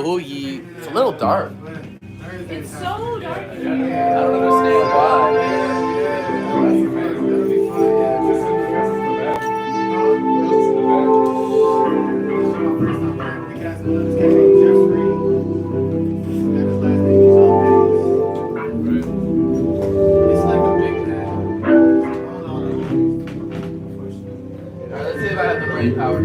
Who ye? It's a little dark. It's so dark in I here. don't understand why. All right, let's see if I have the brain power.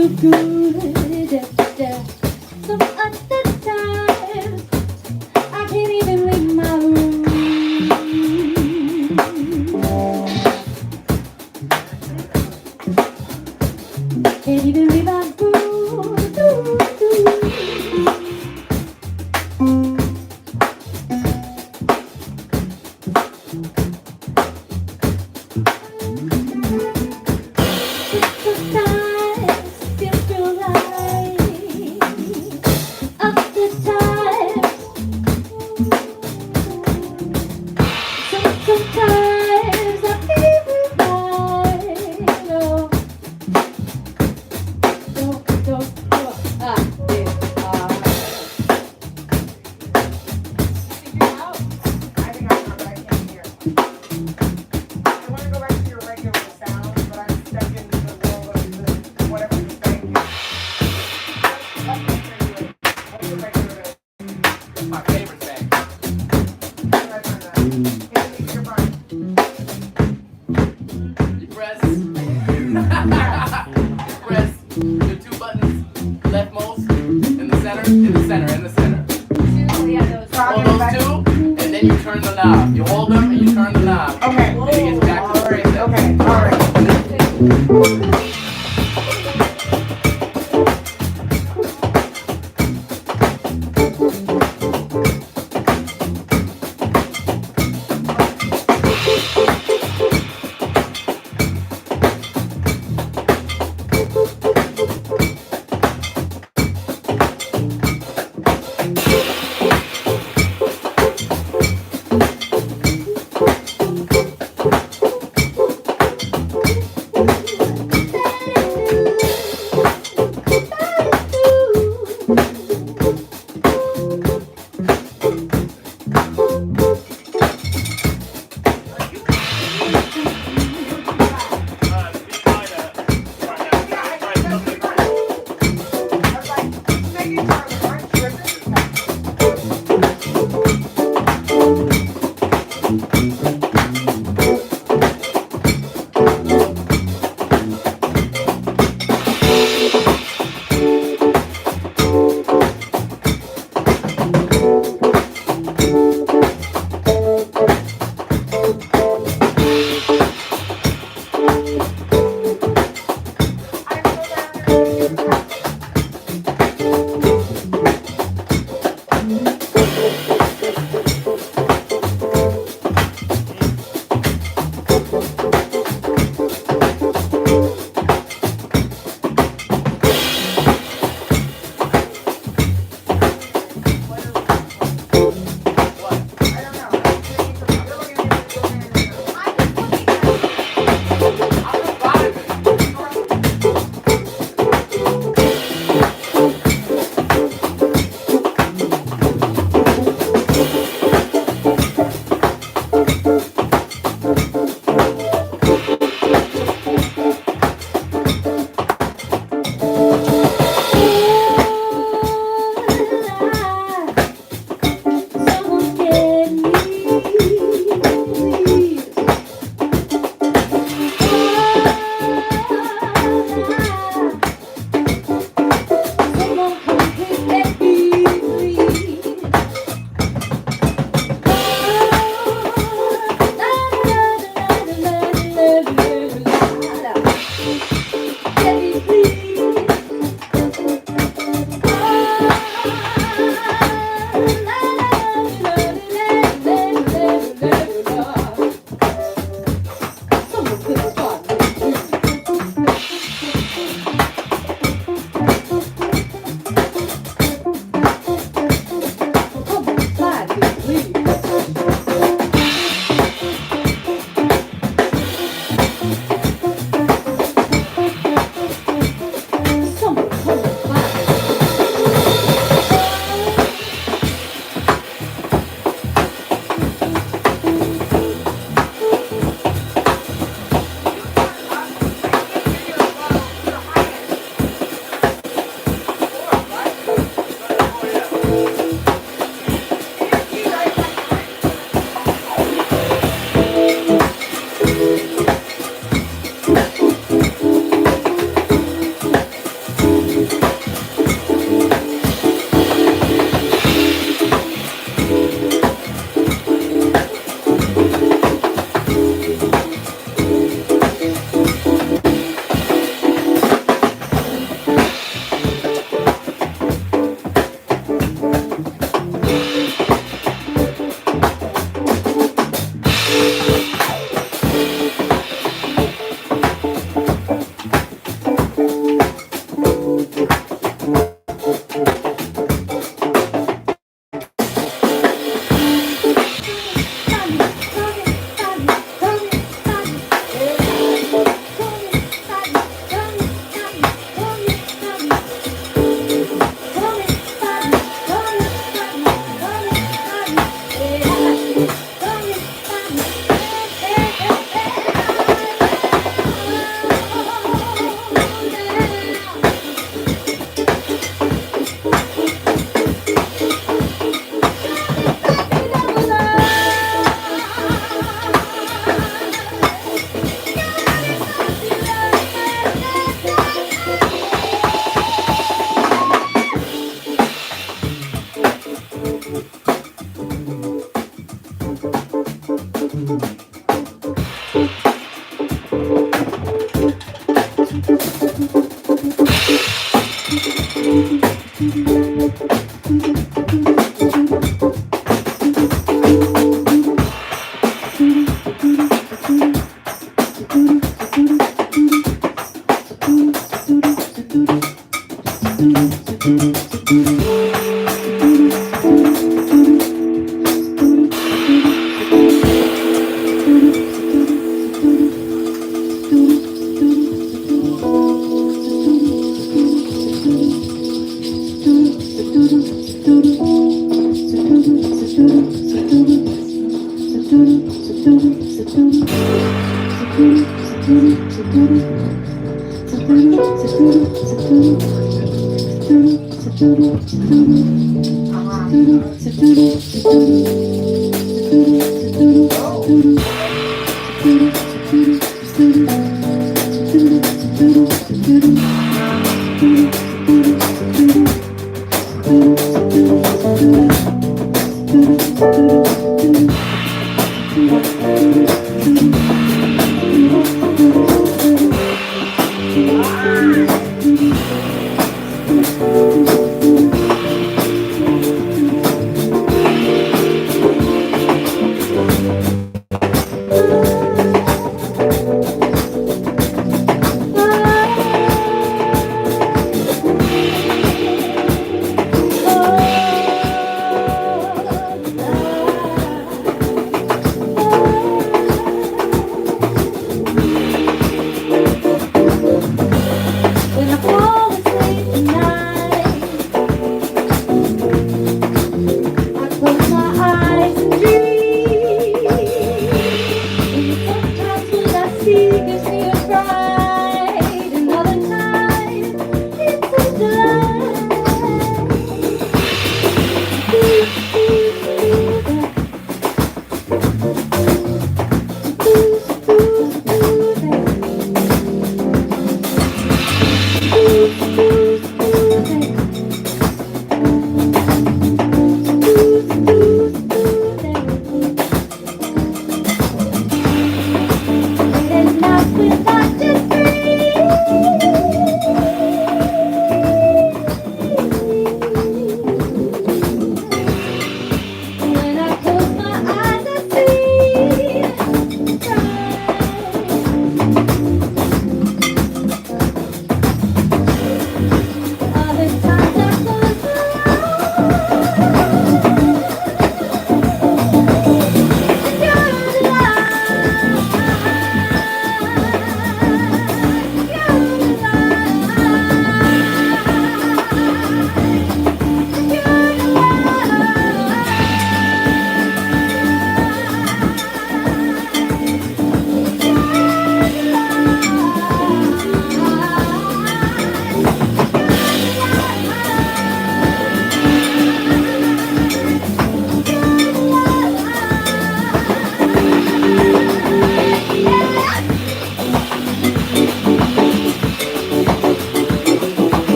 real good. Some other times I can't even leave my room. Can't even leave my room. My favorite thing. You press. You press the two buttons, leftmost, in the center, in the center, in the center. Hold those two, and then you turn the knob. You hold them and you turn the knob. Okay. And it gets back to the straight step. Okay, alright.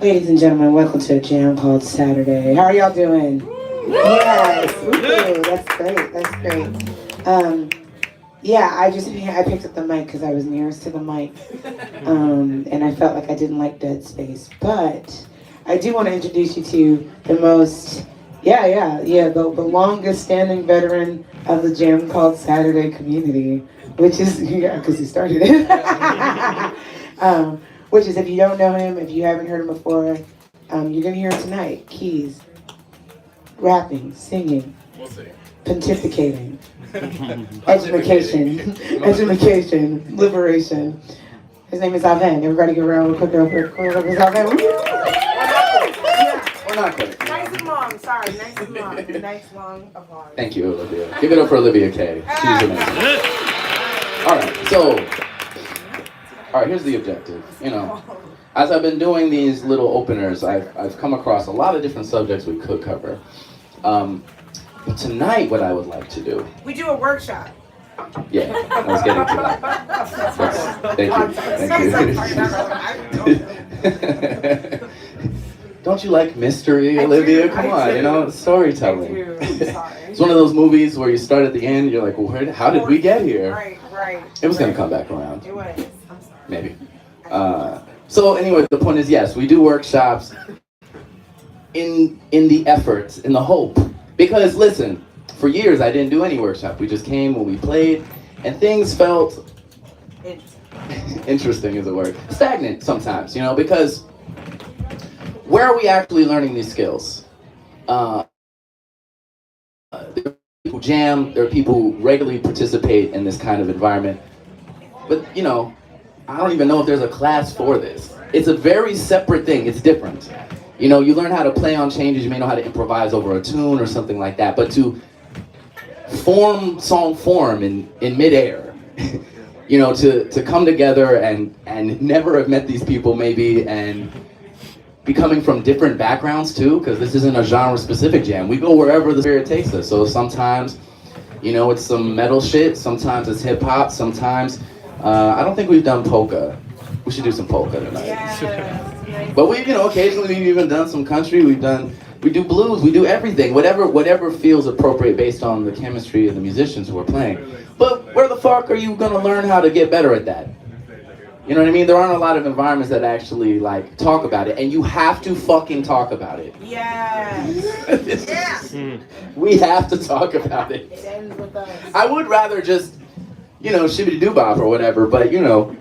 Ladies and gentlemen, welcome to a jam called Saturday. How are y'all doing? Yes, woo-hoo. That's great. That's great. Yeah, I picked up the mic because I was nearest to the mic, and I felt like I didn't like dead space. But I do want to introduce you to the most, the longest standing veteran of the jam called Saturday community, which is because he started it. Which is, if you don't know him, if you haven't heard him before, you're gonna hear him tonight. Keys, rapping, singing, pontificating, education, liberation. His name is Aven. Everybody give a round real quick. It's Aven. We're not quick. Nice and long. Sorry, nice and long. Nice long applause. Thank you, Olivia. Give it up for Olivia K. She's amazing. All right, here's the objective. You know, as I've been doing these little openers, I've come across a lot of different subjects we could cover. But tonight, what I would like to do... We do a workshop. Yeah, I was getting to that. Thank you. Don't you like mystery, Olivia? Come on, you know, storytelling. It's one of those movies where you start at the end, you're like, well, how did we get here? Right. It was going to come back around. It was. I'm sorry. Maybe. So anyway, the point is, yes, we do workshops in the effort, in the hope. Because listen, for years I didn't do any workshop. We just came when we played, and things felt interesting is a word. Stagnant sometimes, you know, because where are we actually learning these skills? There are people who jam, there are people who regularly participate in this kind of environment. But, you know, I don't even know if there's a class for this. It's a very separate thing, it's different. You know, you learn how to play on changes, you may know how to improvise over a tune or something like that, but to form song form in midair, you know, to come together and never have met these people maybe, and be coming from different backgrounds too, because this isn't a genre-specific jam. We go wherever the spirit takes us. So sometimes, you know, it's some metal shit, sometimes it's hip-hop, sometimes, I don't think we've done polka. We should do some polka tonight. Yes. But we, you know, occasionally we've even done some country, we do blues, we do everything, whatever feels appropriate based on the chemistry of the musicians who are playing. But where the fuck are you gonna learn how to get better at that? You know what I mean? There aren't a lot of environments that actually like talk about it, and you have to fucking talk about it. Yes. We have to talk about it. It ends with us. I would rather just, you know, shibbity-doo-bop or whatever, but you know,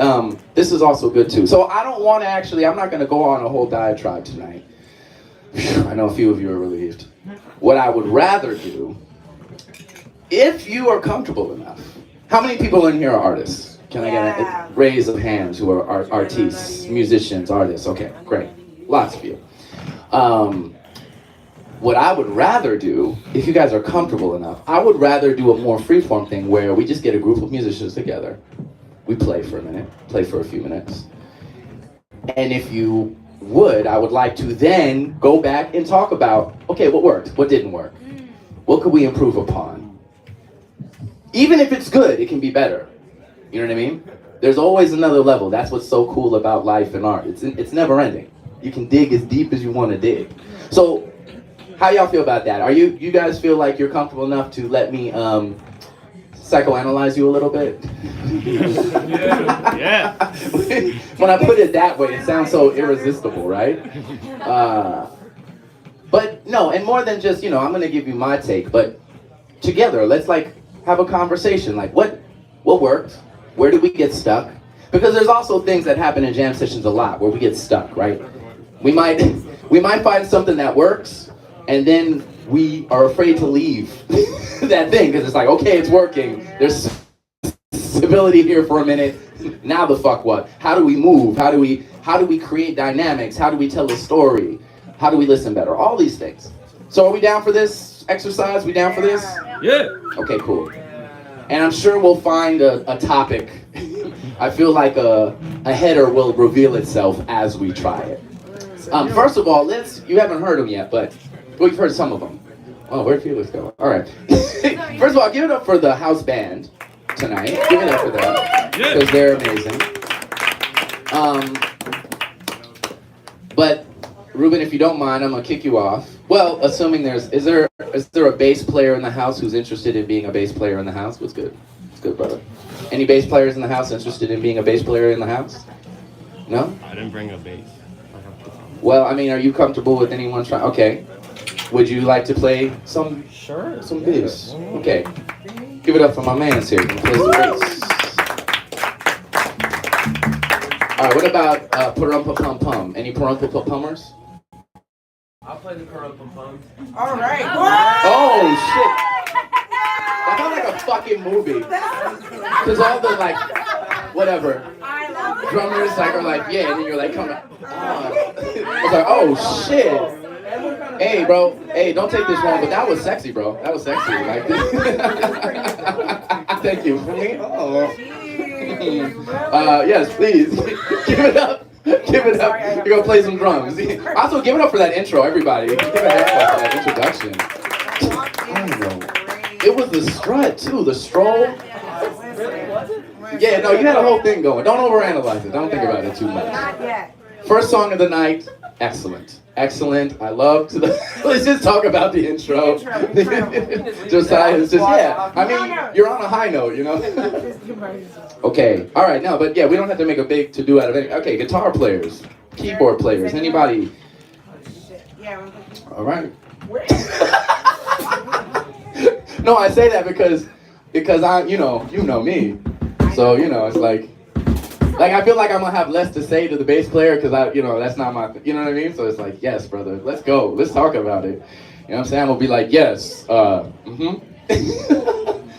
this is also good too. So I don't want to actually, I'm not going to go on a whole diatribe tonight. I know a few of you are relieved. What I would rather do, if you are comfortable enough, how many people in here are artists? Can I get a raise of hands who are artists, musicians, artists? Okay, great. Lots of you. What I would rather do, if you guys are comfortable enough, I would rather do a more freeform thing where we just get a group of musicians together. We play for a minute, play for a few minutes. And if you would, I would like to then go back and talk about, okay, what worked? What didn't work? What could we improve upon? Even if it's good, it can be better. You know what I mean? There's always another level. That's what's so cool about life and art. It's never ending. You can dig as deep as you want to dig. So, how y'all feel about that? Are you guys feel like you're comfortable enough to let me psychoanalyze you a little bit? Yeah. When I put it that way, it sounds so irresistible, right? But no, and more than just, you know, I'm gonna give you my take, but together, let's like have a conversation. Like what worked? Where did we get stuck? Because there's also things that happen in jam sessions a lot where we get stuck, right? We might find something that works, and then we are afraid to leave that thing because it's like, okay, it's working. There's stability here for a minute. Now the fuck what? How do we move? How do we create dynamics? How do we tell a story? How do we listen better? All these things. So are we down for this exercise? We down for this? Yeah. Okay, cool. And I'm sure we'll find a topic. I feel like a header will reveal itself as we try it. First of all, you haven't heard them yet, but we've heard some of them. Oh, where'd Felix go? All right. First of all, give it up for the house band tonight. Give it up for them, because they're amazing. But Ruben, if you don't mind, I'm gonna kick you off. Well, assuming is there a bass player in the house who's interested in being a bass player in the house? What's good? What's good, brother? Any bass players in the house interested in being a bass player in the house? No? I didn't bring a bass. Well, I mean, are you comfortable with anyone trying? Okay. Would you like to play some bass? Okay. Give it up for my mans here. He can play some bass. All right. What about Parumpa Pum Pum? Any Parumpa Pum Pummers? I'll play the Parumpa Pum. All right. Oh shit! That sounds like a fucking movie. Cause all the like, whatever. Drummers like are like, yeah, and then you're like, come on. It's like, oh shit. Hey, bro. Hey, don't take this wrong, but that was sexy, bro. That was sexy. Like, thank you. For me? Oh. Yes, please. Give it up. Give it up. You're gonna play some drums. Also, give it up for that intro, everybody. Give it up for that introduction. I don't know. It was the strut too, the stroll. Yeah, no, you had a whole thing going. Don't overanalyze it. Don't think about it too much. Not yet. First song of the night, excellent. Excellent. I love to the. Let's just talk about the intro. Josiah's just, yeah. I mean, you're on a high note, you know? Okay. All right, no, but yeah, we don't have to make a big to-do out of it. Okay, guitar players, keyboard players, anybody? All right. No, I say that because I, you know me. So, you know, it's like I feel like I'm gonna have less to say to the bass player because that's not my, you know what I mean? So it's like, yes, brother, let's go, let's talk about it. You know what I'm saying? I'm gonna be like, yes,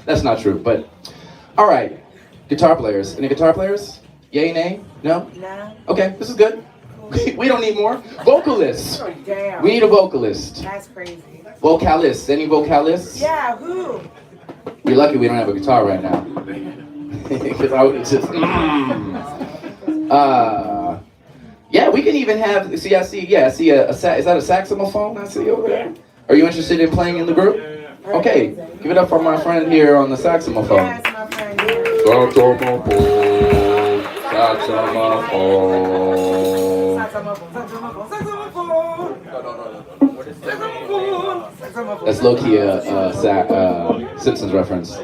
That's not true, but all right. Guitar players. Any guitar players? Yay, nay? No? No. Okay, this is good. We don't need more. Vocalists. Damn. We need a vocalist. That's crazy. Vocalists. Any vocalists? Yeah, who? You're lucky we don't have a guitar right now. Because I would just. Yeah, we can even have. See, I see. Yeah, I see is that a saxophone I see over there? Are you interested in playing in the group? Okay, give it up for my friend here on the saxophone. Yes, my friend. That's low-key a Simpsons reference.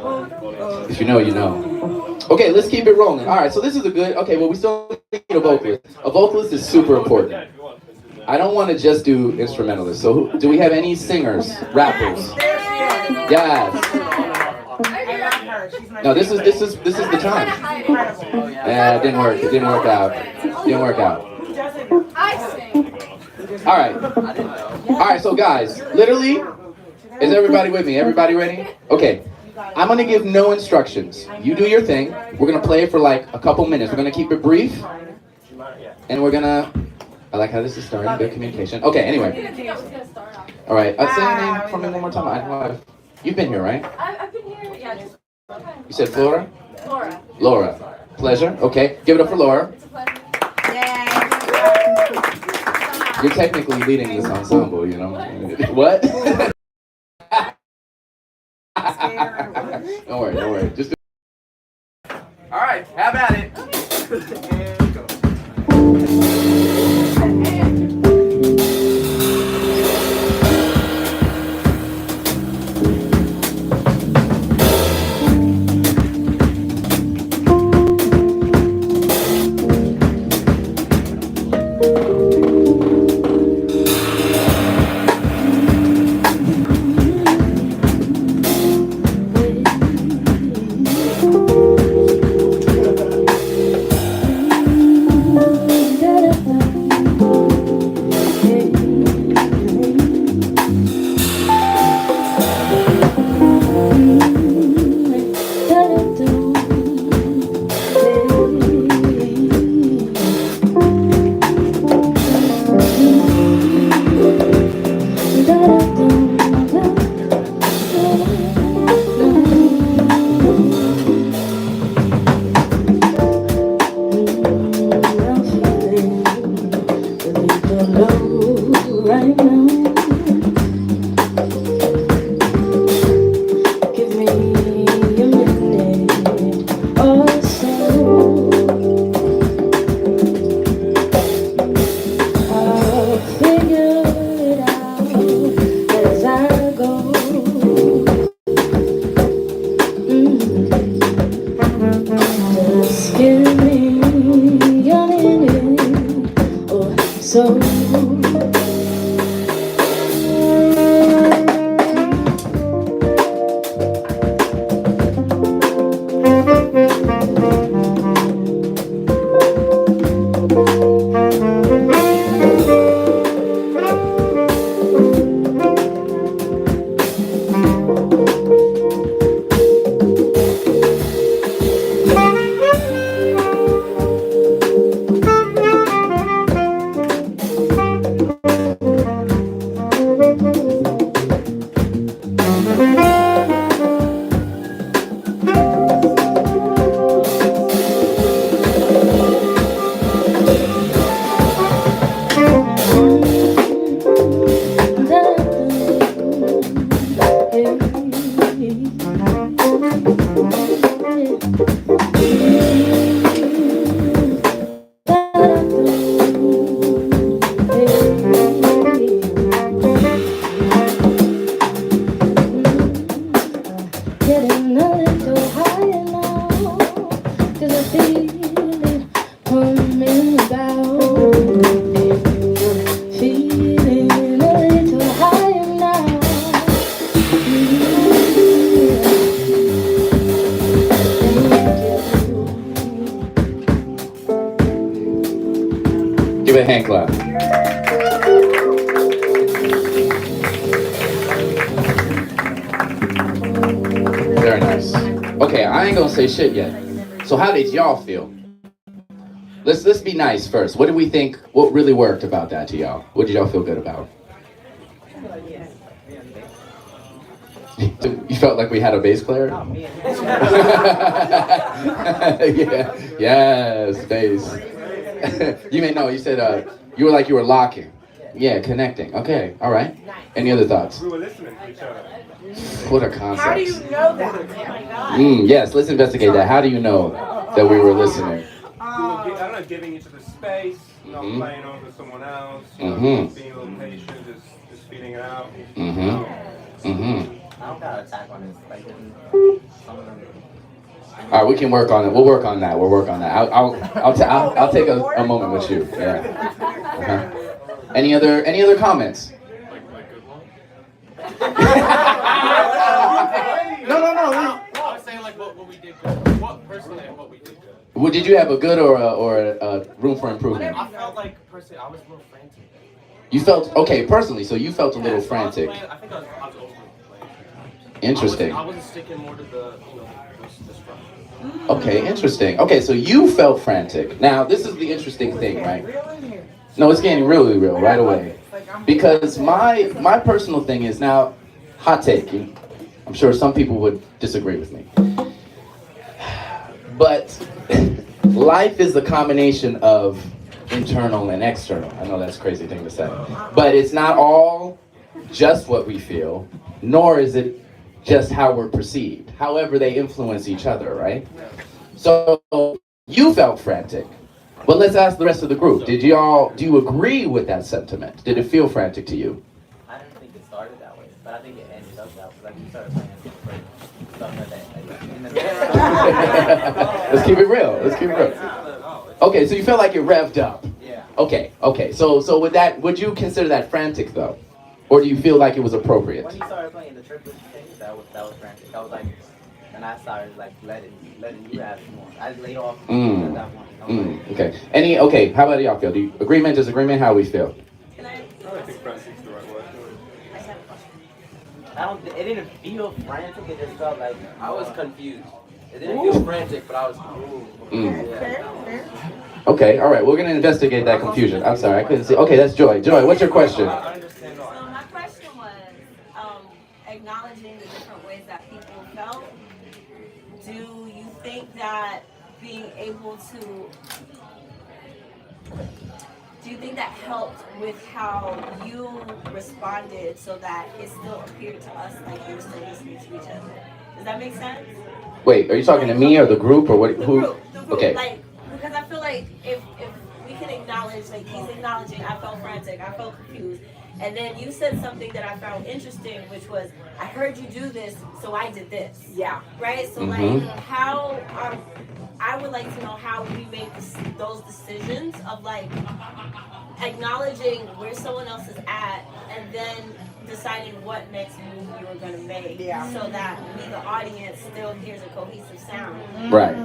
If you know, you know. Okay, let's keep it rolling. All right, so this is a good. Okay, well, we still need a vocalist. A vocalist is super important. I don't want to just do instrumentalists. So, do we have any singers, rappers? Yes. No, this is the time. Yeah, it didn't work. It didn't work out. Didn't work out. I sing. All right. All right. So, guys, literally, is everybody with me? Everybody ready? Okay. I'm gonna give no instructions. You do your thing. We're gonna play it for like a couple minutes. We're gonna keep it brief, and we're gonna. I like how this is starting. Good communication. Okay. Anyway. All right. Say your name for me one more time. You've been here, right? I've been here, yeah. You said Flora? Laura. Laura. Pleasure. Okay. Give it up for Laura. It's a pleasure. You're technically leading this ensemble, you know? What? Don't worry. Just do. All right, have at it. Getting a little higher now, 'cause I feel it coming about. Feeling a little higher now. Give it a hand clap. Very nice. Okay, I ain't gonna say shit yet. So how did y'all feel? Let's be nice first. What did we think? What really worked about that to y'all? What did y'all feel good about? You felt like we had a bass player? Yeah. Yes, bass. You may know. You said you were like you were locking. Yeah, connecting. Okay, all right. Any other thoughts? We were listening to each other. What a concept. How do you know that? Oh my God. Yes, let's investigate that. How do you know that we were listening? I don't know, giving each other space, not playing over someone else, being a little patient, just feeling it out. I don't got an attack on this. Like, some of them. All right, we can work on it. We'll work on that. We'll work on that. I'll take a moment with you. Yeah. Uh-huh. Any other comments? No. I was saying like what we did good. What personally and what we did good. Well, did you have a good or a room for improvement? I felt like personally I was a little frantic. You felt okay personally, so you felt a little frantic. I think I was overly playing. Interesting. I wasn't sticking more to the structure. Okay, interesting. Okay, so you felt frantic. Now, this is the interesting thing, right? No, it's getting really real right away. Because my personal thing is now, hot take. I'm sure some people would disagree with me. But life is a combination of internal and external. I know that's a crazy thing to say. But it's not all just what we feel, nor is it just how we're perceived. However, they influence each other, right? So you felt frantic. But let's ask the rest of the group. Do you agree with that sentiment? Did it feel frantic to you? I didn't think it started that way, but I think it ended up that way. Like, you started playing stuff like that. Let's keep it real. Okay, so you felt like it revved up. Yeah. Okay. So would you consider that frantic though? Or do you feel like it was appropriate? When you started playing the triplets thing, that was frantic. I was like, and I started like letting you have it more. I just laid off at that point. Okay. Okay, how about y'all feel? Do you agreement, disagreement? How we feel? Can I? I don't think frantic's the right word. I just have a question. It didn't feel frantic. It just felt like I was confused. It didn't feel frantic, but I was Fair. Okay, all right. We're gonna investigate that confusion. I'm sorry, I couldn't see. Okay, that's Joy. Joy, what's your question? I understand So my question was, acknowledging the different ways that people felt. Do you think that being able to, do you think that helped with how you responded so that it still appeared to us like you were still listening to each other? Does that make sense? Wait, are you talking to me or the group or what? The Who? group. Okay. Like, because I feel like if we can acknowledge, like he's acknowledging, I felt frantic, I felt confused, and then you said something that I found interesting, which was, I heard you do this, so I did this. Yeah. Right. So like, how I would like to know how we make those decisions of like, acknowledging where someone else is at, and then deciding what next move you were going to make, so that we, the audience, still hears a cohesive sound. Right.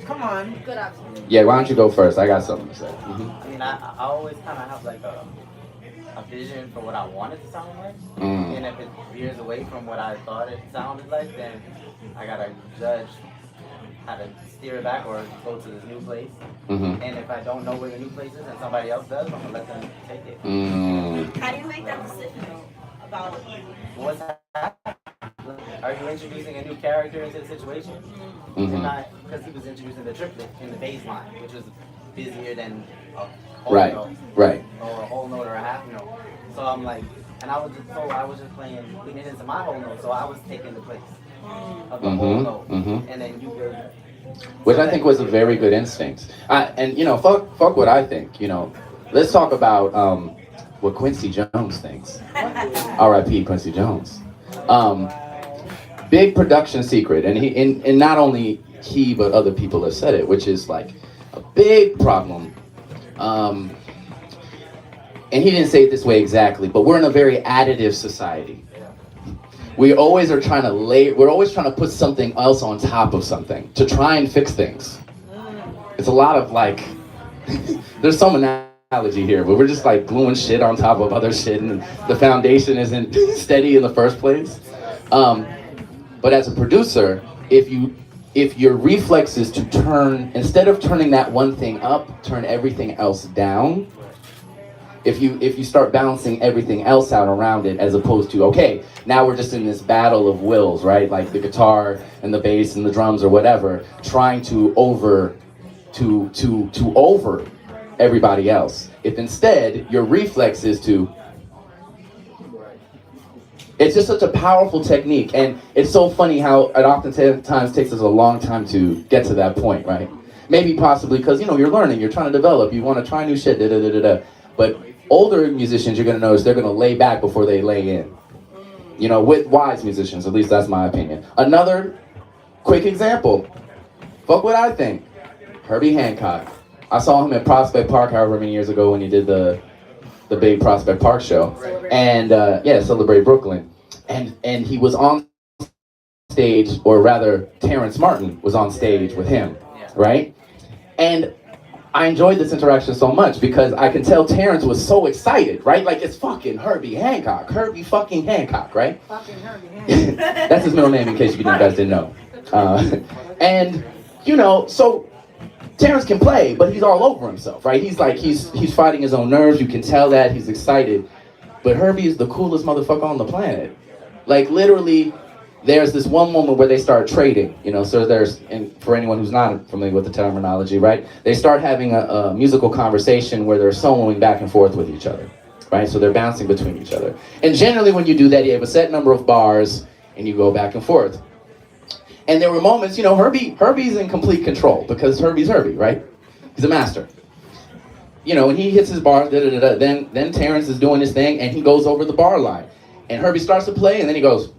Come on. Good option. Yeah, why don't you go first? I got something to say. I mean, I always kind of have like a vision for what I want it to sound like. And if it veers away from what I thought it sounded like, then I gotta judge how to steer it back or go to this new place. And if I don't know where the new place is and somebody else does, I'm gonna let them take it. How do you make that decision about What's happening? Are you introducing a new character into the situation? Because he was introducing the triplet in the bass line, which was busier than a whole note, or a whole note or a half note. So I'm like, and I was just playing, leaning into my whole note, so I was taking the place of the whole note, and then you could. Which I think was a very good instinct. And you know, fuck what I think. You know, let's talk about what Quincy Jones thinks. R.I.P. Quincy Jones. Big production secret, and and not only he but other people have said it, which is like a big problem. And he didn't say it this way exactly, but we're in a very additive society. We always are trying to we're always trying to put something else on top of something to try and fix things. It's a lot of like, there's some analogy here, but we're just like gluing shit on top of other shit and the foundation isn't steady in the first place. But as a producer, if your reflex is to turn, instead of turning that one thing up, turn everything else down. If you start balancing everything else out around it, as opposed to, okay, now we're just in this battle of wills, right? Like the guitar and the bass and the drums or whatever, trying to over everybody else. If instead your reflex is to, it's just such a powerful technique, and it's so funny how it oftentimes takes us a long time to get to that point, right? Maybe possibly because, you know, you're learning, you're trying to develop, you want to try new shit, But older musicians, you're going to notice they're going to lay back before they lay in. You know, with wise musicians, at least that's my opinion. Another quick example, fuck what I think, Herbie Hancock. I saw him at Prospect Park however many years ago when he did the big Prospect Park show. And Celebrate Brooklyn. And he was on stage, or rather Terrence Martin was on stage with him, right? And I enjoyed this interaction so much because I can tell Terrence was so excited, right? Like, it's fucking Herbie Hancock. Herbie fucking Hancock, right? Fucking Herbie Hancock. That's his middle name in case you guys didn't know. And, you know, so Terrence can play, but he's all over himself, right? He's like, he's fighting his own nerves. You can tell that. He's excited. But Herbie is the coolest motherfucker on the planet. Like, literally, there's this one moment where they start trading, you know, so there's, and for anyone who's not familiar with the terminology, right, they start having a musical conversation where they're soloing back and forth with each other, right, so they're bouncing between each other. And generally when you do that, you have a set number of bars and you go back and forth. And there were moments, you know, Herbie's in complete control because Herbie's Herbie, right? He's a master. You know, and he hits his bar, then Terrence is doing his thing and he goes over the bar line. And Herbie starts to play and then he goes,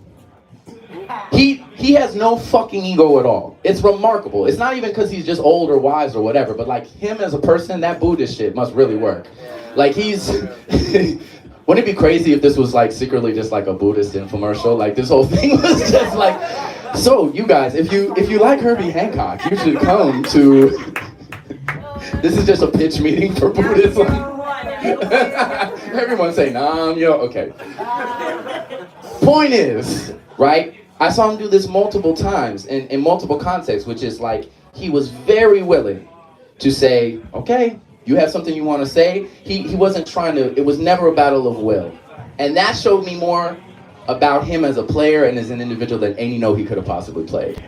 He has no fucking ego at all. It's remarkable. It's not even because he's just old or wise or whatever, but like him as a person, that Buddhist shit must really work. Like he's, wouldn't it be crazy if this was like secretly just like a Buddhist infomercial? Like this whole thing was just like, so you guys, if you like Herbie Hancock, you should come to, this is just a pitch meeting for Buddhism. Everyone say, Nam, yo, okay. Point is, right? I saw him do this multiple times in multiple contexts, which is like, he was very willing to say, okay, you have something you want to say. He wasn't trying to, it was never a battle of will. And that showed me more about him as a player and as an individual than any note he could have possibly played.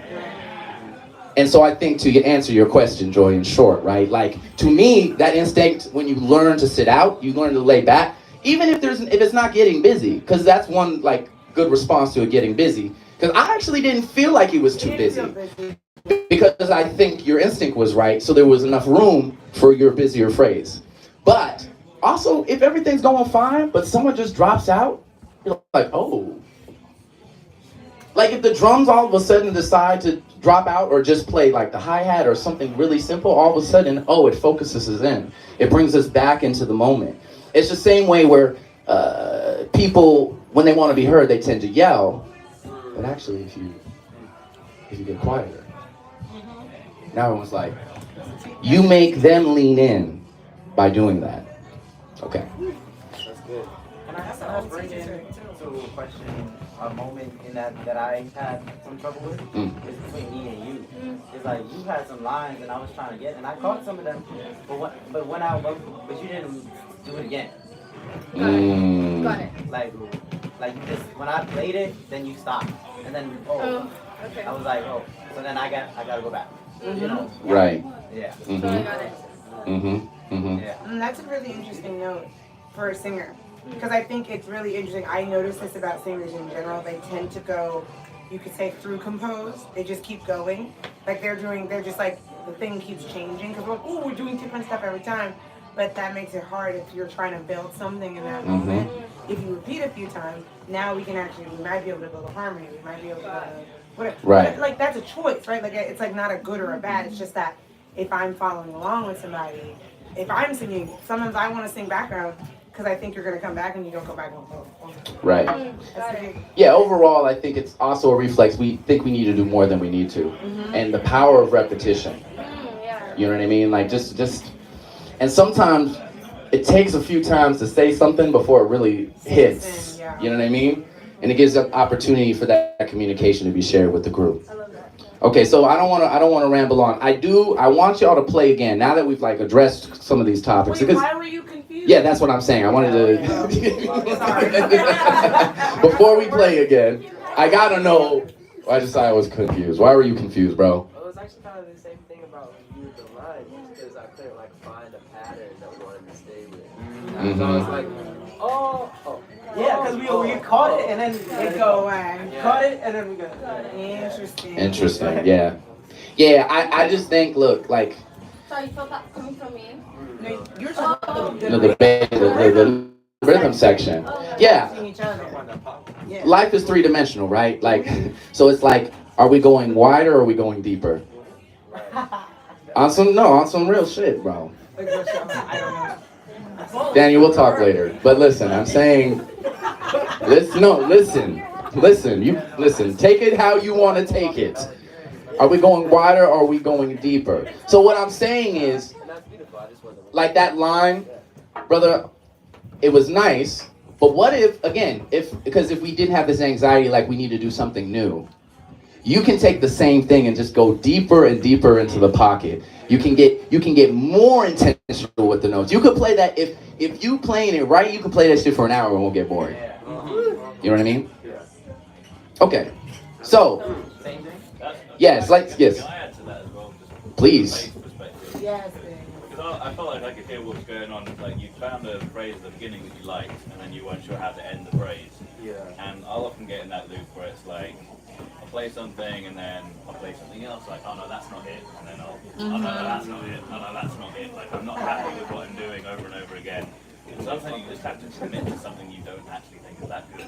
And so I think to answer your question, Joy, in short, right? Like, to me, that instinct, when you learn to sit out, you learn to lay back, even if it's not getting busy, because that's one like good response to it getting busy. Because I actually didn't feel like he was too busy. Because I think your instinct was right, so there was enough room for your busier phrase. But also, if everything's going fine, but someone just drops out, you're like, oh. Like if the drums all of a sudden decide to drop out or just play like the hi-hat or something really simple, all of a sudden, oh, it focuses us in. It brings us back into the moment. It's the same way where people, when they want to be heard, they tend to yell. But actually, if you get quieter, now everyone's like, you make them lean in by doing that. Okay. That's good. And I also bring in to a question a moment in that I had some trouble with. It's between me and you. It's like you had some lines and I was trying to get, and I caught some of them, but you didn't do it again. Got it. Like you just when I played it, then you stopped, and then Okay. I was like, oh, so then I gotta go back. You know? Right. Yeah. Mm-hmm. I got it. Mm-hmm. Mm-hmm. Yeah. That's a really interesting note for a singer. Because I think it's really interesting. I notice this about singers in general. They tend to go, you could say through compose. They just keep going. Like they're just like, the thing keeps changing. Because we're like, oh, we're doing different stuff every time. But that makes it hard if you're trying to build something in that moment. If you repeat a few times, now we might be able to build a harmony. We might be able to, whatever. Right. But, like that's a choice, right? Like it's like not a good or a bad. It's just that if I'm following along with somebody, if I'm singing, sometimes I want to sing background, because I think you're going to come back and you don't go back. Right. Yeah, overall, I think it's also a reflex. We think we need to do more than we need to. And the power of repetition. You know what I mean? Like just, and sometimes it takes a few times to say something before it really hits. You know what I mean? And it gives an opportunity for that communication to be shared with the group. Okay, so I don't want to ramble on. I want y'all to play again now that we've like addressed some of these topics. Wait, why were you confused? Yeah, that's what I'm saying. I wanted to. Before we play again, I gotta know. I was confused. Why were you confused, bro? Well, it was actually kind of the same thing about you with the lines, because I couldn't like find a pattern that we wanted to stay with. So I was like, oh. Yeah, because we caught it and then They go away. caught it and then we go. Interesting. Yeah. Yeah, I just think, look, like, So you felt that coming from me? No, you're talking about the rhythm section. Yeah. seeing each other. Yeah. Life is three-dimensional, right? Like, so it's like, are we going wider or are we going deeper? On some real shit, bro. I don't know. Daniel, we'll talk later. But listen, I'm saying, listen. You listen. Take it how you want to take it. Are we going wider or are we going deeper? So what I'm saying is, like that line, brother, it was nice. But what if, again, because if we didn't have this anxiety, like we need to do something new, you can take the same thing and just go deeper and deeper into the pocket. You can get more intentional with the notes. You could play that if you playing it right, you can play that shit for an hour and won't get bored. You know what I mean? Okay. So, yes, yes. Can I add to that as well? Please. Yes. Because I felt like I could hear what was going on. Like you found a phrase at the beginning that you liked, and then you weren't sure how to end the phrase. Yeah. And I'll often get in that loop where it's like, I'll play something and then I'll play something else, like, oh no, that's not it, and then oh no, that's not it, oh no, that's not it. Like I'm not happy with what I'm doing over and over again. And sometimes you just have to commit to something you don't actually think is that good.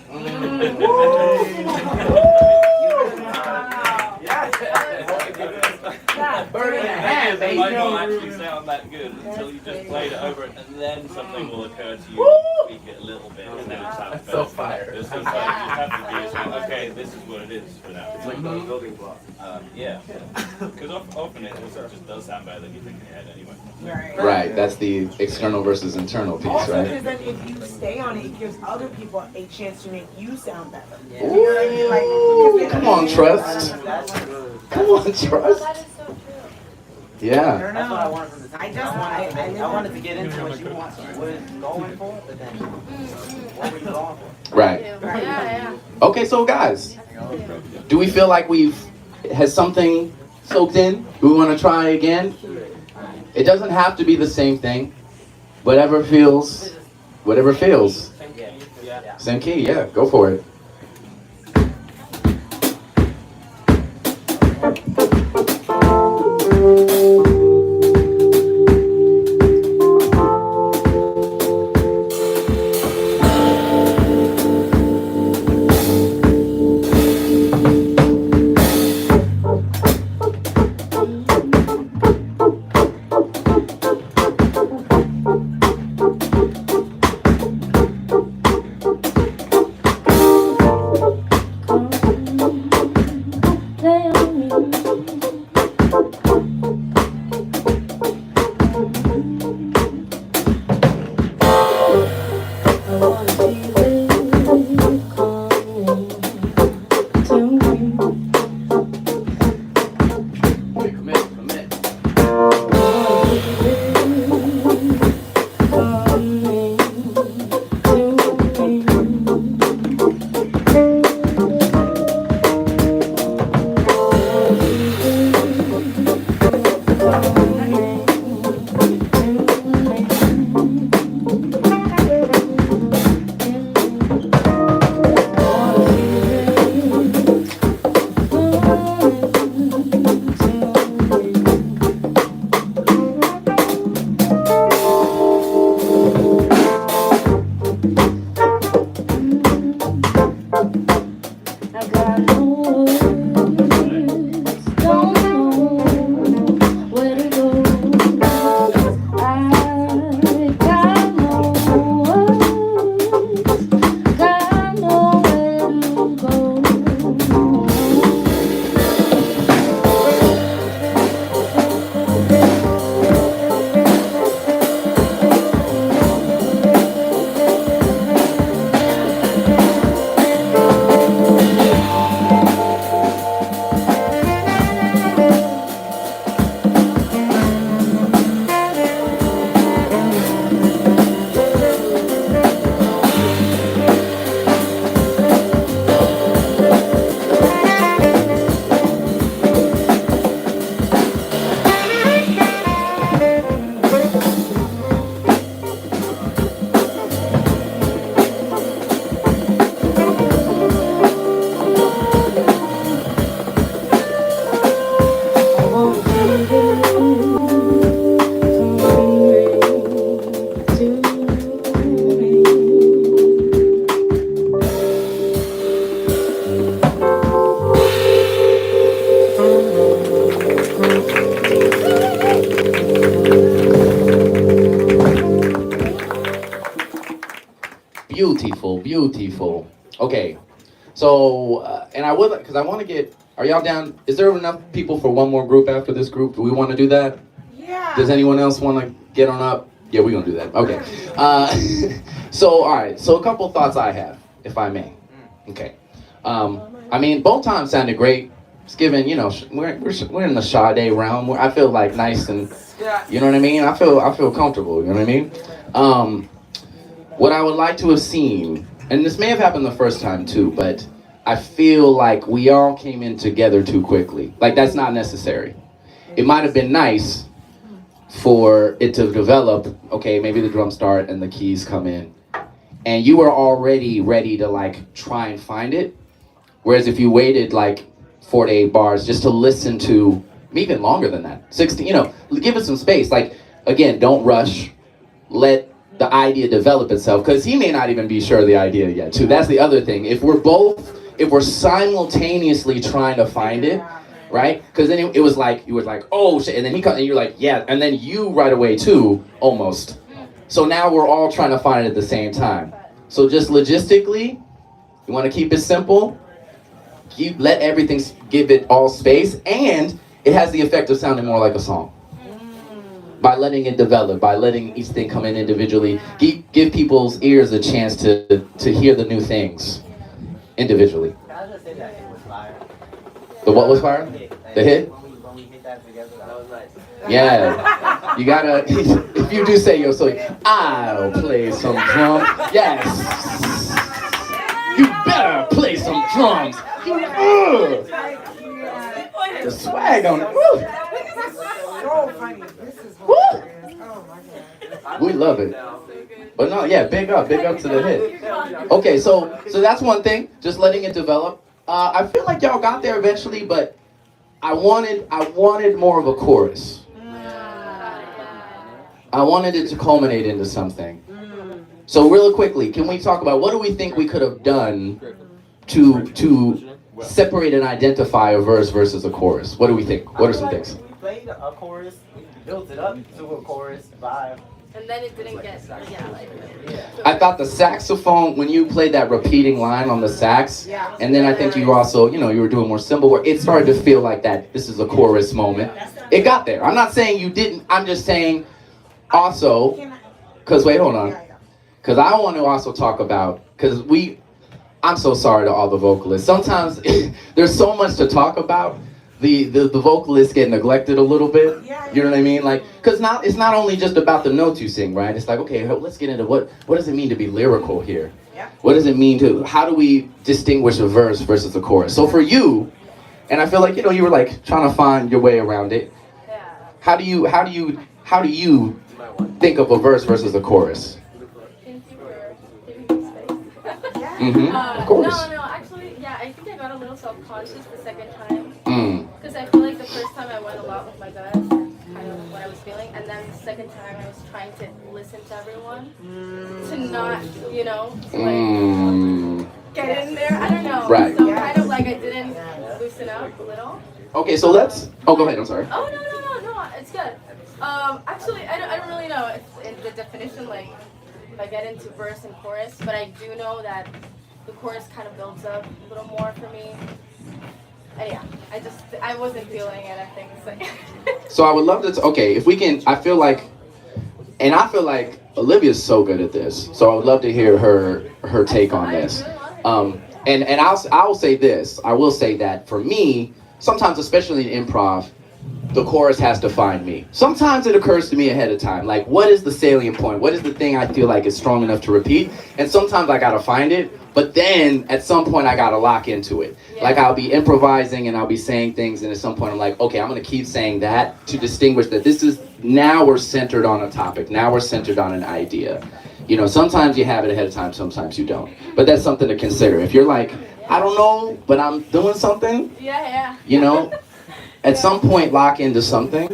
Burning your hand, It baby. might not actually sound that good until you just played it over it, and then something will occur to you, and tweak it a little bit, and then it's how it So goes. fire. It's just like, you just have to be like, okay, this is what it is for now. It's like those building blocks. Yeah. Because often it just does sound better than you think in your head anyway. Right, that's the external versus internal piece, Also, right? because then if you stay on it, it gives other people a chance to make you sound better. Yeah. You know what I mean? Like, Come on, trust. Come on, That trust. is so true. Yeah. That's what I wanted from this. I wanted to get into what you was going for, but then what were you going for? Right. Yeah. Okay, so guys, do we feel like has something soaked in? Do we want to try again? It doesn't have to be the same thing. Whatever feels. Same key, yeah, go for it. Beautiful, beautiful. Okay, so and I would because I want to get. Are y'all down? Is there enough people for one more group after this group? Do we want to do that? Yeah. Does anyone else want to get on up? Yeah, we're gonna do that. Okay. So all right. So a couple thoughts I have, if I may. Okay. I mean, both times sounded great. It's given, you know, we're in the Sade realm where I feel like nice and, you know what I mean. I feel comfortable. You know what I mean. What I would like to have seen, and this may have happened the first time too, but I feel like we all came in together too quickly. Like that's not necessary. It might have been nice for it to develop. Okay, maybe the drums start and the keys come in, and you were already ready to like try and find it. Whereas if you waited like 4 to 8 bars just to listen to, even longer than that, 16, you know, give it some space. Like again, don't rush. Let the idea develop itself, because he may not even be sure of the idea yet too. That's the other thing. If we're simultaneously trying to find it, right? Because then it was like, you were like, oh shit, and then and you're like, yeah, and then you right away too, almost. So now we're all trying to find it at the same time. So just logistically, you want to keep it simple. You let everything, give it all space, and it has the effect of sounding more like a song. By letting it develop, by letting each thing come in individually, give people's ears a chance to hear the new things individually. Can I just say that it was fire? The what was fire? The hit? When we hit that together, that was nice. Yeah. You gotta, if you do say yo, so I'll play some drums. Yes. You better play some drums. The swag on it. Woo. So funny. This is hilarious. Oh my God. We love it. But no, yeah, big up to the hit. Okay, so that's one thing, just letting it develop. I feel like y'all got there eventually, but I wanted more of a chorus. I wanted it to culminate into something. So really quickly, can we talk about what do we think we could have done to separate and identify a verse versus a chorus? What do we think? What are some things? We played a chorus, we built it up to a chorus vibe. And then it didn't get, I thought the saxophone, when you played that repeating line on the sax, and then I think you also, you know, you were doing more cymbal work, it started to feel like that, this is a chorus moment. It got there. I'm not saying you didn't, I'm just saying also, because wait, hold on. Because I want to also talk about, because I'm so sorry to all the vocalists. Sometimes there's so much to talk about. The vocalists get neglected a little bit. You know what I mean? Like, because it's not only just about the notes you sing, right? It's like, okay, let's get into what does it mean to be lyrical here? What does it mean how do we distinguish a verse versus a chorus? So for you, and I feel like, you know, you were like trying to find your way around it. How do you think of a verse versus a chorus? Of course. No, actually, yeah, I think I got a little self-conscious the second time. Because I feel like the first time I went a lot with my gut, kind of what I was feeling, and then the second time I was trying to listen to everyone, to not, you know, to like get in there. I don't know. Right. So kind of like I didn't loosen up a little. Okay, so go ahead, I'm sorry. Oh, no, it's good. Actually, I don't really know if the definition, like, if I get into verse and chorus, but I do know that the chorus kind of builds up a little more for me. And yeah, I wasn't feeling it, I think. So I would love to, okay, if we can, I feel like Olivia's so good at this, so I would love to hear her take on this. And I will say this, I will say that for me, sometimes, especially in improv, the chorus has to find me. Sometimes it occurs to me ahead of time, like what is the salient point? What is the thing I feel like is strong enough to repeat? And sometimes I gotta find it, but then at some point I gotta lock into it. Like I'll be improvising and I'll be saying things, and at some point I'm like, okay, I'm gonna keep saying that to distinguish that this is, now we're centered on a topic, now we're centered on an idea. You know, sometimes you have it ahead of time, sometimes you don't. But that's something to consider. If you're like, I don't know, but I'm doing something, you know, at some point lock into something.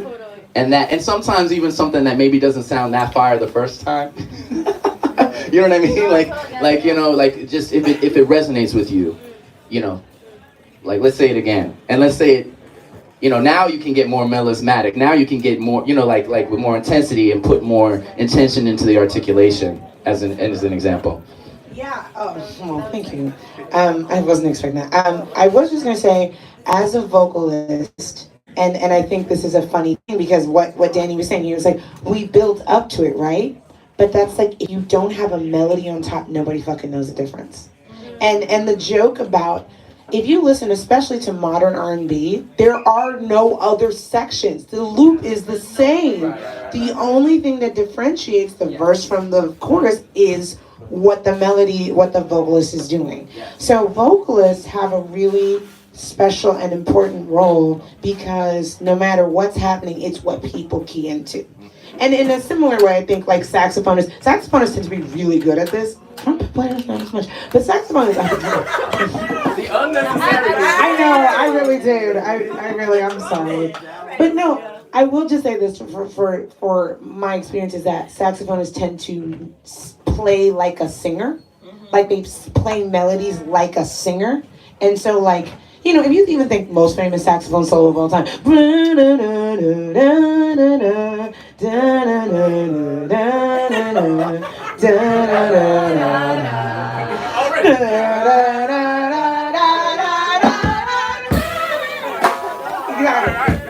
And sometimes even something that maybe doesn't sound that fire the first time. You know what I mean? Like you know, like just if it resonates with you, you know, like let's say it again, and let's say it, you know, now you can get more melismatic. Now you can get more, you know, like with more intensity and put more intention into the articulation as an example. Yeah. Oh, well, thank you. I wasn't expecting that. I was just gonna say, as a vocalist, and I think this is a funny thing because what Danny was saying, he was like, we build up to it, right? But that's like if you don't have a melody on top, nobody fucking knows the difference. And the joke about if you listen, especially to modern R&B, there are no other sections. The loop is the same. The only thing that differentiates the verse from the chorus is what the melody, what the vocalist is doing. So vocalists have a really special and important role because no matter what's happening, it's what people key into. And in a similar way, I think like saxophonists tend to be really good at this. Trumpet players not as much, but saxophonists. The unnecessary. I know, I really did. I'm sorry. But no, I will just say this for my experience is that saxophonists tend to play like a singer. Like they play melodies like a singer. And so like, you know, if you even think most famous saxophone solo of all time.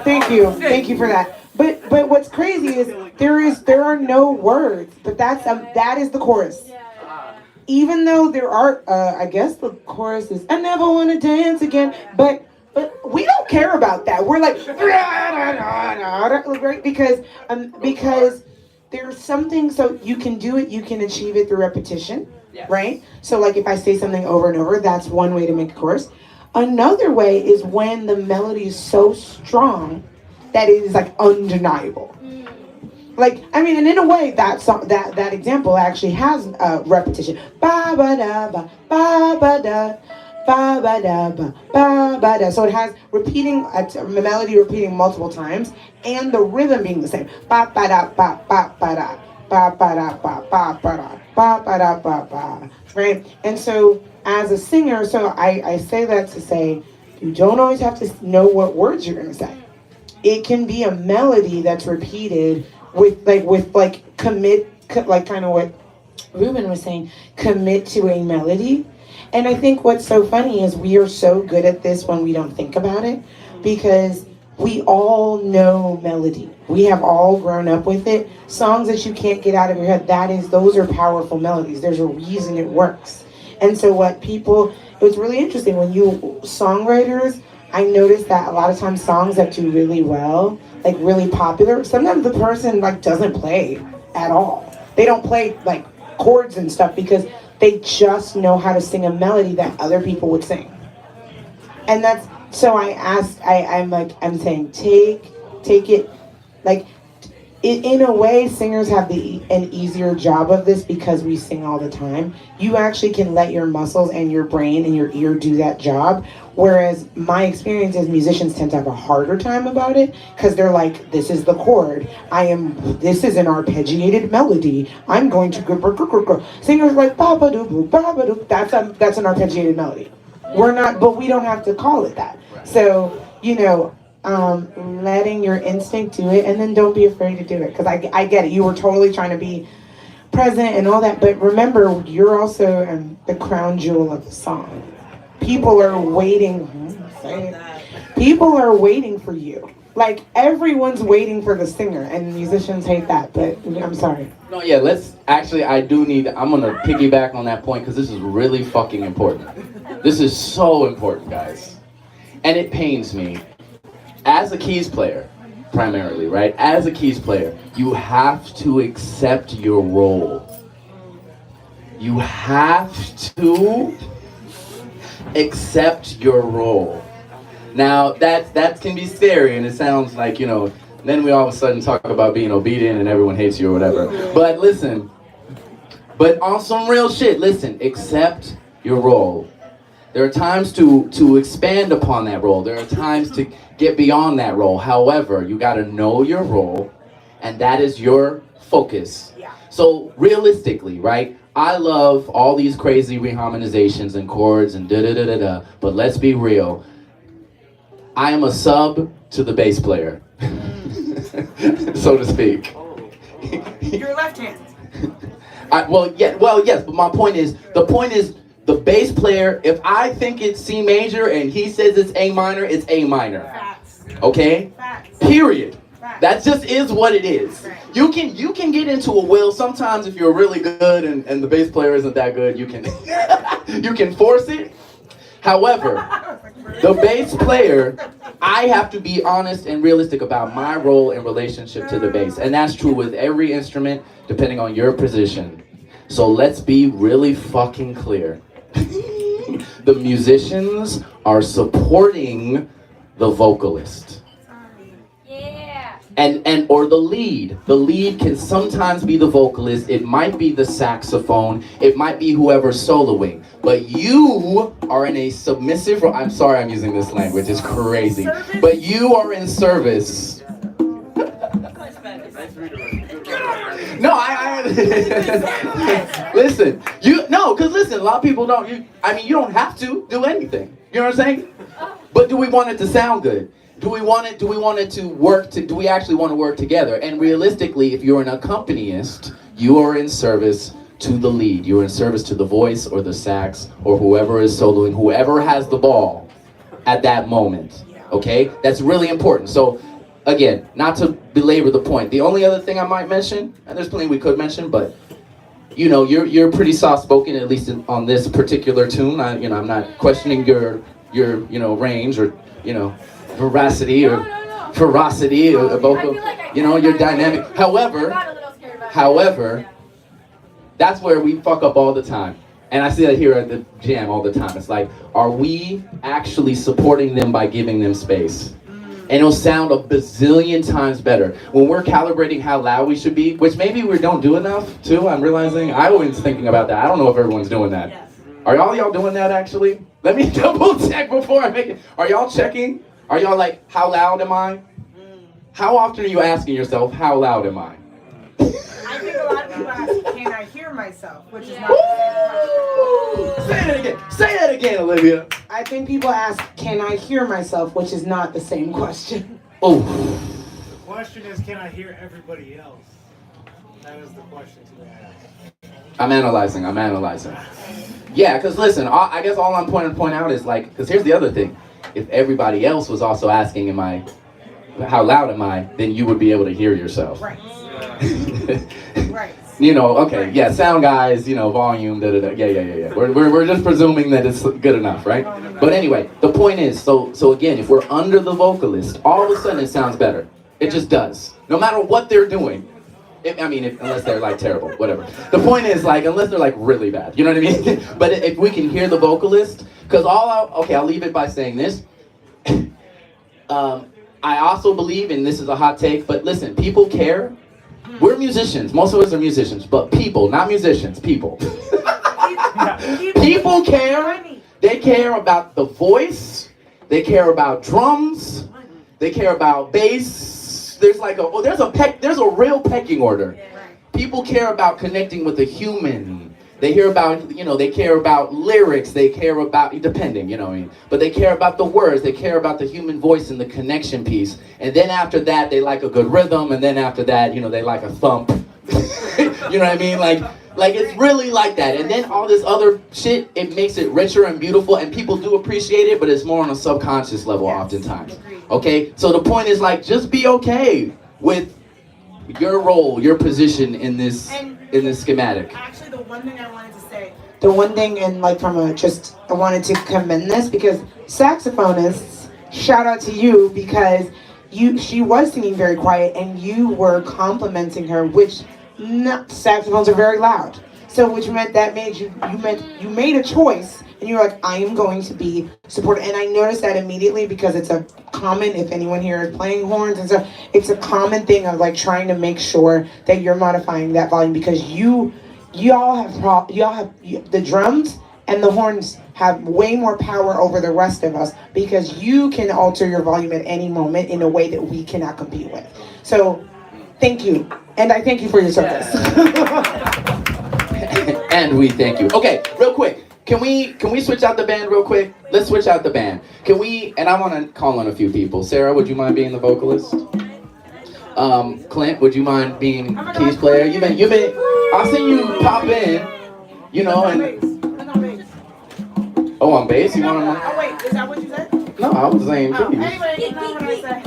Thank you for that. But what's crazy is there are no words, but that is the chorus. Even though there are, I guess the chorus is "I never want to dance again," but we don't care about that. We're like, right? Because there's something. So you can do it. You can achieve it through repetition, right? So like if I say something over and over, that's one way to make a chorus. Another way is when the melody is so strong that it is like undeniable. Like, I mean, and in a way, that song, that example actually has repetition. Ba ba da ba ba ba da ba ba da ba ba ba da. So it has repeating a melody repeating multiple times, and the rhythm being the same. Ba ba da ba ba ba da ba ba da ba ba ba da ba ba da ba ba. Right? And so, as a singer, so I say that to say, you don't always have to know what words you're gonna say. It can be a melody that's repeated. With commit, like kind of what Ruben was saying, commit to a melody. And I think what's so funny is we are so good at this when we don't think about it, because we all know melody. We have all grown up with it. Songs that you can't get out of your head, those are powerful melodies. There's a reason it works. And so it was really interesting when songwriters, I noticed that a lot of times songs that do really well, like really popular, sometimes the person like doesn't play at all. They don't play like chords and stuff because they just know how to sing a melody that other people would sing. And that's, so I'm saying take it, like in a way singers have an easier job of this because we sing all the time. You actually can let your muscles and your brain and your ear do that job. Whereas my experience is musicians tend to have a harder time about it because they're like, this is the chord. This is an arpeggiated melody. I'm going to go. Singers are like, ba-ba-doo-boo, ba-ba-doo. That's an arpeggiated melody. But we don't have to call it that. So, letting your instinct do it, and then don't be afraid to do it. Because I get it. You were totally trying to be present and all that. But remember, you're also the crown jewel of the song. People are waiting. People are waiting for you. Like everyone's waiting for the singer, and musicians hate that. But I'm sorry. No, yeah. I'm gonna piggyback on that point because this is really fucking important. This is so important, guys. And it pains me. As a keys player, primarily, right? As a keys player, you have to accept your role. You have to accept your role. Now, that can be scary, and it sounds like, then we all of a sudden talk about being obedient and everyone hates you or whatever. But listen, on some real shit, accept your role. There are times to expand upon that role. There are times to get beyond that role. However, you got to know your role, and that is your focus. Yeah. So realistically, right? I love all these crazy reharmonizations and chords and da-da-da-da-da, but let's be real. I am a sub to the bass player, so to speak. Your left hand. Yes, but my point is, the bass player, if I think it's C major and he says it's A minor, it's A minor. Facts. Okay? Facts. Period. Facts. That just is what it is. Right. You can get into a will sometimes if you're really good and the bass player isn't that good, you can you can force it. However, the bass player, I have to be honest and realistic about my role in relationship to the bass. And that's true with every instrument, depending on your position. So let's be really fucking clear. The musicians are supporting the vocalist. Yeah. And or the lead. The lead can sometimes be the vocalist. It might be the saxophone. It might be whoever's soloing. But you are in a submissive. I'm sorry, I'm using this language. It's crazy. But you are in service. No, I listen. Because listen, a lot of people don't. You don't have to do anything. You know what I'm saying? But do we want it to sound good? Do we want it to work? Do we actually want to work together? And realistically, if you're an accompanist, you are in service to the lead. You're in service to the voice or the sax or whoever is soloing, whoever has the ball at that moment. Okay, that's really important. So. Again, not to belabor the point. The only other thing I might mention, and there's plenty we could mention, but you're pretty soft-spoken, at least on this particular tune. I'm not questioning your range or veracity or ferocity or vocal. Your dynamic. However, that's where we fuck up all the time. And I see that here at the jam all the time. It's like, are we actually supporting them by giving them space? And it'll sound a bazillion times better. When we're calibrating how loud we should be, which maybe we don't do enough, too, I'm realizing. I always thinking about that. I don't know if everyone's doing that. Yes. Are y'all doing that, actually? Let me double check before I make it. Are y'all checking? Are y'all like, how loud am I? How often are you asking yourself, how loud am I? I think a lot of people ask, can I hear myself? Which is not Say that again, Olivia. I think people ask, can I hear myself? Which is not the same question. Oh. The question is, can I hear everybody else? That is the question to ask. I'm analyzing. Yeah, because listen, I guess all I'm pointing to point out is like, because here's the other thing. If everybody else was also asking, how loud am I, then you would be able to hear yourself. Right. Right. Okay, yeah, sound guys, volume, da-da-da, yeah. We're just presuming that it's good enough, right? But anyway, the point is, so again, if we're under the vocalist, all of a sudden it sounds better. It just does. No matter what they're doing. Unless they're like terrible, whatever. The point is, like, unless they're like really bad, you know what I mean? But if we can hear the vocalist, because I'll leave it by saying this. I also believe, and this is a hot take, but listen, people care. We're musicians. Most of us are musicians, but people, not musicians, people. People care. They care about the voice. They care about drums. They care about bass. There's a real pecking order. People care about connecting with a human. They hear about, they care about lyrics. They care about, depending, but they care about the words. They care about the human voice and the connection piece. And then after that, they like a good rhythm. And then after that, they like a thump. You know what I mean? Like it's really like that. And then all this other shit, it makes it richer and beautiful. And people do appreciate it, but it's more on a subconscious level oftentimes. Okay? So the point is just be okay with your role, your position in this schematic. Actually, the one thing I wanted to say. The one thing, and I wanted to commend this because saxophonists, shout out to you because she was singing very quiet and you were complimenting her, which saxophones are very loud. So which meant you made a choice and you're like, I am going to be supportive. And I noticed that immediately because it's a common, if anyone here is playing horns and stuff, it's a common thing of trying to make sure that you're modifying that volume because y'all have the drums and the horns have way more power over the rest of us because you can alter your volume at any moment in a way that we cannot compete with. So thank you. And I thank you for your service. And we thank you. Okay, real quick. Can we switch out the band real quick? Let's switch out the band. And I want to call on a few people. Sarah, would you mind being the vocalist? Clint, would you mind being keys player? You've been I've seen you pop in, you know, and oh, on bass. You want to? Oh wait, is that what you said? No, I was saying. Anyway, you know what I said.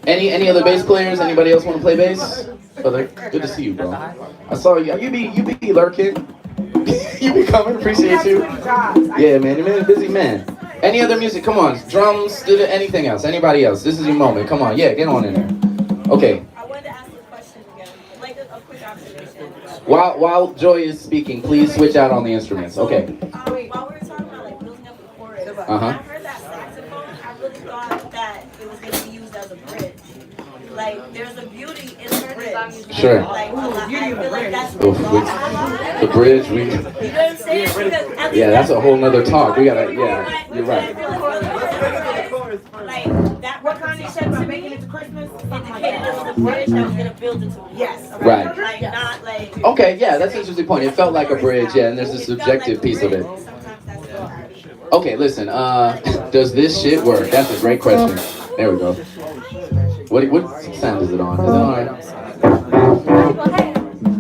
Any other bass players? Anybody else want to play bass? Brother, good to see you, bro. I saw you. You be lurking. You be coming. Appreciate you. Yeah, man. You're a busy man. Any other music? Come on. Drums. Anything else? Anybody else? This is your moment. Come on. Yeah, get on in there. Okay. I wanted to ask a question again, like a quick observation. While Joy is speaking, please switch out on the instruments. Okay. While we were talking about like building up the chorus, when I heard that saxophone, I really thought that it was going to be used as a bridge. Like, there's a beauty in the bridge. Sure. Like, I feel like that's The bridge. You know what I'm saying? Because Yeah, that's a whole nother talk. We gotta. Yeah, you're right. Like, that What kind of shit about making it to Christmas? indicated it was a bridge that was going to build into a Yes. Right. Like, not like. Okay, yeah, that's an interesting point. It felt like a bridge, yeah, and there's a subjective piece of it. Sometimes that's so hard. Okay, listen, does this shit work? That's a great question. There we go. What sound is it on? Is it on?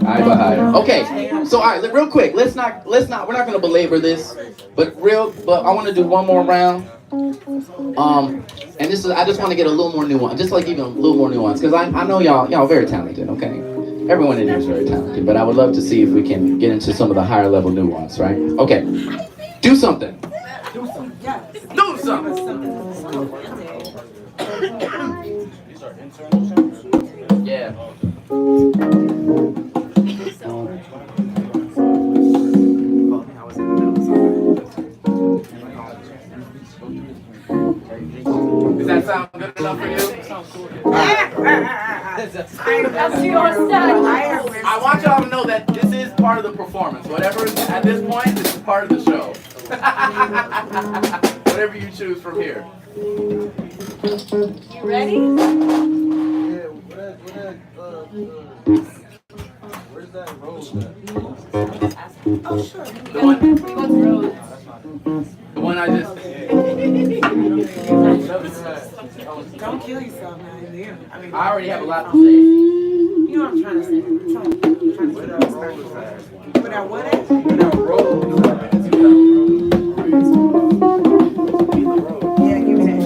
Alright. Okay, so alright, real quick, we're not gonna belabor this, but I wanna do one more round. And this is, I just want to get a little more nuance, just like even a little more nuance, because I know y'all are very talented, okay? Everyone in here is very talented, but I would love to see if we can get into some of the higher level nuance, right? Okay, do something. Do something. Yeah. Does that sound good enough for you? I want y'all to know that this is part of the performance. Whatever, at this point, this is part of the show. Whatever you choose from here. You ready? Where's that road? Oh, sure. The one I just... Don't kill yourself now. I already have a lot to say. You know what I'm trying to say. Where that road is at? Where that what at? Where that road is at? Yeah, give me that.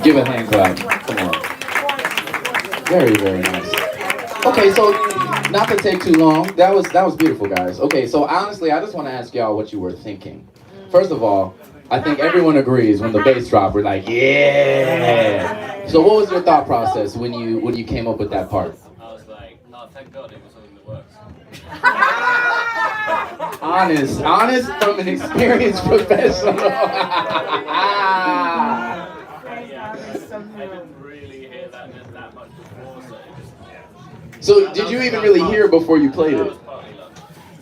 Give a hand clap. Come on. Very, very nice. Okay, so not to take too long, that was beautiful, guys. Okay, so honestly, I just want to ask y'all what you were thinking. First of all, I think everyone agrees when the bass dropped, we're like, yeah. So what was your thought process when you came up with that part? I was like, oh, thank God it was something that works. Honest from an experienced professional. I didn't really hear that much before, so it just, yeah. So did you even really hear before you played it?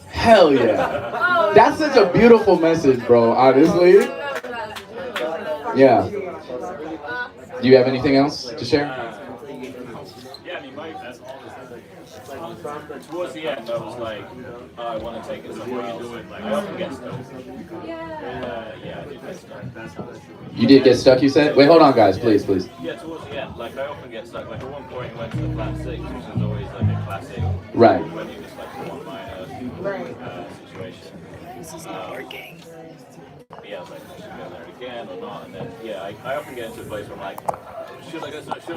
Hell yeah. That's such a beautiful message, bro, honestly. Yeah. Do you have anything else to share? Yeah, I mean, towards the end, I was like, oh, I want to take it somewhere else. Like, I often get stuck. Yeah, I did get stuck. You did get stuck, you said? Wait, hold on, guys, please. Yeah, towards the end, like, I often get stuck. Like, at one point, I went to the flat six, which is always like a classic. Right. When you just like one minor situation. Yeah, I was like, should I go there again or not? And then, yeah, I often get into a place where I'm like, should I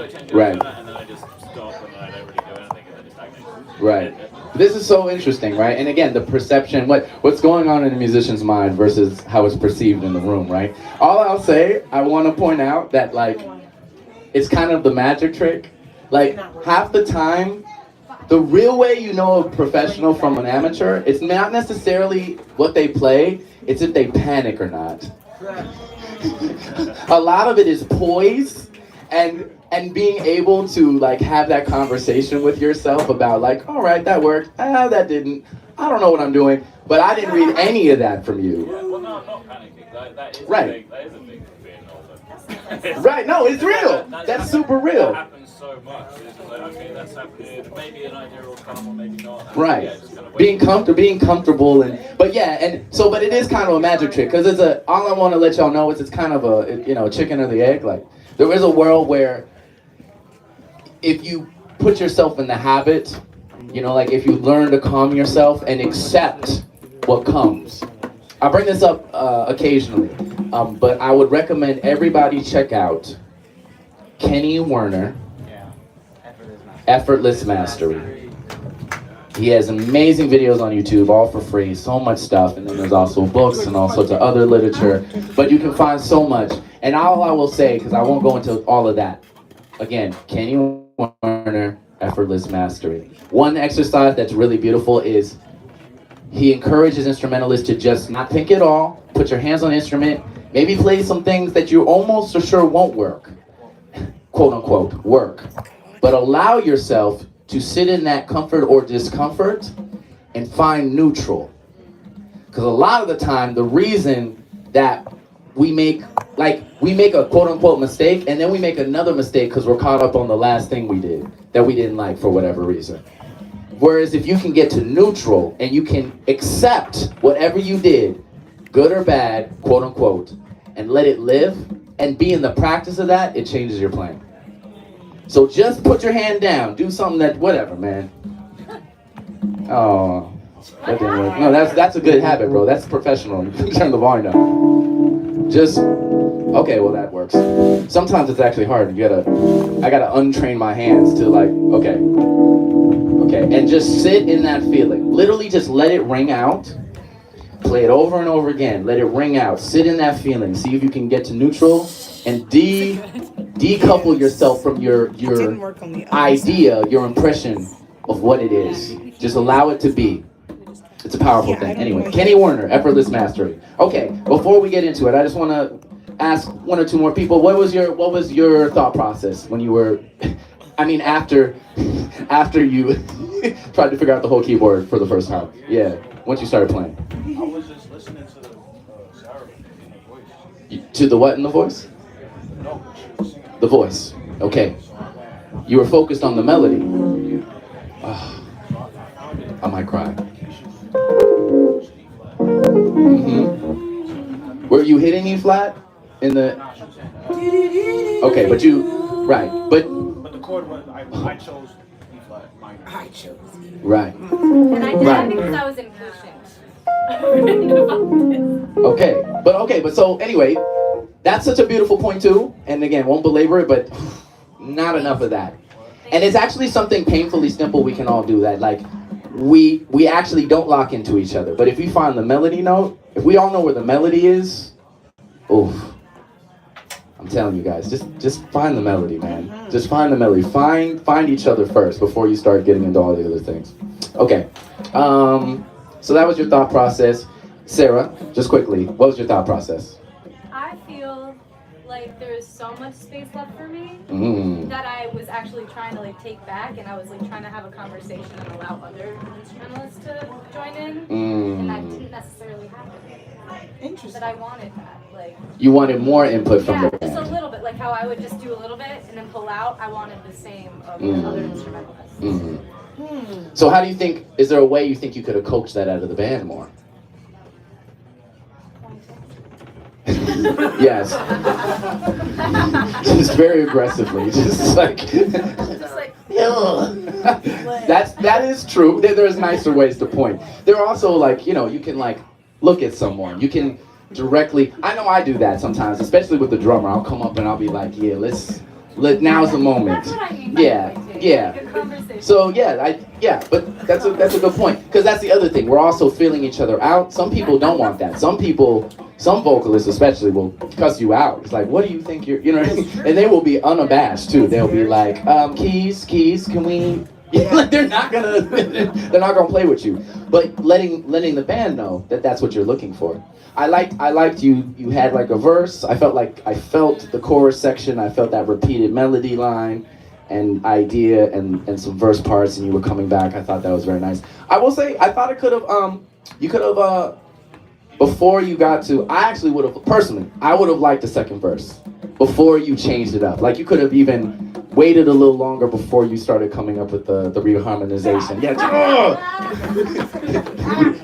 change it? Right. And then I just stop and then I don't really do anything and then it's stagnates. Right. This is so interesting, right? And again, the perception, what's going on in a musician's mind versus how it's perceived in the room, right? All I'll say, I want to point out that, like, it's kind of the magic trick. Like, half the time, the real way you know a professional from an amateur, it's not necessarily what they play, it's if they panic or not. A lot of it is poise and being able to, like, have that conversation with yourself about, like, all right, that worked, that didn't, I don't know what I'm doing, but I didn't read any of that from you. Yeah, well, no, I'm not panicking. That is Right. that is a big being older. Right, no, it's real. That's super real. That happens so much. It's just like, okay, that's happening. Maybe an idea will come or maybe not. Right. Yeah, just kind of Being comfortable, but it is kind of a magic trick, because all I want to let y'all know is it's kind of a chicken or the egg. Like, there is a world where if you put yourself in the habit, like if you learn to calm yourself and accept what comes. I bring this up occasionally, but I would recommend everybody check out Kenny Werner, Effortless Mastery. He has amazing videos on YouTube, all for free, so much stuff, and then there's also books and all sorts of other literature, but you can find so much. And all I will say, because I won't go into all of that, again, Kenny Werner, Effortless Mastery. One exercise that's really beautiful is he encourages instrumentalists to just not think at all, put your hands on the instrument, maybe play some things that you almost are sure won't work, quote unquote, work. But allow yourself to sit in that comfort or discomfort and find neutral. Because a lot of the time, the reason that we make a quote unquote mistake and then we make another mistake because we're caught up on the last thing we did that we didn't like for whatever reason. Whereas if you can get to neutral and you can accept whatever you did, good or bad, quote unquote, and let it live and be in the practice of that, it changes your playing. So just put your hand down, do something that, whatever, man. Oh, that didn't work. No, that's a good habit, bro. That's professional. Turn the volume down. Just, okay, well that works. Sometimes it's actually hard. I gotta untrain my hands to like, okay, and just sit in that feeling. Literally just let it ring out. Play it over and over again. Let it ring out. Sit in that feeling. See if you can get to neutral and decouple yourself from your idea, your impression of what it is. Just allow it to be. It's a powerful thing. Anyway, Kenny Werner, Effortless Mastery. Okay, before we get into it, I just want to ask one or two more people. What was your thought process when you were, after you tried to figure out the whole keyboard for the first time? Yeah, once you started playing. I was just listening to the Sarah in the voice. To the what in the voice? No, she was singing. The voice. Okay. You were focused on the melody. I might cry. Were you hitting E flat in the? Okay, but right, but the chord was I chose E flat minor. I chose. Right. And I did Right. it because I was impatient. Okay, but so anyway, that's such a beautiful point too. And again, won't belabor it, but not enough of that. And it's actually something painfully simple we can all do that. Like, we actually don't lock into each other. But if we find the melody note, if we all know where the melody is, oof. I'm telling you guys, just find the melody, man. Just find the melody. Find each other first before you start getting into all the other things. Okay. So that was your thought process. Sarah, just quickly, what was your thought process? I feel like there's so much space left for me that I was actually trying to like take back, and I was like trying to have a conversation and allow other instrumentalists to join in, and that didn't necessarily happen. Interesting. But I wanted that, like. You wanted more input from the Yeah, band. just a little bit, like how I would just do a little bit and then pull out. I wanted the same of the other instrumentalists. So how do you think, is there a way you think you could have coached that out of the band more? Yes. Just very aggressively, just like that is true. There's nicer ways to point. There are also like, you can like look at someone. You can directly, I know I do that sometimes, especially with the drummer. I'll come up and I'll be like, yeah, now's the moment. That's what I mean by Yeah. like a conversation. So but that's a good point, because that's the other thing. We're also feeling each other out. Some people don't want that. Some vocalists especially will cuss you out. It's like, what do you think you're, and they will be unabashed too. They'll be like, keys, can we? Like they're not gonna play with you. But letting the band know that that's what you're looking for. I liked you had like a verse. I felt the chorus section. I felt that repeated melody line and idea and some verse parts, and you were coming back. I thought that was very nice. I will say, I thought you could have before you got to, I actually would have, personally, I would have liked the second verse before you changed it up. Like you could have even waited a little longer before you started coming up with the reharmonization.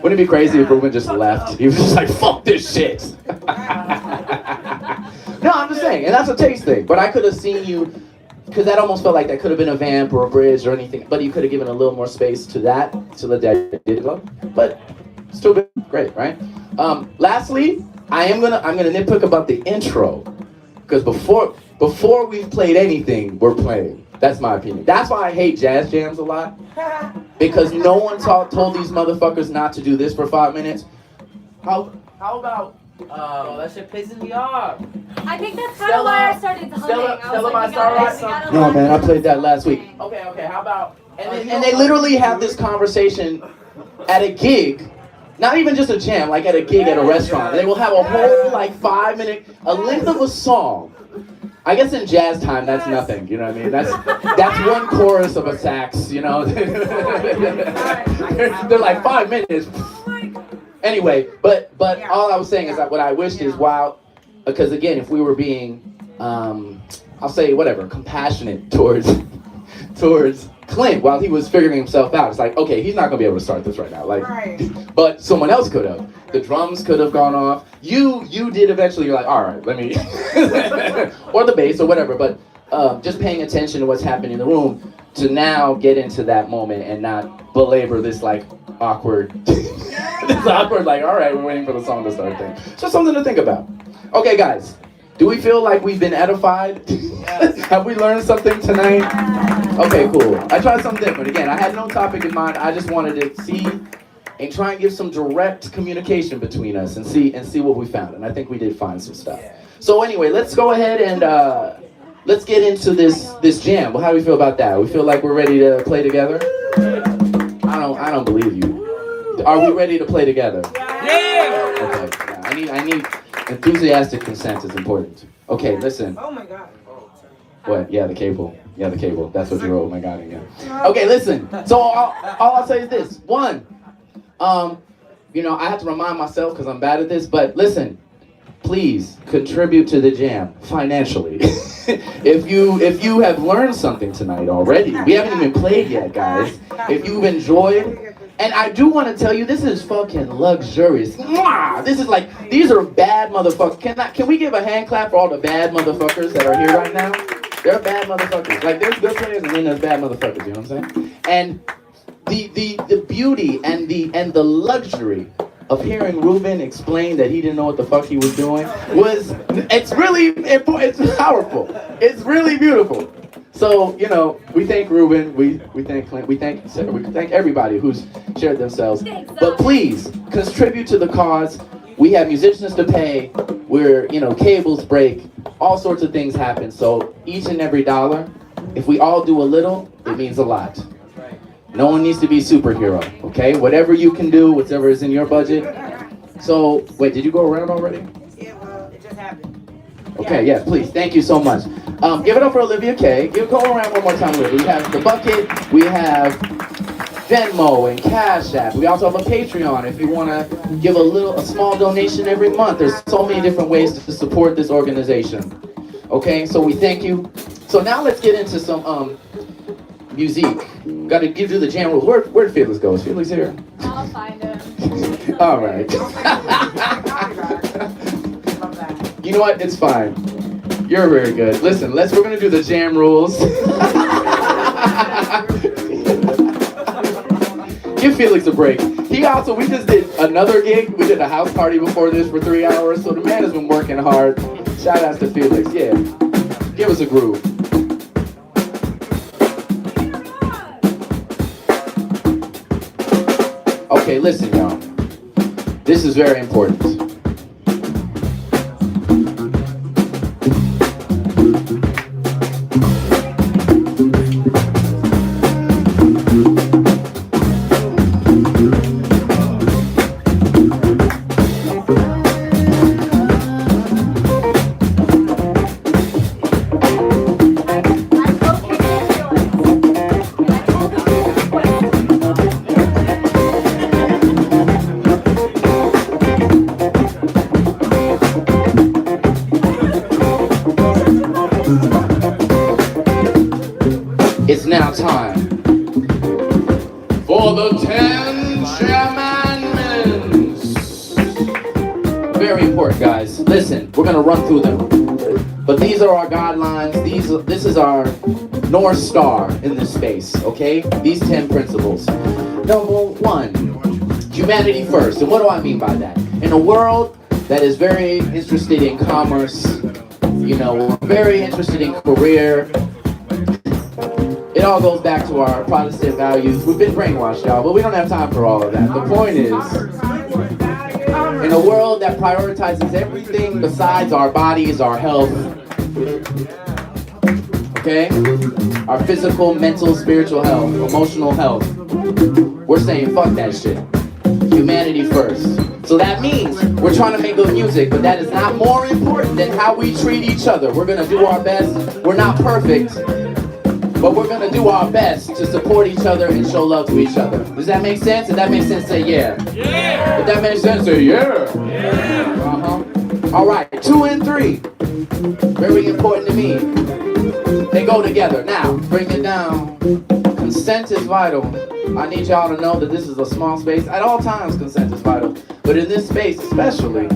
Wouldn't it be crazy if Ruben just left? He was just like, fuck this shit. No, I'm just saying, and that's a taste thing. But I could have seen you, because that almost felt like that could have been a vamp or a bridge or anything, but you could have given a little more space to that, to let that did go. But still good, great, right? Lastly, I'm gonna nitpick about the intro, because before we've played anything, we're playing. That's my opinion. That's why I hate jazz jams a lot, because no one told these motherfuckers not to do this for 5 minutes. How about? That shit pisses me off. I think that's kind of why I started humming. Stella, my Starlight. No, man, I played that last week. Okay, how about? And they literally have this conversation at a gig, not even just a jam, like at a gig at a restaurant. They will have a whole like 5 minute, a length of a song. I guess in jazz time, that's nothing. You know what I mean? That's one chorus of a sax. They're like 5 minutes. Anyway, but all I was saying is that what I wished is because again, if we were being, I'll say whatever, compassionate towards Clint while he was figuring himself out. It's like, okay, he's not gonna be able to start this right now. But someone else could have. The drums could have gone off. You did eventually. You're like, all right, let me, or the bass or whatever. But just paying attention to what's happening in the room to now get into that moment and not belabor this like awkward. It's awkward, like, all right, we're waiting for the song to start thing. Just something to think about. Okay, guys, do we feel like we've been edified? Have we learned something tonight? Okay, cool. I tried something different. Again, I had no topic in mind. I just wanted to see and try and give some direct communication between us and see what we found. And I think we did find some stuff. So anyway, let's go ahead and let's get into this jam. Well, how do we feel about that? We feel like we're ready to play together? I don't believe you. Are we ready to play together? Yeah. Okay. I need enthusiastic consent is important. Okay, listen. Oh my God. What? Yeah, the cable. That's what you wrote. Oh my God. Yeah. Okay, listen. So all I'll say is this. One, I have to remind myself because I'm bad at this, but listen, please contribute to the jam financially. If you have learned something tonight already, we haven't even played yet, guys. If you've enjoyed. And I do want to tell you, this is fucking luxurious. Mwah! This is like, these are bad motherfuckers. Can we give a hand clap for all the bad motherfuckers that are here right now? They're bad motherfuckers. Like, there's good players and then there's bad motherfuckers, you know what I'm saying? And the beauty and the luxury of hearing Ruben explain that he didn't know what the fuck he was doing it's really important, it's powerful. It's really beautiful. So, you know, we thank Ruben, we thank Clint, we thank everybody who's shared themselves. But please, contribute to the cause. We have musicians to pay, cables break, all sorts of things happen. So each and every dollar, if we all do a little, it means a lot. No one needs to be superhero, okay? Whatever you can do, whatever is in your budget. So, wait, did you go around already? Yeah, well, it just happened. Okay, yes, please. Thank you so much. Give it up for Olivia K. Go around one more time, Olivia. We have the bucket. We have Venmo and Cash App. We also have a Patreon if you want to give a small donation every month. There's so many different ways to support this organization. Okay, so we thank you. So now let's get into some music. Got to give you the jam rules. Where'd Felix go? Is Felix here? I'll find him. All right. You know what? It's fine. You're very good. Listen, we're gonna do the jam rules. Give Felix a break. We just did another gig. We did a house party before this for 3 hours. So the man has been working hard. Shout out to Felix. Yeah. Give us a groove. Okay, listen, y'all. This is very important. It's now time for the 10 Commandments. Very important, guys. Listen, we're gonna run through them. But these are our guidelines. This is our North Star in this space, okay? These 10 principles. Number 1, humanity first. And what do I mean by that? In a world that is very interested in commerce, very interested in career, it all goes back to our Protestant values. We've been brainwashed, y'all, but we don't have time for all of that. The point is, in a world that prioritizes everything besides our bodies, our health, okay? Our physical, mental, spiritual health, emotional health. We're saying, fuck that shit. Humanity first. So that means we're trying to make good music, but that is not more important than how we treat each other. We're gonna do our best. We're not perfect, but we're gonna do our best to support each other and show love to each other. Does that make sense? If that makes sense, say yeah. Yeah. If that makes sense, say yeah. Yeah. All right, 2 and 3. Very important to me. They go together. Now, bring it down. Consent is vital. I need y'all to know that this is a small space. At all times, consent is vital. But in this space especially,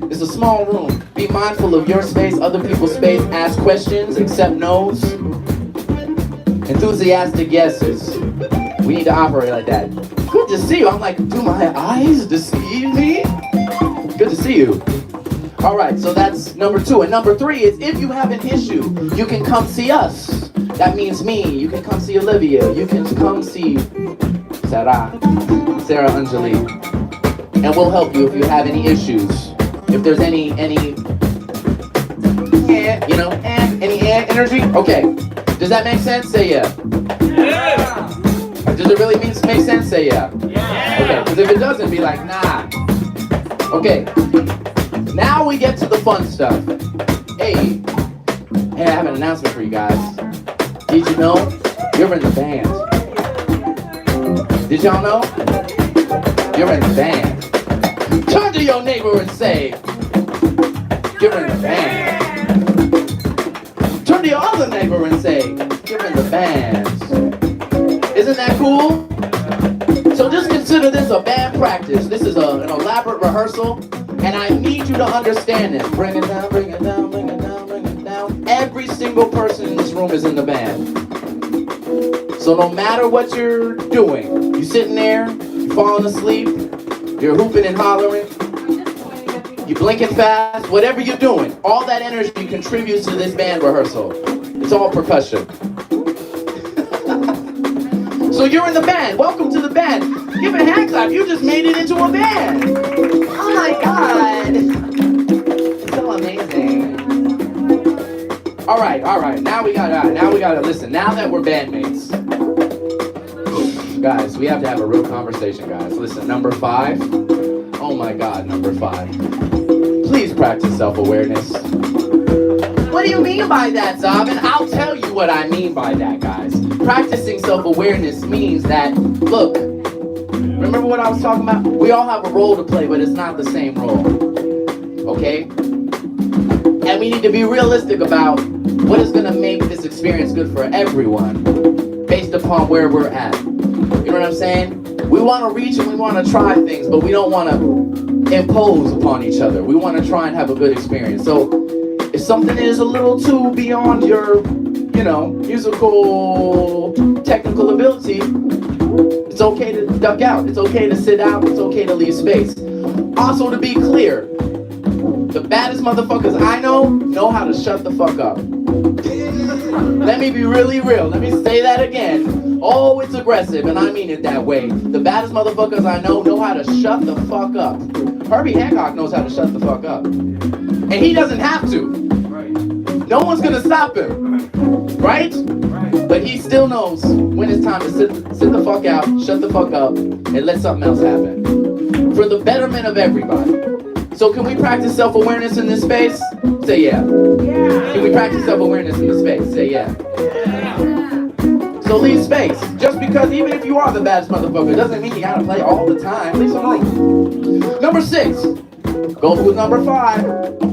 it's a small room. Be mindful of your space, other people's space. Ask questions, accept no's. Enthusiastic yeses. We need to operate like that. Good to see you. I'm like, do my eyes deceive me? Good to see you. All right, so that's number 2. And number 3 is if you have an issue, you can come see us. That means me. You can come see Olivia. You can come see Sarah Anjali. And we'll help you if you have any issues. If there's any energy? Okay. Does that make sense? Say yeah. Yeah. Does it really make sense? Say yeah. Yeah. Okay, because if it doesn't, be like, nah. Okay. Now we get to the fun stuff. Hey, I have an announcement for you guys. Did you know you're in the band? Did y'all know? You're in the band. Turn to your neighbor and say, you're in the band. Turn to your other neighbor and say, you're in the band. Isn't that cool? So just consider this a band practice. This is an elaborate rehearsal, and I need you to understand this. Bring it down, bring it down, bring it down, bring it down. Every single person in this room is in the band. So no matter what you're doing, you sitting there, you falling asleep, You're hooping and hollering. You're blinking fast. Whatever you're doing, all that energy contributes to this band rehearsal. It's all percussion. So you're in the band. Welcome to the band. Give a hand clap. You just made it into a band. Oh my God. So amazing. All right. Now we gotta listen. Now that we're bandmates, guys, we have to have a real conversation, guys. Listen, number 5. Oh my God, number 5. Please practice self-awareness. What do you mean by that, Zabin? I'll tell you what I mean by that, guys. Practicing self-awareness means that, look, remember what I was talking about? We all have a role to play, but it's not the same role. Okay? And we need to be realistic about what is going to make this experience good for everyone based upon where we're at. You know what I'm saying? We want to reach and we want to try things, but we don't want to impose upon each other. We want to try and have a good experience. So if something is a little too beyond your, musical, technical ability, it's okay to duck out. It's okay to sit out. It's okay to leave space. Also, to be clear, the baddest motherfuckers I know how to shut the fuck up. Let me be really real. Let me say that again. Oh, it's aggressive, and I mean it that way. The baddest motherfuckers I know how to shut the fuck up. Herbie Hancock knows how to shut the fuck up. And he doesn't have to. No one's gonna stop him. Right? But he still knows when it's time to sit the fuck out, shut the fuck up, and let something else happen. For the betterment of everybody. So can we practice self-awareness in this space? Say yeah. Can we practice self-awareness in this space? Say yeah. So leave space. Just because even if you are the baddest motherfucker, doesn't mean you gotta play all the time. Leave some room. Number 6. Goes with number 5.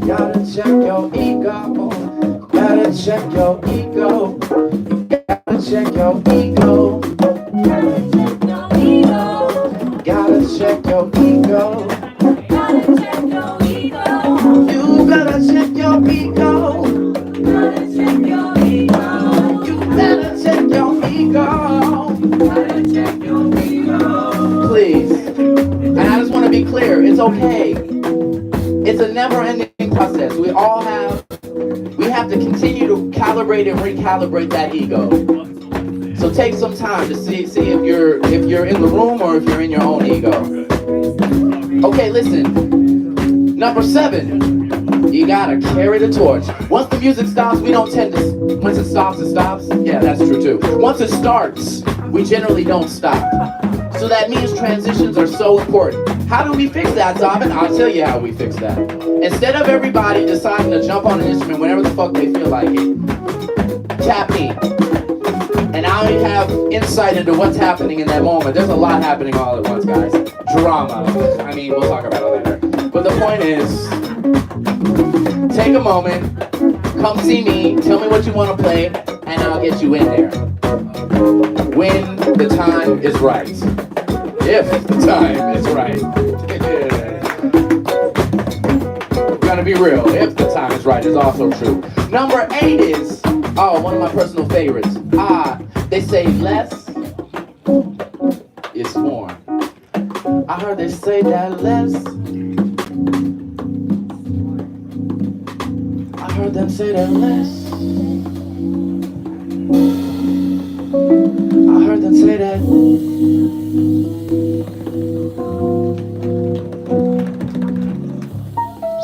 Gotta check your ego. Gotta check your ego. Gotta check your ego. Gotta check your ego. You better check your ego. You better check your ego. Please. And I just want to be clear, it's okay. It's a never-ending process. We have to continue to calibrate and recalibrate that ego. So take some time to see if you're in the room or if you're in your own ego. Okay, listen. Number 7, you gotta carry the torch. Once the music stops, we don't tend to. Once it stops, it stops. Yeah, that's true too. Once it starts, we generally don't stop. So that means transitions are so important. How do we fix that, Zabin? I'll tell you how we fix that. Instead of everybody deciding to jump on an instrument whenever the fuck they feel like it, tap me. And I have insight into what's happening in that moment. There's a lot happening all at once, guys. Drama. I mean, we'll talk about it later. But the point is, take a moment, come see me, tell me what you want to play, and I'll get you in there. When the time is right. If the time is right. Gonna be real. If the time is right is also true. Number 8 is, one of my personal favorites. They say less is more. I heard they say that less. I heard them say that less. I heard them say that.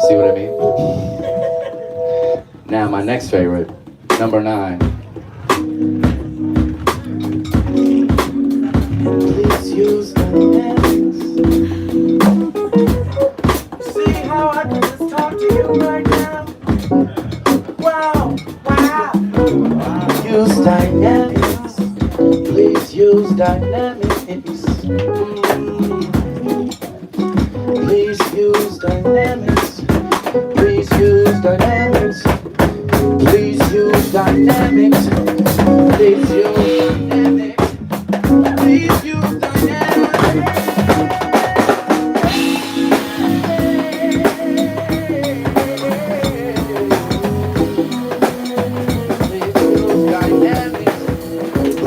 See what I mean? Now my next favorite, number 9. Please use the next. See how I can just talk to you right now? Wow. Use dynamics. Please use dynamics. Please use dynamics. Please use dynamics. Please use dynamics. Please use dynamics. Please use dynamics.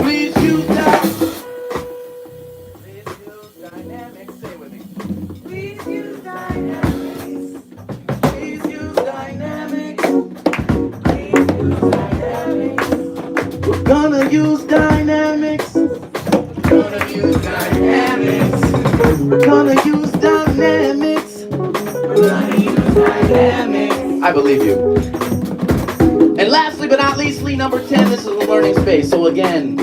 Please use dynamics. Say with me. gonna use dynamics. Gonna use dynamics. We're gonna use dynamics. We're gonna use dynamics. I believe you. And lastly but not leastly, number 10, this is a learning space. So again,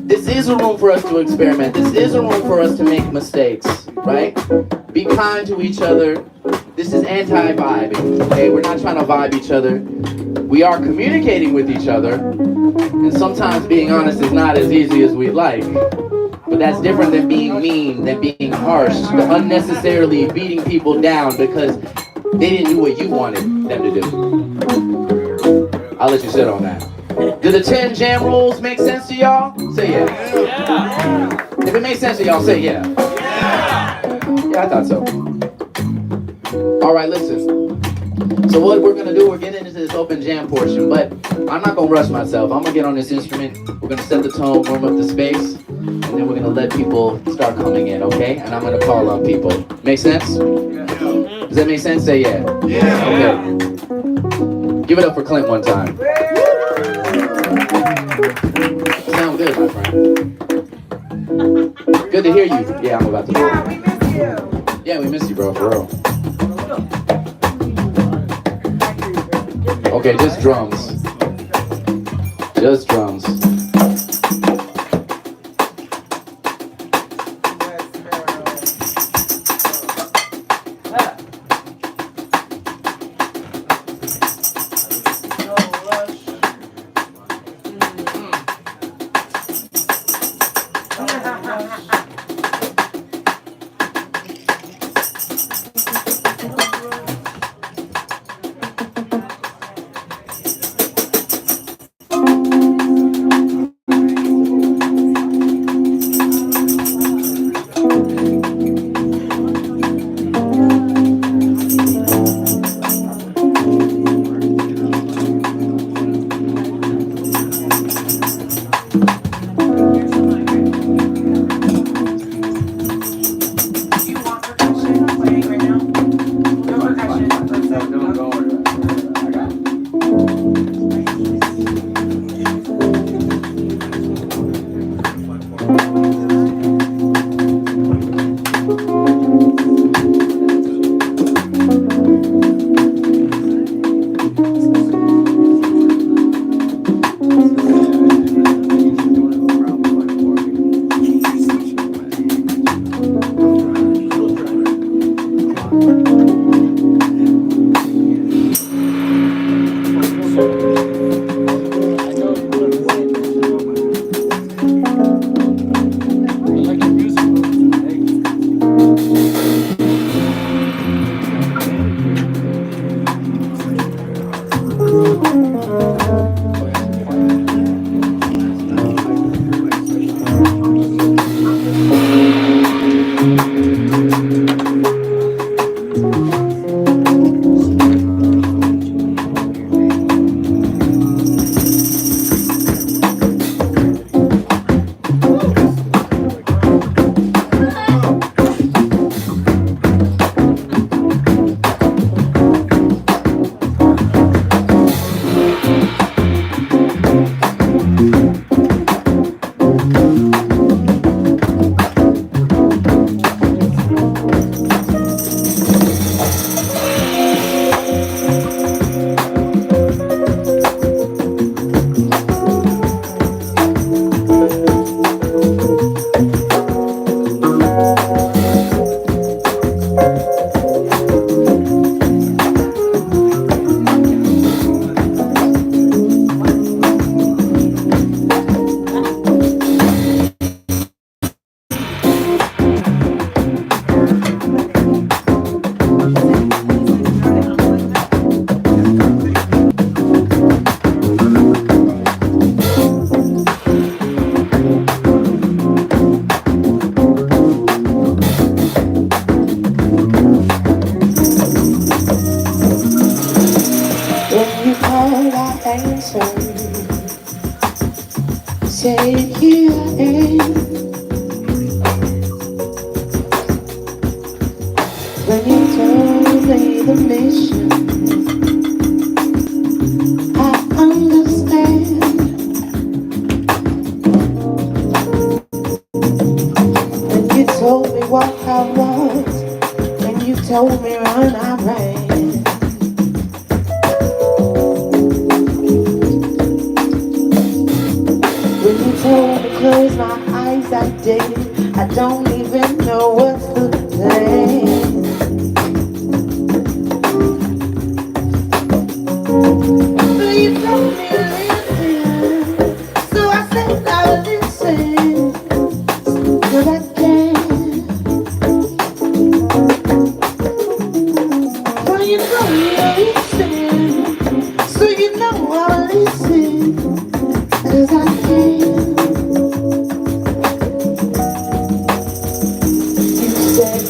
this is a room for us to experiment. This is a room for us to make mistakes, right? Be kind to each other. This is anti-vibing, okay? We're not trying to vibe each other. We are communicating with each other. And sometimes being honest is not as easy as we'd like. But that's different than being mean, than being harsh, unnecessarily beating people down because they didn't do what you wanted them to do. I'll let you sit on that. Do the 10 jam rules make sense to y'all? Say yeah. If it makes sense to y'all, say yeah. Yeah, I thought so. All right, listen. So what we're gonna do, we're getting into this open jam portion, but I'm not gonna rush myself. I'm gonna get on this instrument. We're gonna set the tone, warm up the space, and then we're gonna let people start coming in, okay? And I'm gonna call on people. Make sense? Does that make sense? Say yeah. Yeah. Okay. Give it up for Clint one time. Sound good, my friend. Good to hear you. Yeah, I'm about to. Yeah, we miss you. Yeah, we miss you, bro, for real. Okay, just drums. Just drums. Say here I am. When you told me the mission, I understand. told me run, I ran. When you told me close my eyes, I did. I don't even know what's the plan. But you told me to listen, so I said I'll listen. But I can't. But you told me to listen, so you know I'll listen. 'Cause I can't. You said,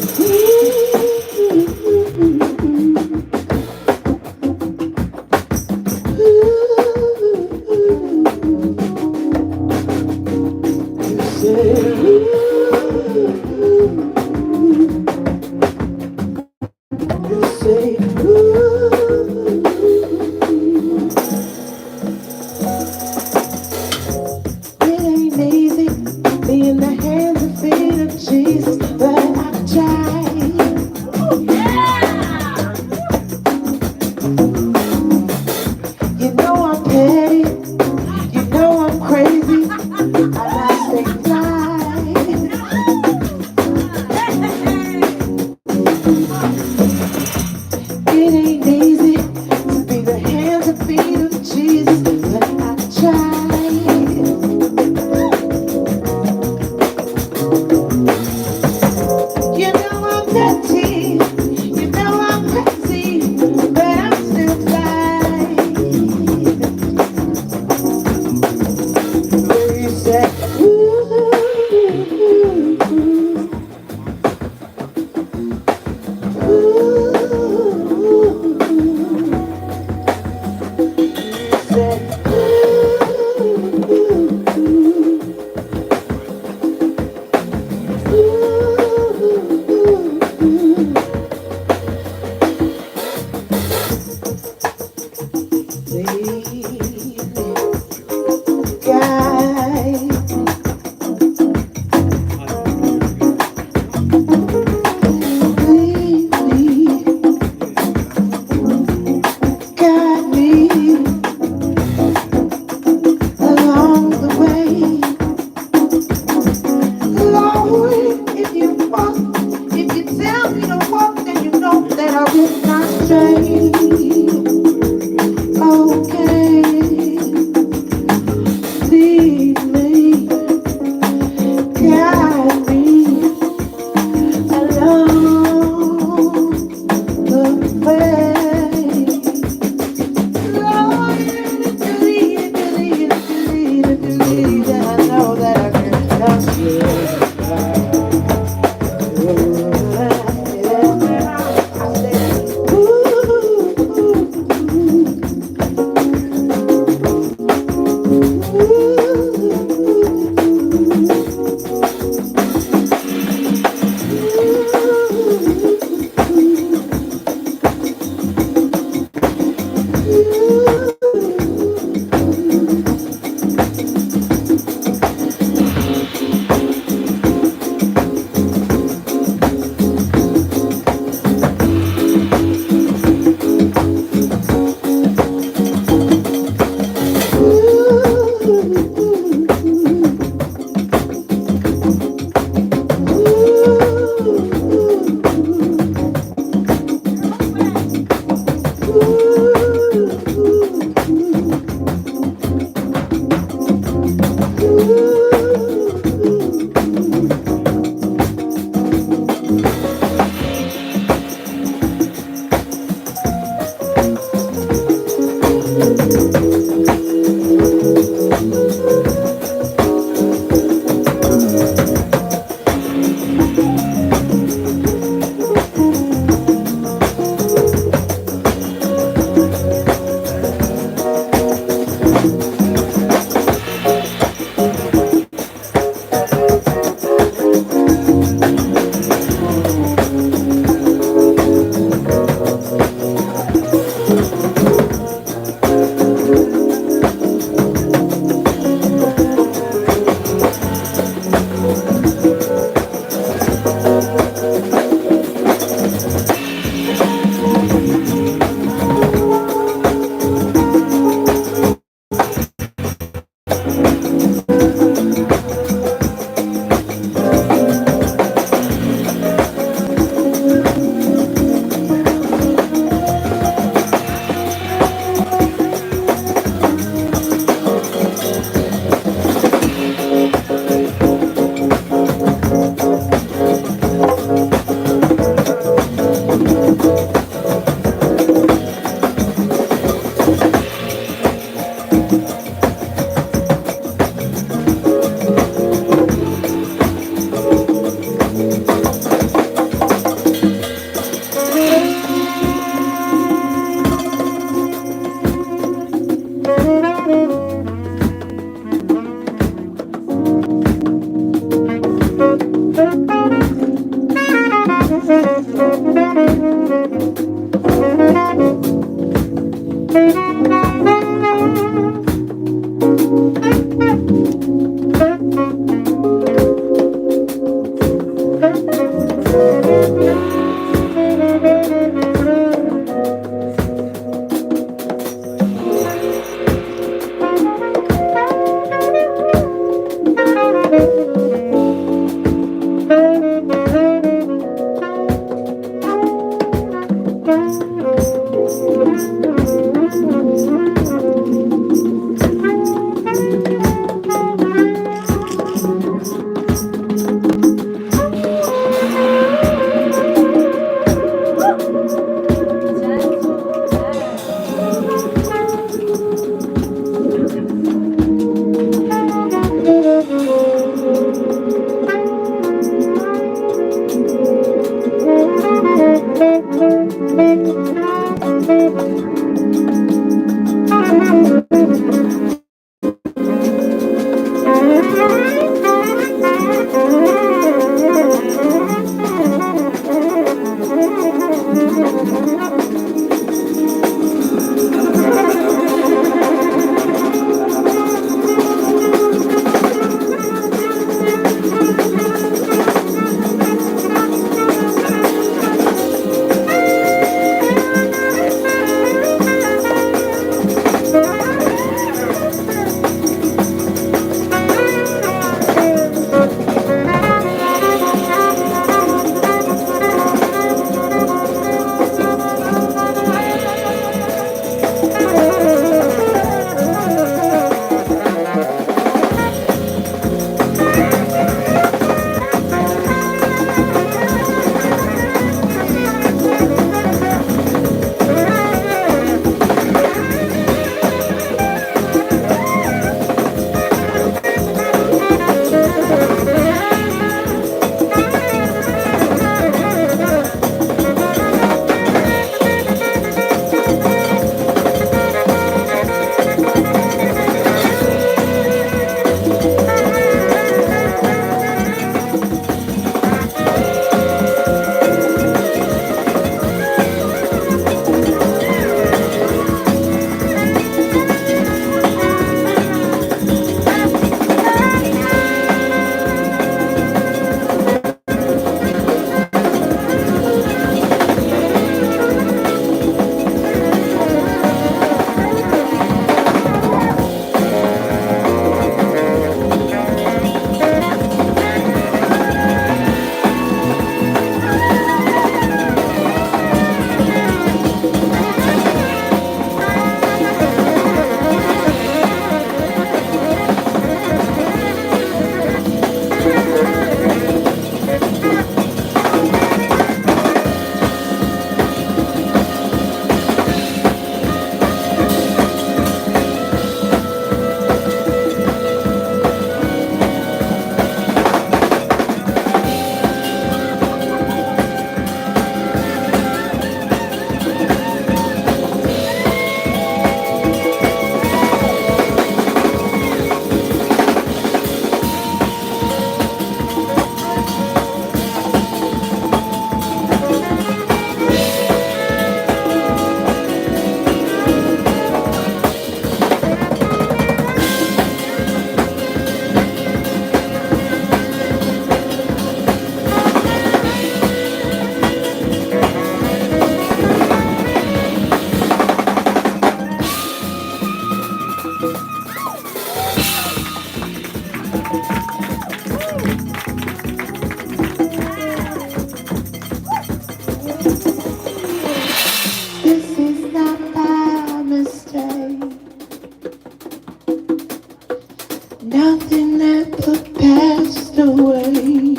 Nothing ever passed away.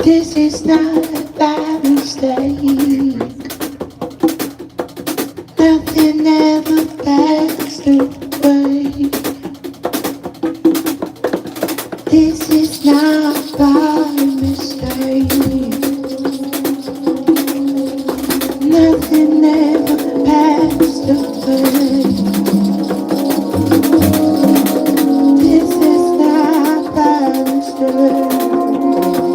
This is not by mistake. Nothing ever passed away. This is not by mistake. Nothing ever passed away. This is not by mistake.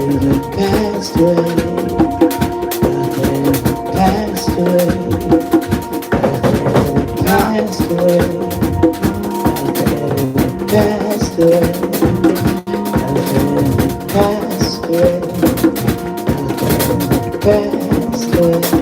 passed away. Passed away. Passed away. Passed away. Passed away. Passed away.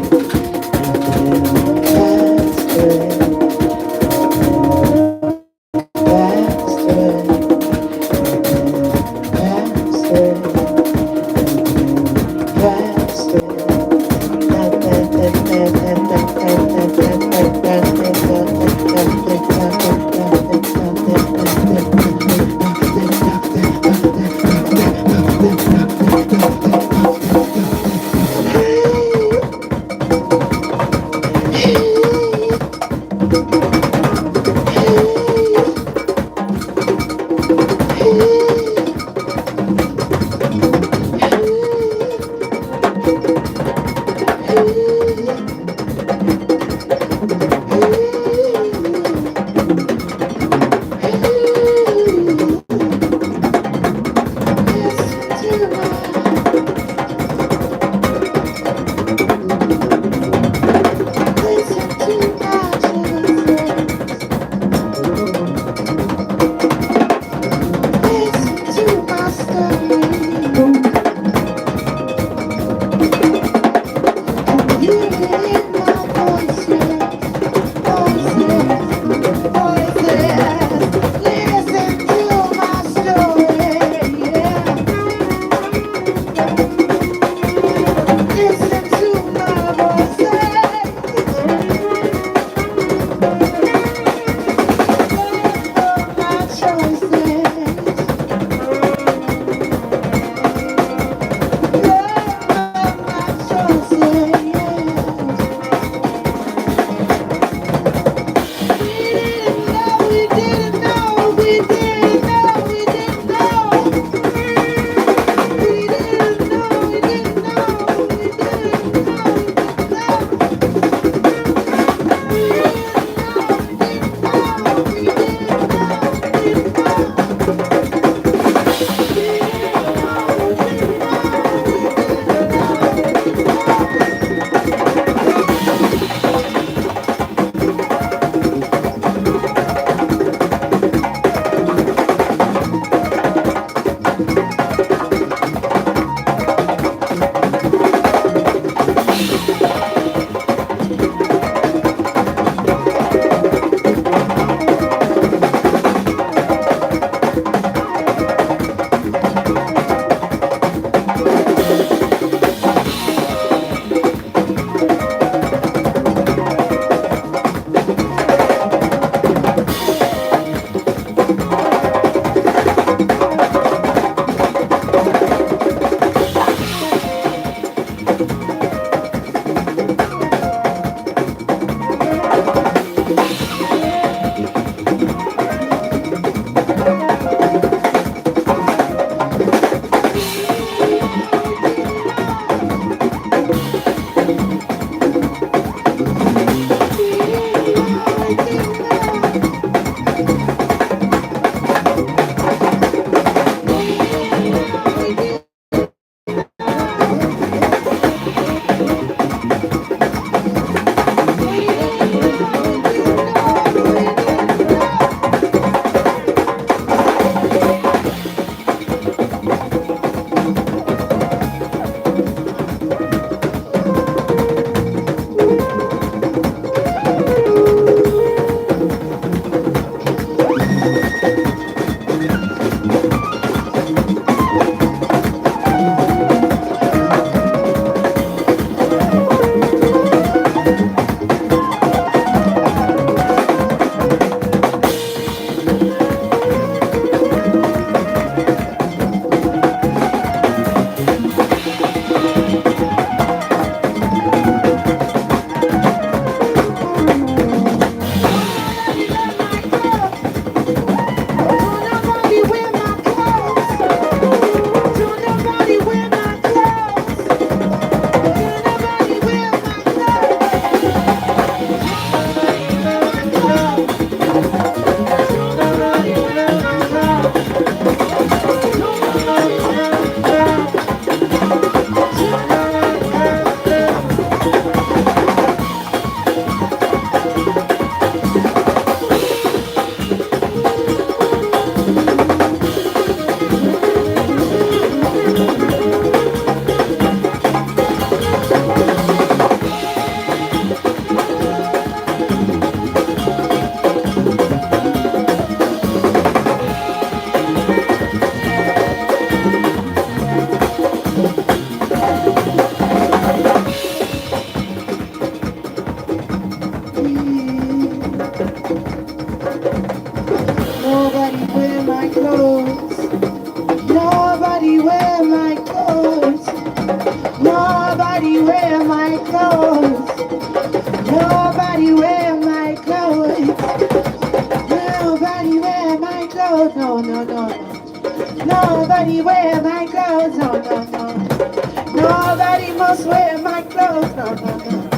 Nobody must wear my clothes. No, no, no.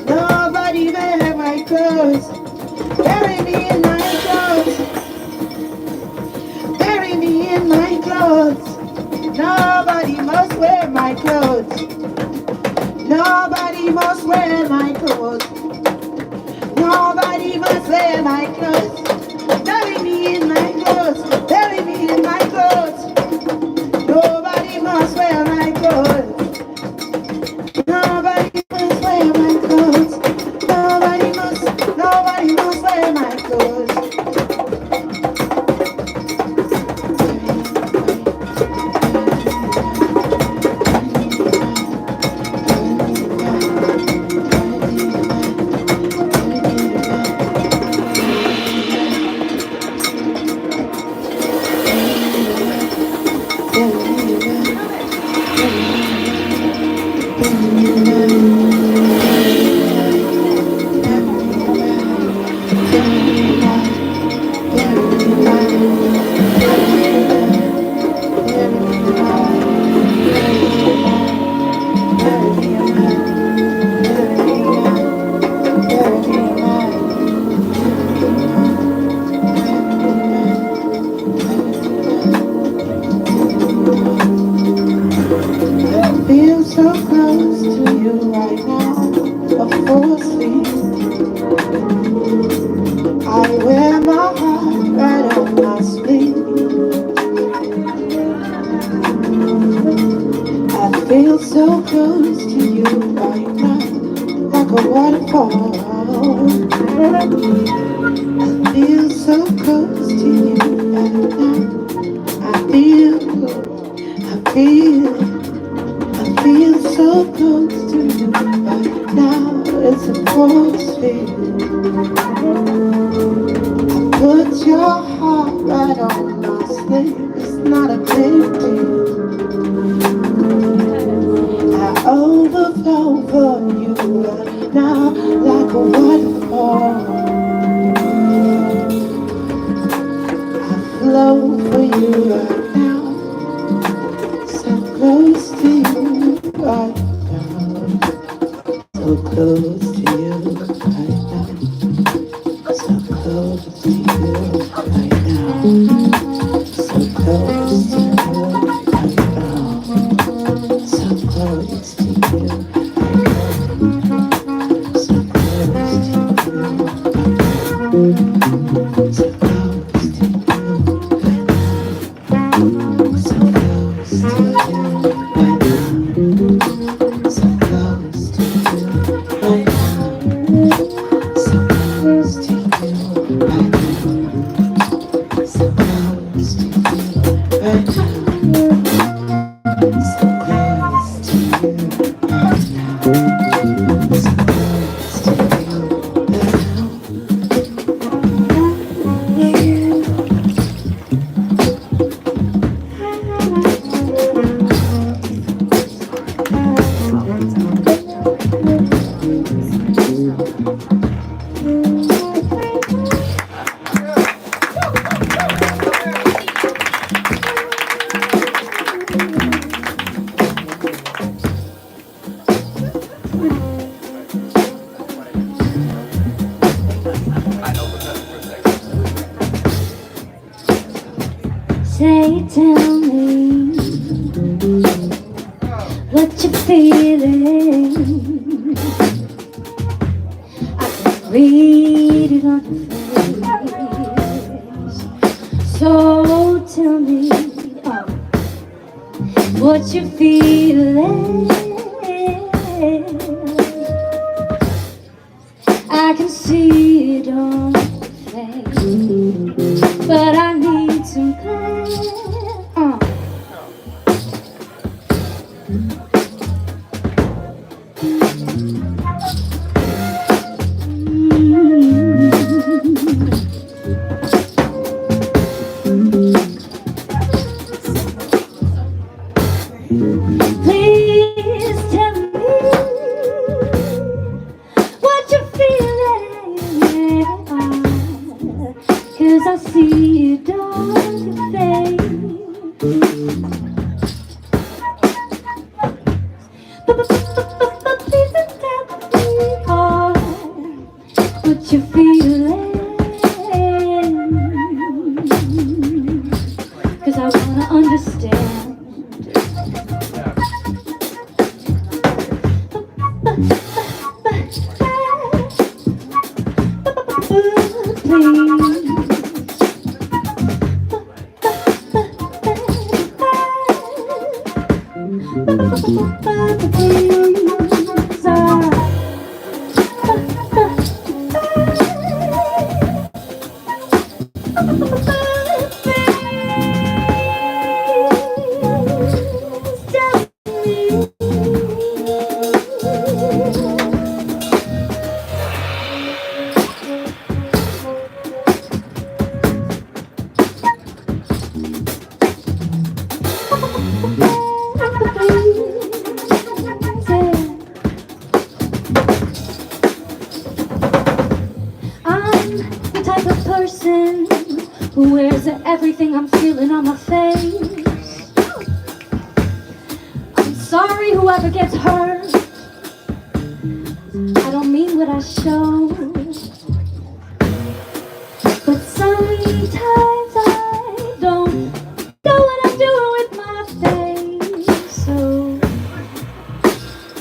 Nobody wear my clothes. Bury me in my clothes. Bury me in my clothes. Nobody must wear my clothes. Nobody must wear my clothes. Nobody must wear my clothes. Bury me in my clothes. Bury me in my clothes. Nobody must wear my clothes. Nobody must wear my clothes. Nobody must wear my clothes. Feel so close to you right now, a force field. I wear my heart right on my sleeve. I feel so close to you right now, like a waterfall. I feel so close to you right now. I feel so close to you right now. It's a force field. I put your heart right on my sleeve. It's not a big deal. I overflow for you right now, like a waterfall. I flow for you right now, so close to you right now, so close to you right now, so close to you right now, so close to you right now, so close to you right now, so close to you right now, so close to you right now, so close to you right now, so close to you right now, so close to you right now, so close to you right now, so close to you right now, so close to you right Say, tell me what you're feeling. I can read it on your face. So tell me what you're feeling. I can see it on your face, but I need some clarity. Please tell me what you're feeling, 'cause I see it on your face. Please tell me what you're feeling. 'Cause I wanna understand. Who wears everything I'm feeling on my face. I'm sorry whoever gets hurt. I don't mean what I show. But sometimes I don't know what I'm doing with my face. So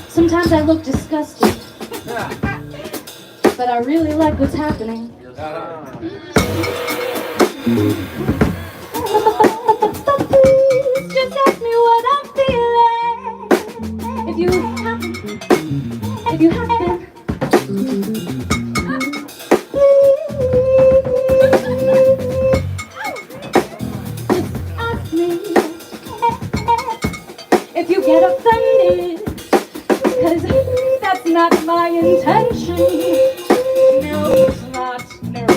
sometimes I look disgusted. But I really like what's happening. Please just ask me what I'm feeling. If you haven't ask me if you get offended, 'cause that's not my intention. No, it's not. No.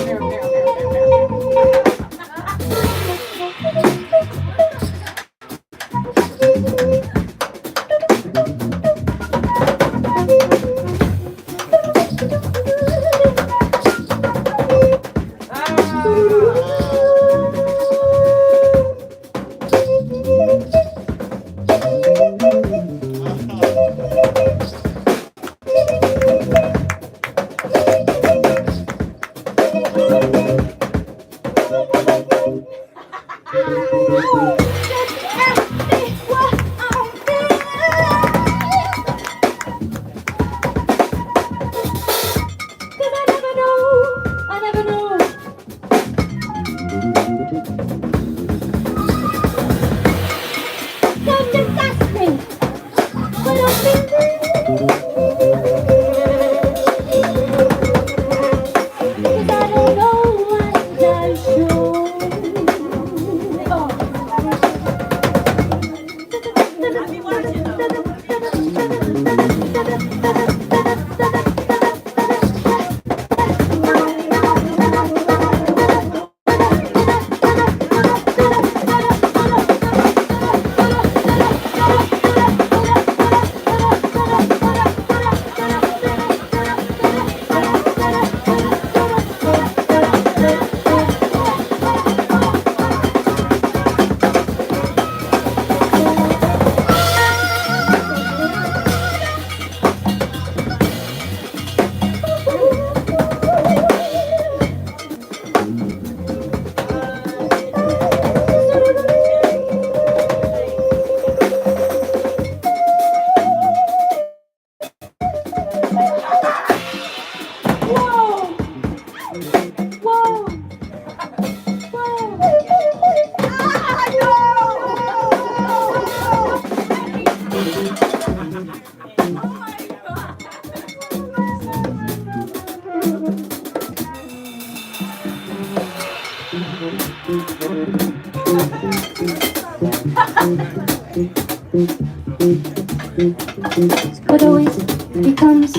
What always becomes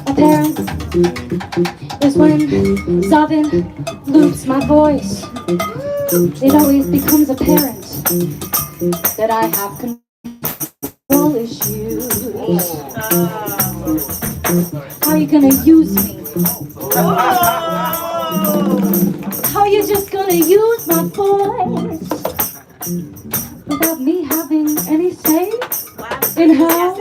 apparent is when Zavin loops my voice. It always becomes apparent that I have control issues. How are you gonna use me? How are you just gonna use my voice without me having any say in how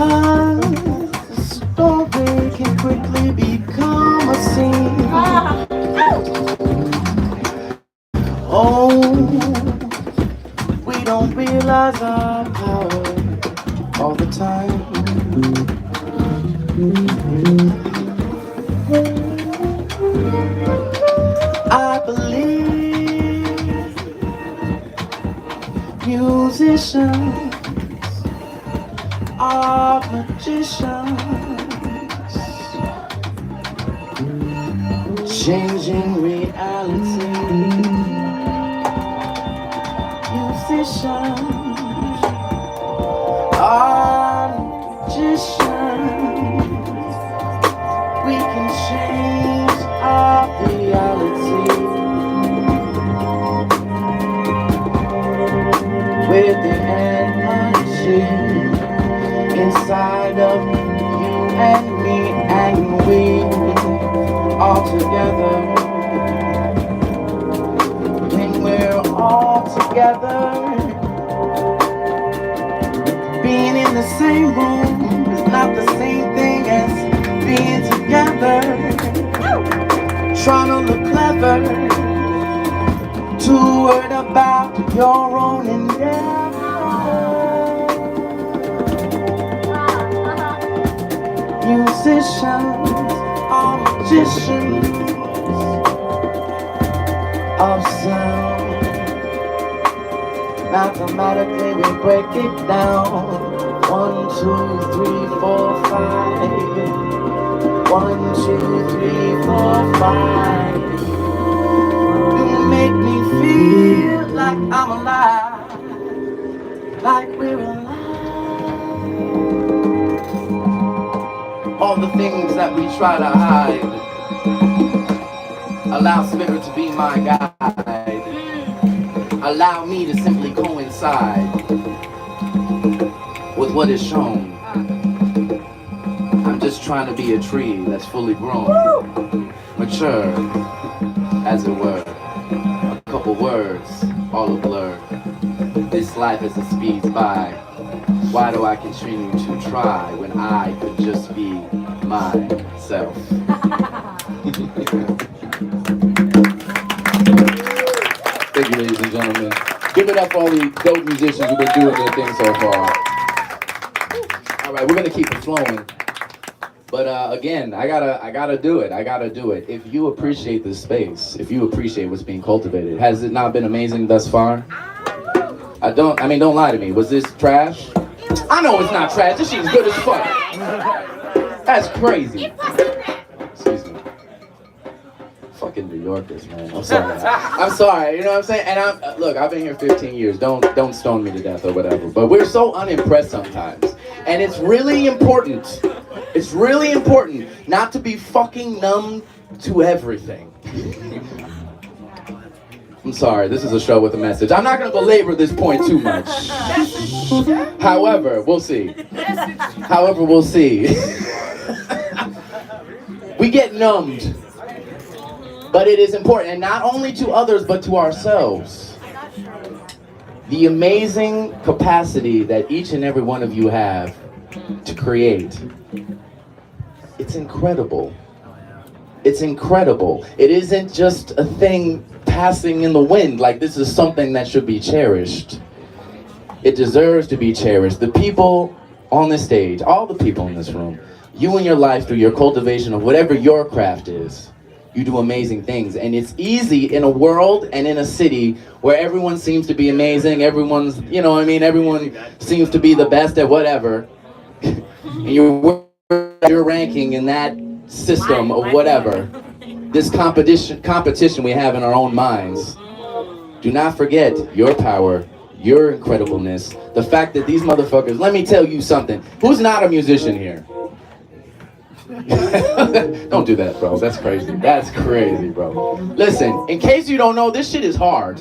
Because the story can quickly become a scene. Oh, we don't realize our power all the time. I believe musicians are magicians, changing reality. Musicians are magicians. We can change our reality with the energy inside of you and me, and we all together. When we're all together, being in the same room is not the same thing as being together. Trying to look clever, too worried about your own endeavor. Musicians are magicians of sound. Mathematically we break it down. 1, 2, 3, 4, 5. 1, 2, 3, 4, 5. You make me feel like I'm alive, like we're alive. All the things that we try to hide, allow spirit to be my guide. Allow me to simply coincide with what is shown. I'm just trying to be a tree that's fully grown, mature, as it were. A couple words, all a blur. This life as it speeds by. Why do I continue to try when I could just be myself? Thank you, ladies and gentlemen. Give it up for all the dope musicians who've been doing their thing so far. All right, we're gonna keep it flowing. But again, I gotta do it. I gotta do it. If you appreciate this space, if you appreciate what's being cultivated, has it not been amazing thus far? Don't lie to me. Was this trash? I know it's not trash. This shit's good as fuck. That's crazy. Excuse me. Fucking New Yorkers, man. I'm sorry. I'm sorry. You know what I'm saying? And look, I've been here 15 years. Don't stone me to death or whatever. But we're so unimpressed sometimes, and it's really important. It's really important not to be fucking numb to everything. I'm sorry, this is a show with a message. I'm not going to belabor this point too much. However, we'll see. We get numbed. But it is important, and not only to others, but to ourselves. The amazing capacity that each and every one of you have to create. It's incredible. It's incredible. It isn't just a thing passing in the wind. Like, this is something that should be cherished. It deserves to be cherished. The people on this stage, all the people in this room, you in your life through your cultivation of whatever your craft is, you do amazing things. And it's easy in a world and in a city where everyone seems to be amazing. Everyone's, you know what I mean? Everyone seems to be the best at whatever. And you're ranking in that system of whatever. This competition we have in our own minds. Do not forget your power, your incredibleness. The fact that these motherfuckers, let me tell you something. Who's not a musician here? Don't do that, bro. That's crazy. That's crazy, bro. Listen, in case you don't know, this shit is hard.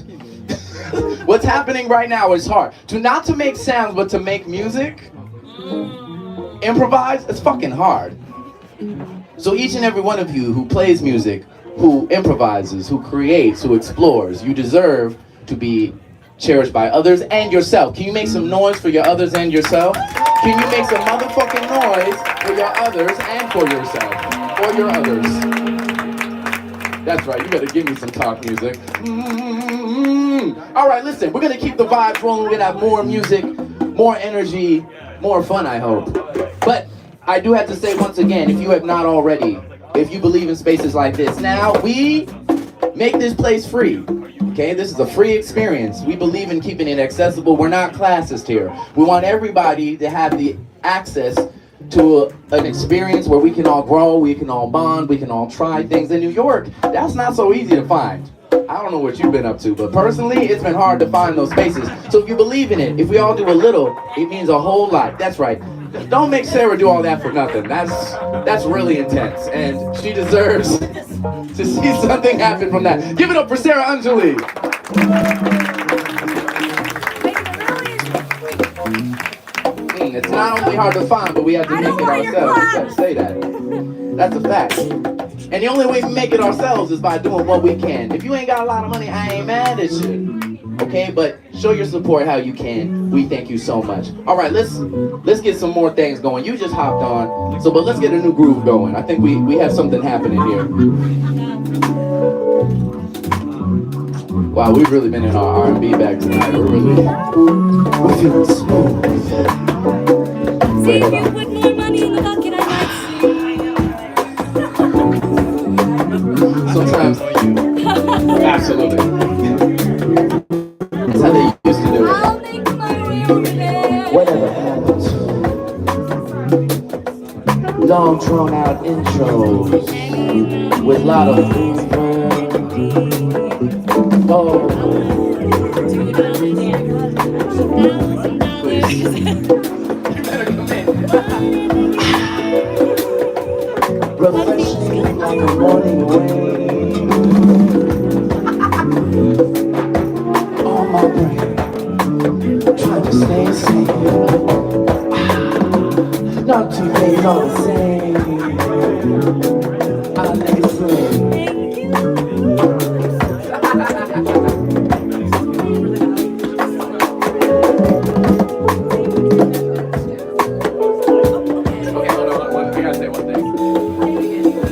What's happening right now is hard. Not to make sounds, but to make music, improvise, it's fucking hard. So each and every one of you who plays music, who improvises, who creates, who explores, you deserve to be cherished by others and yourself. Can you make some noise for your others and yourself? Can you make some motherfucking noise for your others and for yourself? For your others. That's right, you better give me some talk music. All right, listen, we're gonna keep the vibes rolling. We're gonna have more music, more energy, more fun, I hope. But I do have to say once again, if you have not already, if you believe in spaces like this, now we make this place free. Okay, this is a free experience. We believe in keeping it accessible. We're not classist here. We want everybody to have the access to an experience where we can all grow, we can all bond, we can all try things. In New York, that's not so easy to find. I don't know what you've been up to, but personally, it's been hard to find those spaces. So if you believe in it, if we all do a little, it means a whole lot. That's right. Don't make Sarah do all that for nothing. That's really intense, and she deserves to see something happen from that. Give it up for Sarah Anjali. It's not only hard to find, but we have to make it ourselves. We have to say that. That's a fact. And the only way we make it ourselves is by doing what we can. If you ain't got a lot of money, I ain't mad at you. Okay, but show your support how you can. We thank you so much. All right, let's get some more things going. You just hopped on, but let's get a new groove going. I think we have something happening here. Wow, we've really been in our R&B bag tonight. We're feeling smooth. See if you put more money in the bucket, I might see. Sometimes, absolutely. That's how they used to do it. I'll make my way over there. Whatever happens. Long drawn out intros with a lot of oh. Refreshing like a morning rain on my brain, trying to stay sane. Not too late, all the same. I'll let it slay.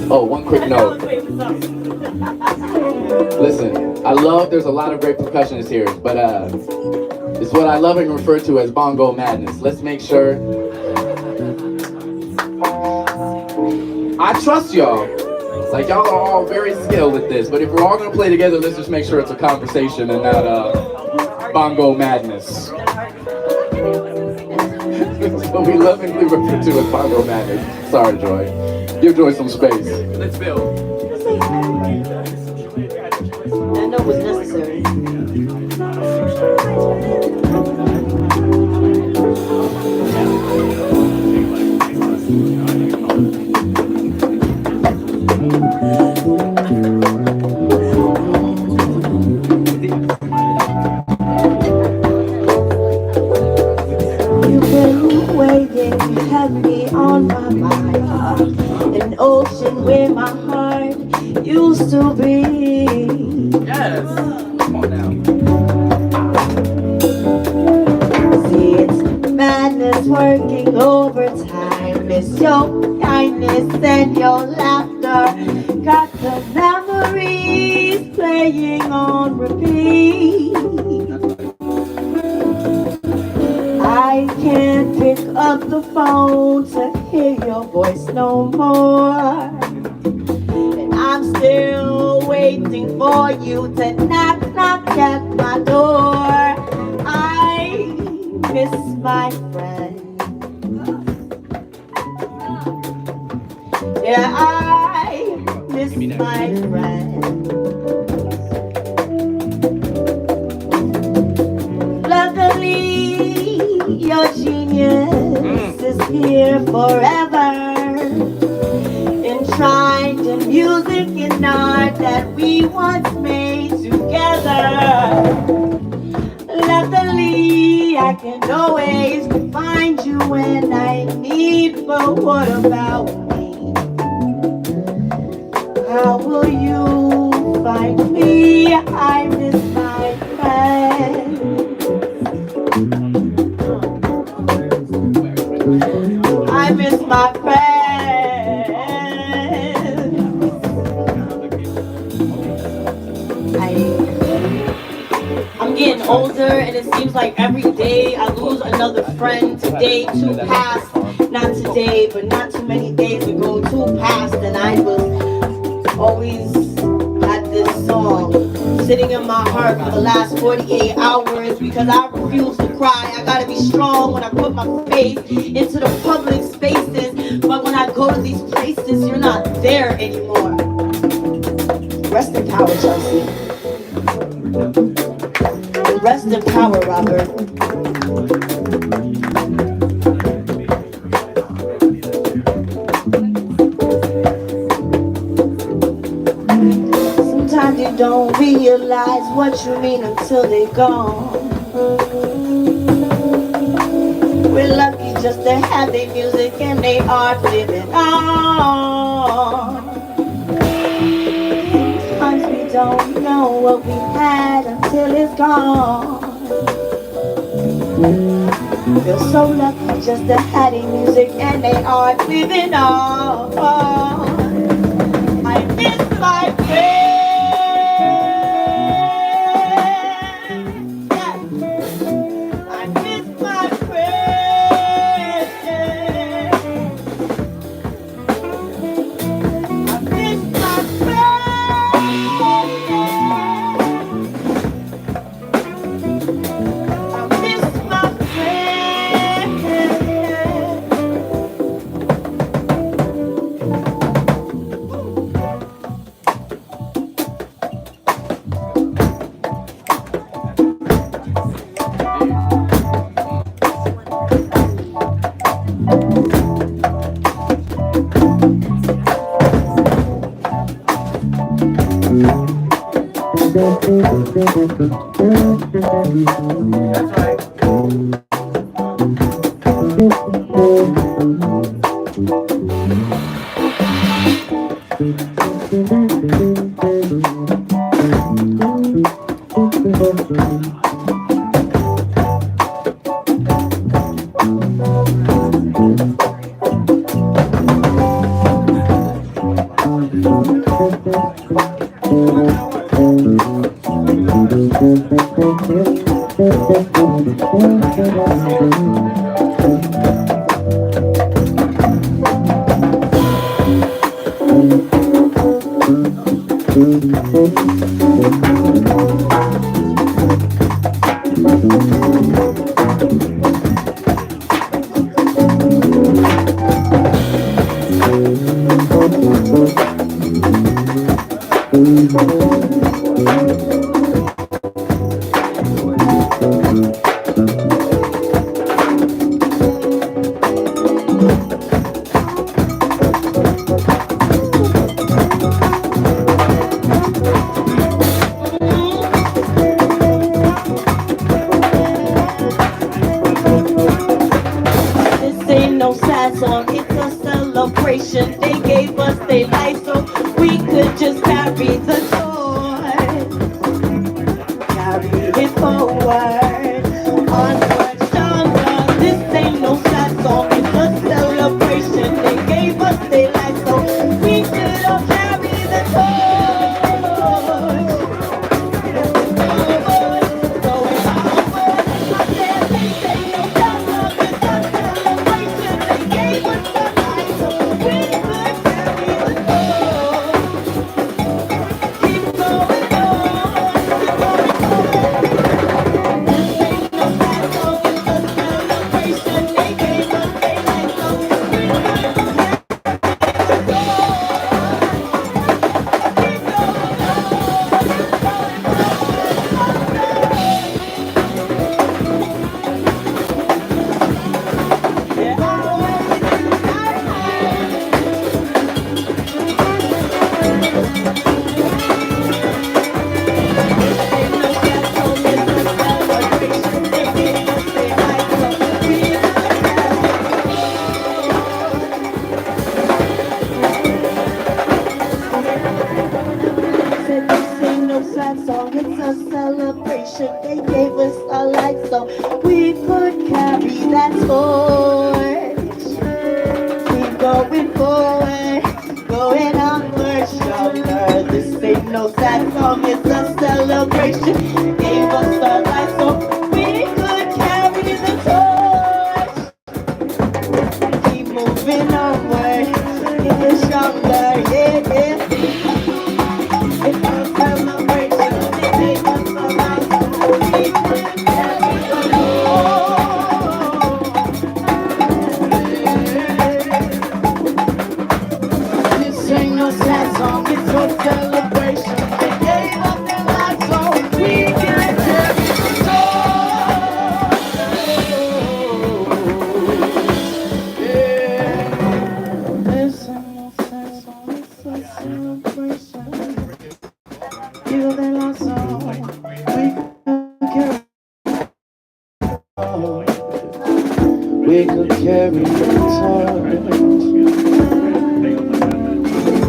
Oh, one quick note. Listen, there's a lot of great percussionists here, but it's what I love and refer to as bongo madness. Let's make sure. I trust y'all. Like, y'all are all very skilled at this, but if we're all gonna play together, let's just make sure it's a conversation and not bongo madness. What we lovingly refer to as bongo madness. Sorry, Joy. Give Joy some space. Let's build. I know what's necessary. You've been weighing heavy on my mind. An ocean where my heart used to be. Yes. Come on now. See, it's madness working overtime. It's your kindness and your laughter. Got the memories playing on repeat. I can't pick up the phone to hear your voice no more. And I'm still waiting for you to knock at my door. I miss my friend. Yeah, I miss my friend. Luckily, your genius is here forever, enshrined in music and art that we once made together. Luckily, I can always find you when I need, but what about me? How will you find me? I miss my friend. miss my friends. I'm getting older, and it seems like every day I lose another friend. Today, two passed. Not today, but not too many days ago, two passed, and I was always had this song sitting in my heart for the last 48 hours because I refuse to cry. I gotta be strong when I put my face into the public spaces, but when I go to these places, you're not there anymore. Rest in power, Chelsea. Rest in power, Robert. Sometimes you don't realize what you mean until they're gone. We're lucky just to have their music and they art living on. Sometimes we don't know what we had until it's gone. Feel so lucky just to have their music and they art living on. I miss my friends. song is a celebration. Gave us the light so we could carry the torch. Keep moving onward, get stronger, yeah, yeah. It's a celebration. Gave us the light so we could carry the torch. This ain't no sad song, it's a celebration. They gave up their lives so we can carry the torch. This ain't no sad song, it's a celebration. Give up their lives so we could carry the torch.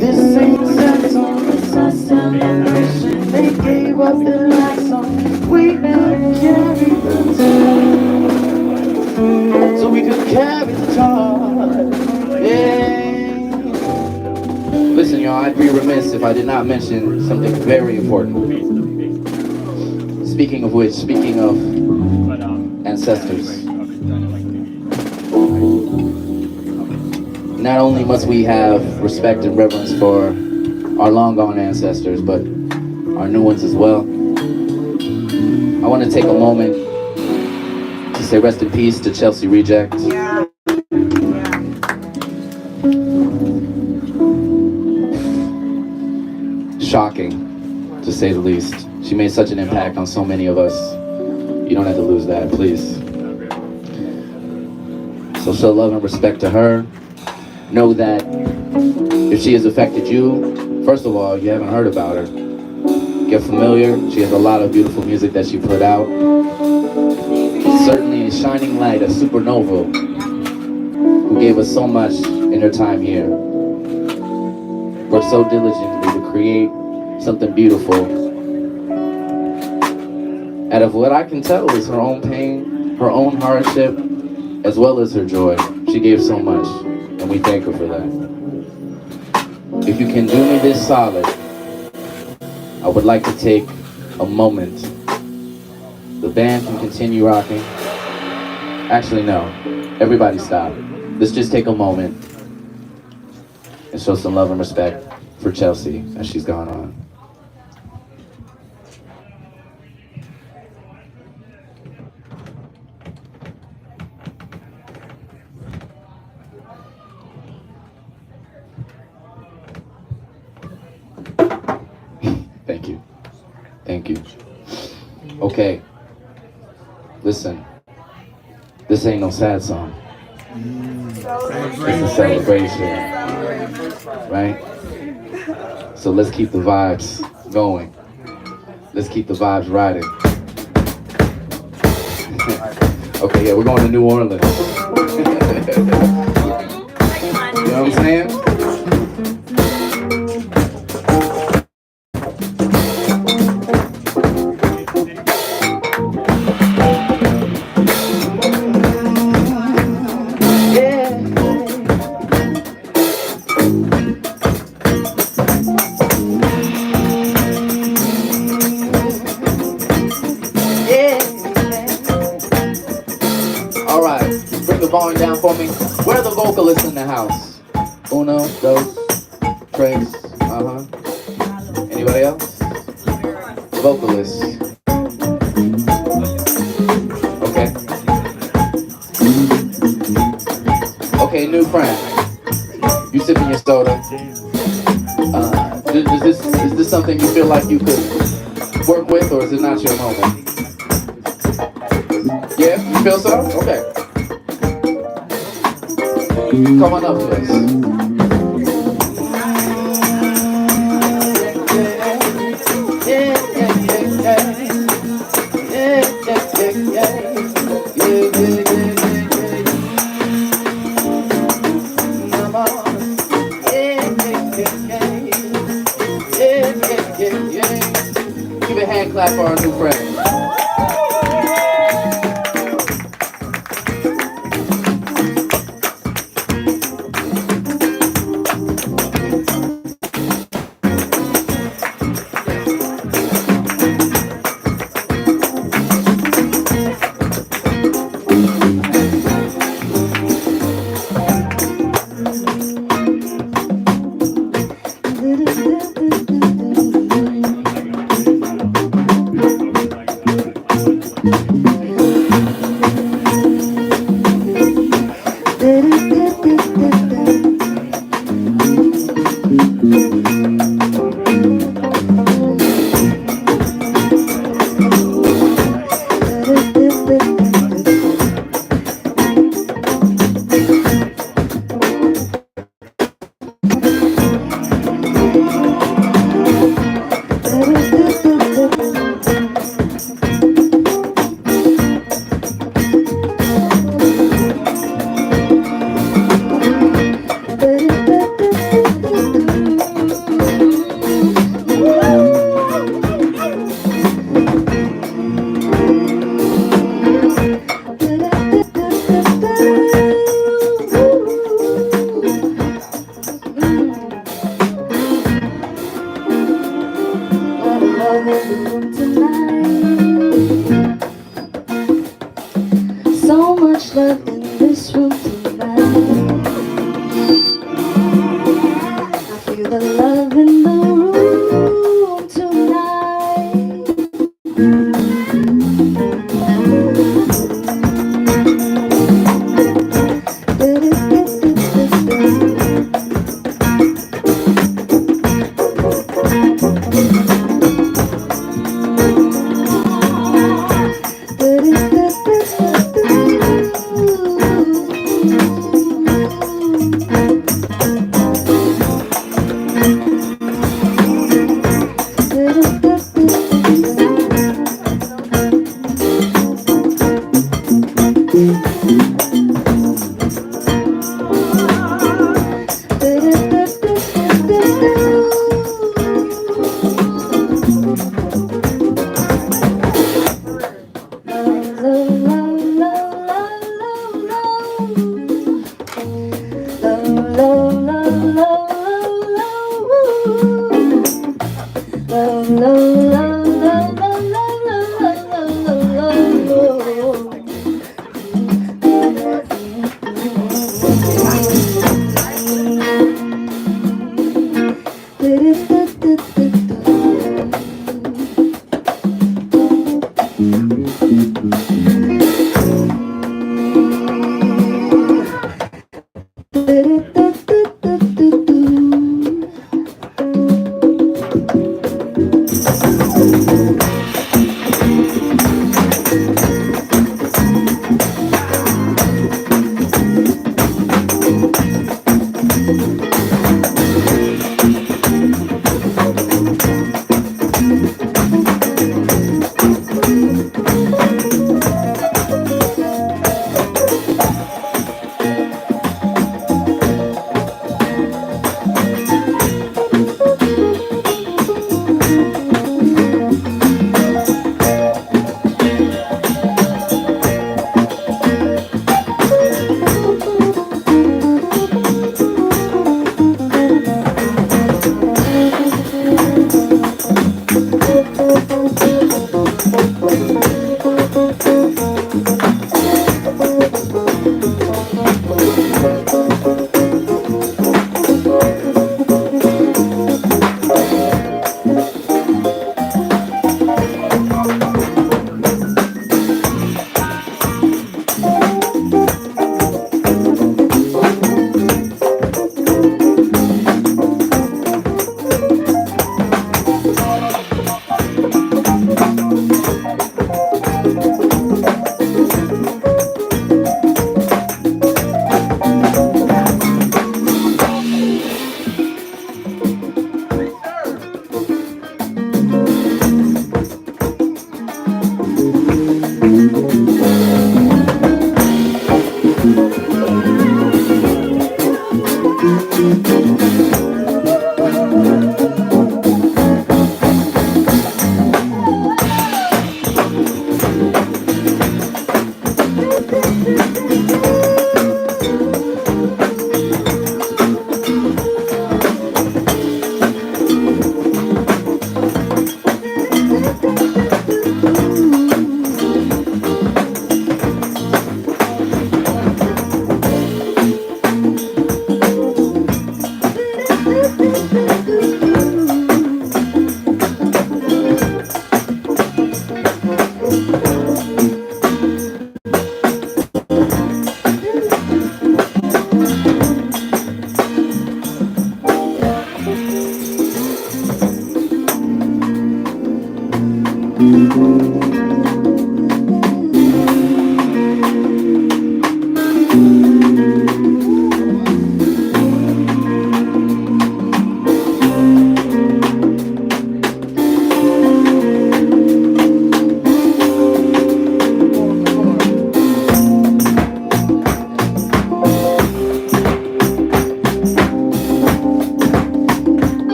This ain't no sad song, it's a celebration. They gave up their lives so we could carry the torch. So we could carry the torch. Yeah. Listen, y'all, I'd be remiss if I did not mention something very important. Speaking of which, speaking of ancestors, not only must we have respect and reverence for our long gone ancestors, but our new ones as well. I want to take a moment to say rest in peace to Chelsea Reject. Shocking, to say the least. She made such an impact on so many of us. You don't have to lose that, please. So show love and respect to her. Know that if she has affected you, first of all, you haven't heard about her. Get familiar. She has a lot of beautiful music that she put out. Certainly a shining light, a supernova, who gave us so much in her time here. Worked so diligently to create something beautiful out of what I can tell is her own pain, her own hardship, as well as her joy. She gave so much, and we thank her for that. If you can do me this solid, I would like to take a moment. The band can continue rocking. Actually, no. Everybody stop. Let's just take a moment and show some love and respect for Chelsea as she's gone on. Thank you. Thank you. Okay. Listen. This ain't no sad song. It's a celebration. Right? So let's keep the vibes going. Let's keep the vibes riding. Okay, yeah, we're going to New Orleans. You know what I'm saying? Volume down for me. Where are the vocalists in the house? Uno, dos, tres, Anybody else? Vocalists. Okay. Okay, new friend. You sipping your soda. Is this something you feel like you could work with, or is it not your moment? Yeah, you feel so? Okay. Come on up, please. Give a hand clap for our new friend. much love in this room tonight. I feel the love in the room tonight.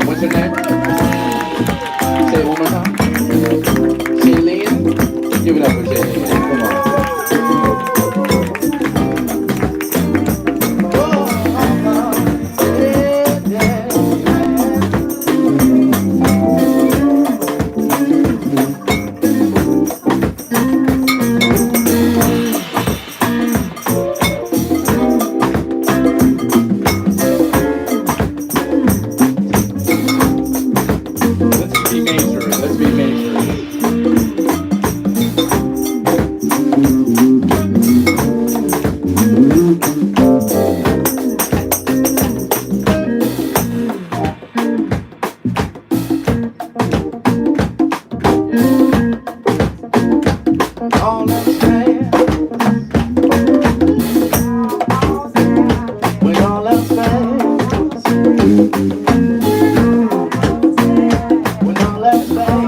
What's your name? Say it one more time. Shailene? Give it up for Shailene. Come on. When all that's back.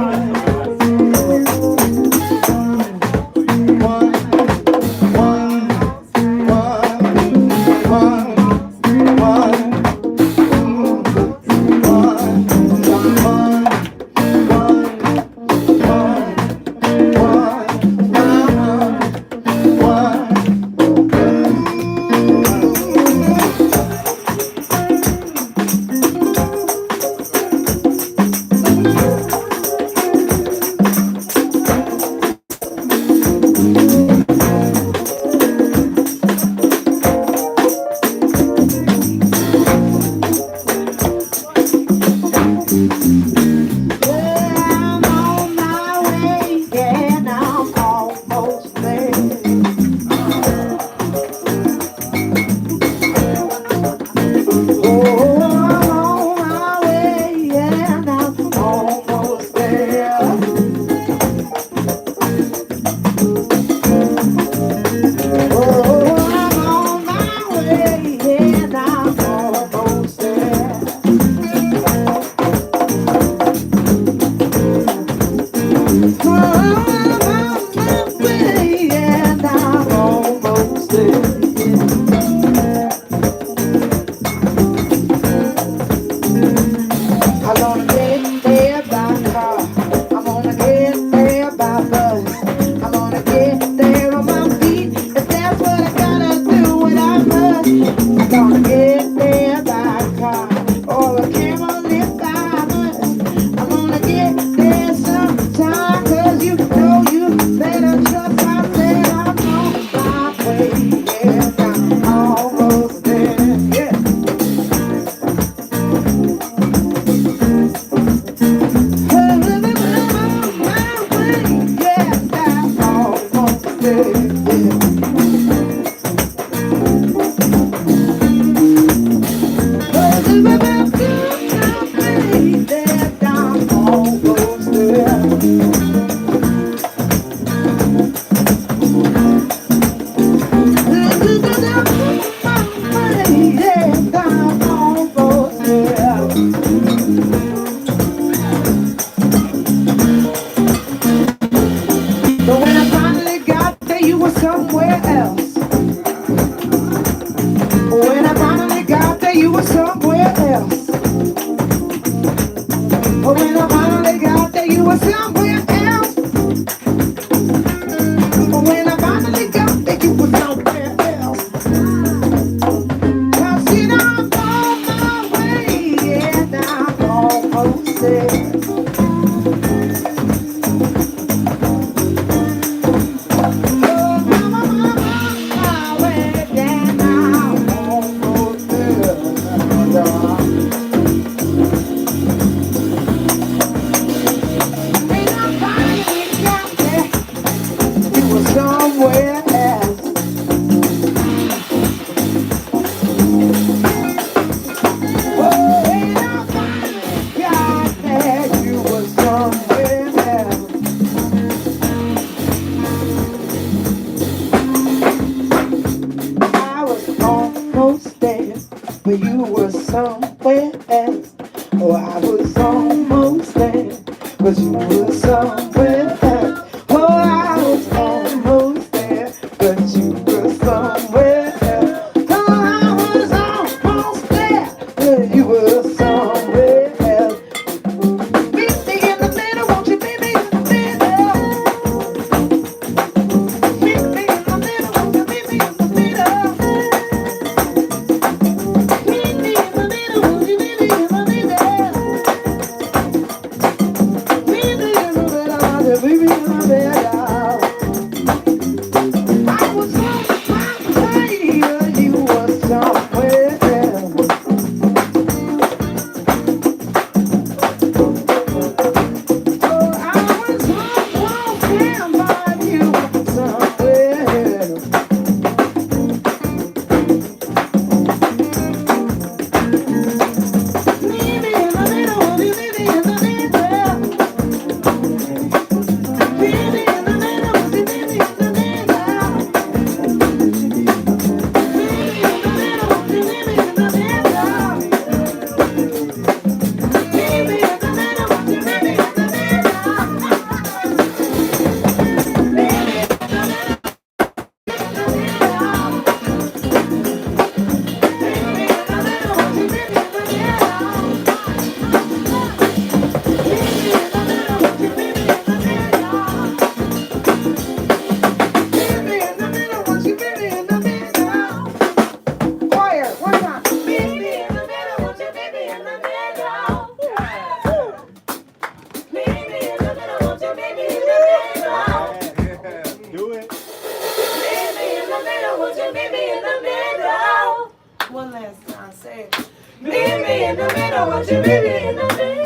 last time. Say it. Meet me in the middle. Won't you meet me in the middle?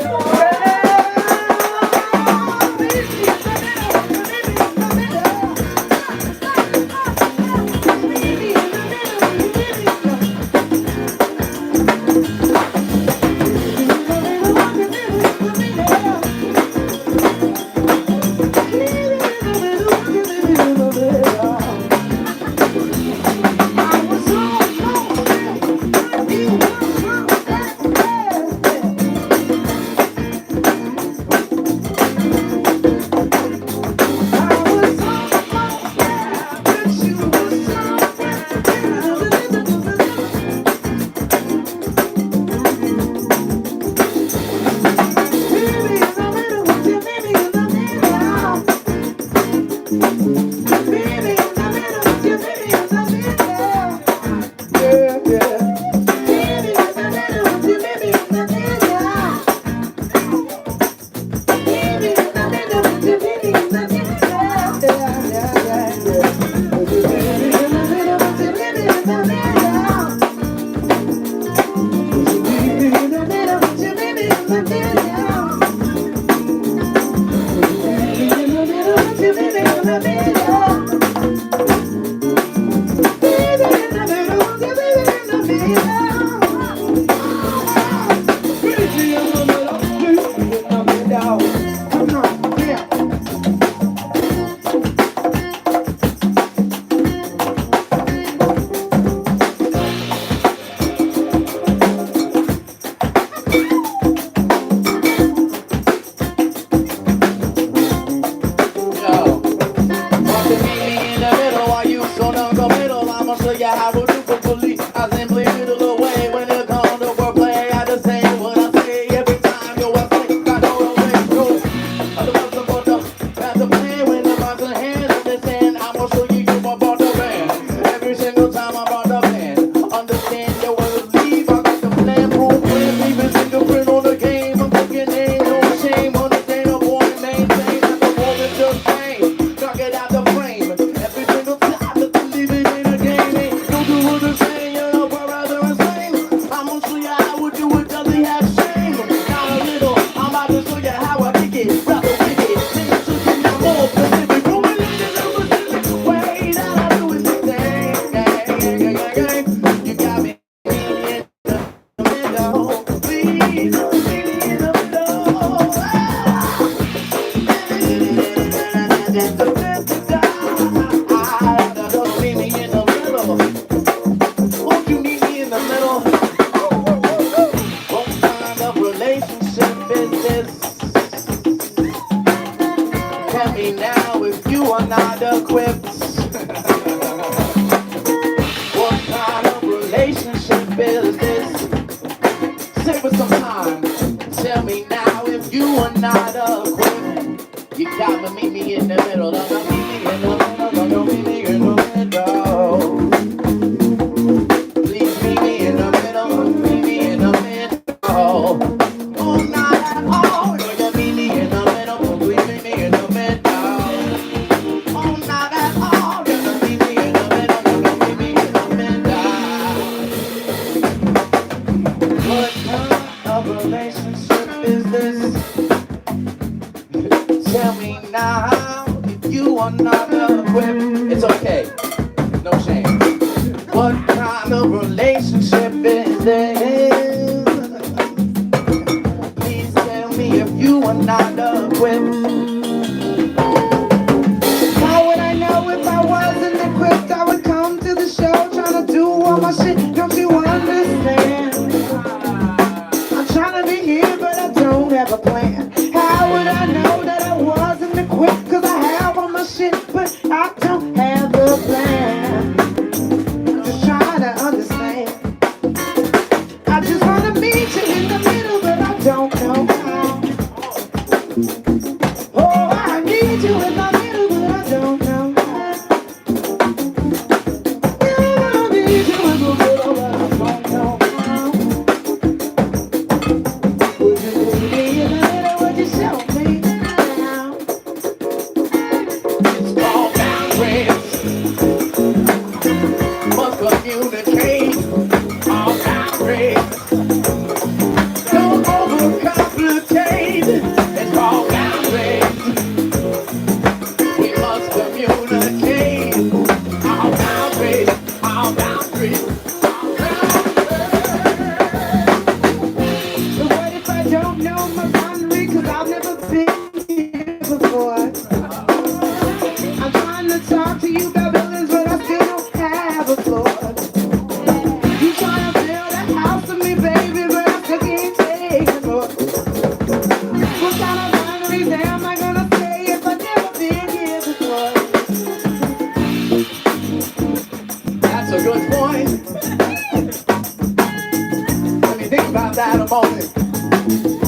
that moment.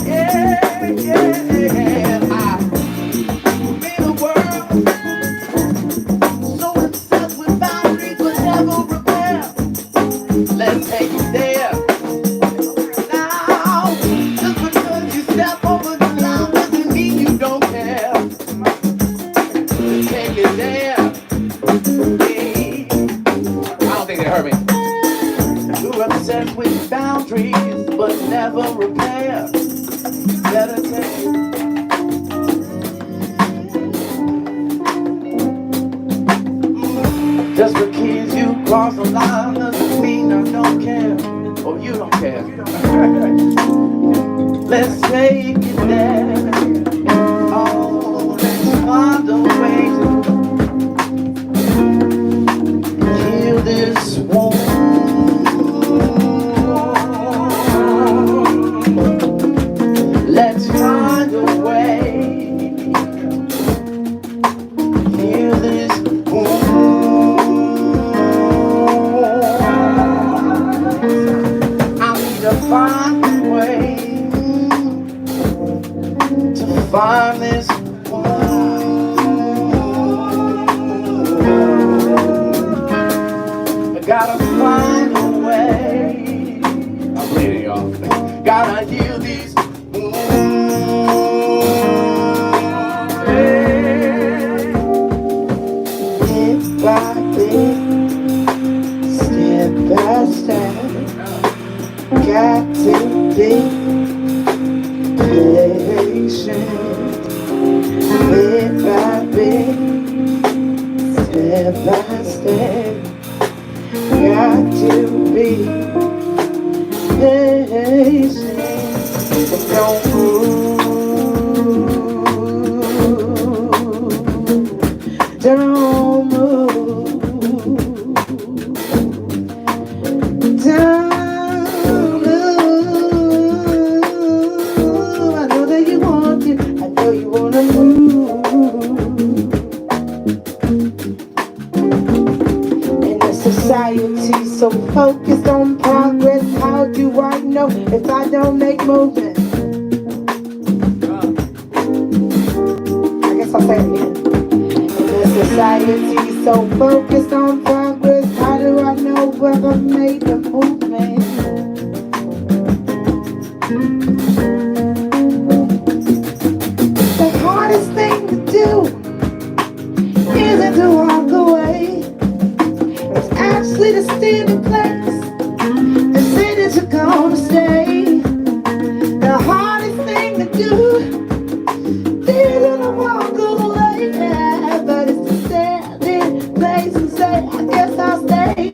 Yeah, yeah, I made a world so obsessed with boundaries but never repair. Let's take it there. Now, just because you step over the line doesn't mean you don't care. Let's take it there. Hey. I don't think they heard me. You're obsessed with boundaries but never repair. Better take it. Just because you cross the line doesn't mean I don't care. Or you don't care. Let's take it there. Oh, let's find a way to heal this wound. Let's find a way to heal this wound. Find a way to find this wound. I gotta find a way. I'm reading, y'all. Gotta heal these wounds. Bit by bit, step by step. Got to be patient, bit by bit, step by step. Got to be patient, don't move, don't move, don't. Society so focused on progress, how do I know if I don't make movement? I guess I'll say it again. In the society so focused on progress, how do I know if I've made the movement? The hardest thing to do isn't to walk away. Actually to stand in place and say that you're gonna stay. The hardest thing to do isn't to walk away, but it's to stand in place and say, I guess I'll stay.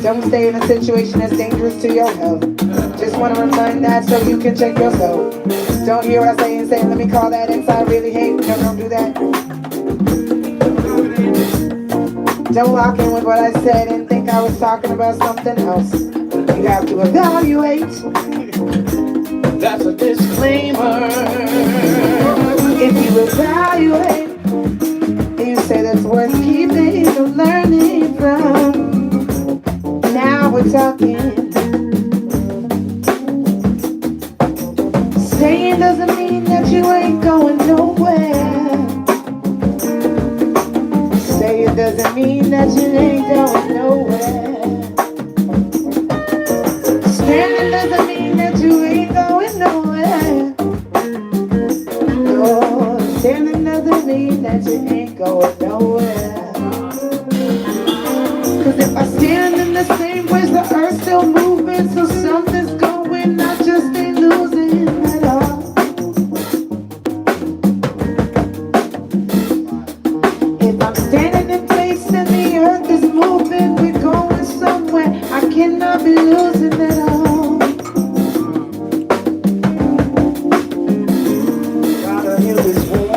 Don't stay in a situation that's dangerous to your health. Just want to remind that so you can check yourself. Don't hear what I say and say, let me call that inside really hate. No, don't do that. Don't walk in with what I said and think I was talking about something else. You have to evaluate. That's a disclaimer. If you evaluate, you say that's worth keeping or learning from. Now we're talking. Staying doesn't mean that you ain't going nowhere. It doesn't mean that you ain't going nowhere. Standing doesn't mean that you ain't going nowhere. No, standing doesn't mean that you ain't going nowhere. Cause if I stand in the same place, the earth's still moving, so something's going, I just ain't losing at all. If I'm standing in place and the earth is moving, we're going somewhere. I cannot be losing at all. Gotta heal this wound.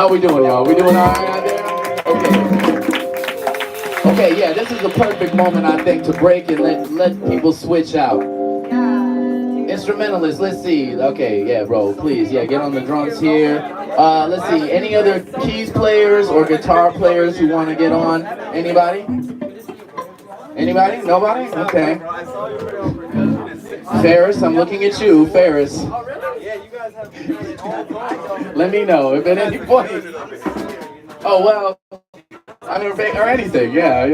How we doing, y'all? We doing all right out there? Okay, yeah, this is the perfect moment, I think, to break and let people switch out. Instrumentalists, let's see. Okay, yeah, bro, please, yeah, get on the drums here. Let's see, any other keys players or guitar players who want to get on? Anybody? Anybody? Nobody? Okay. Ferris, I'm looking at you, Ferris. Let me know if at any point. Oh, well, I mean, or anything, yeah.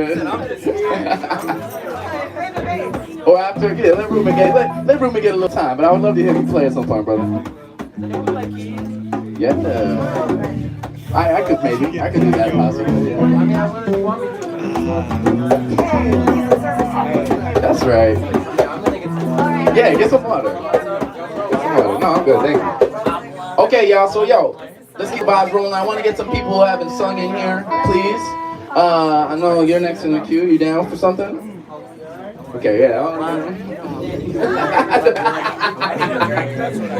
Or after, yeah, let Ruben get a little time, but I would love to hear you play at some point, brother. Yeah. I could maybe. I could do that possibly. Yeah. That's right. Yeah, get some water. No, I'm good, thank you. Okay, y'all, so let's keep vibes rolling. I want to get some people who haven't sung in here, please. I know you're next in the queue. You down for something? Okay, yeah.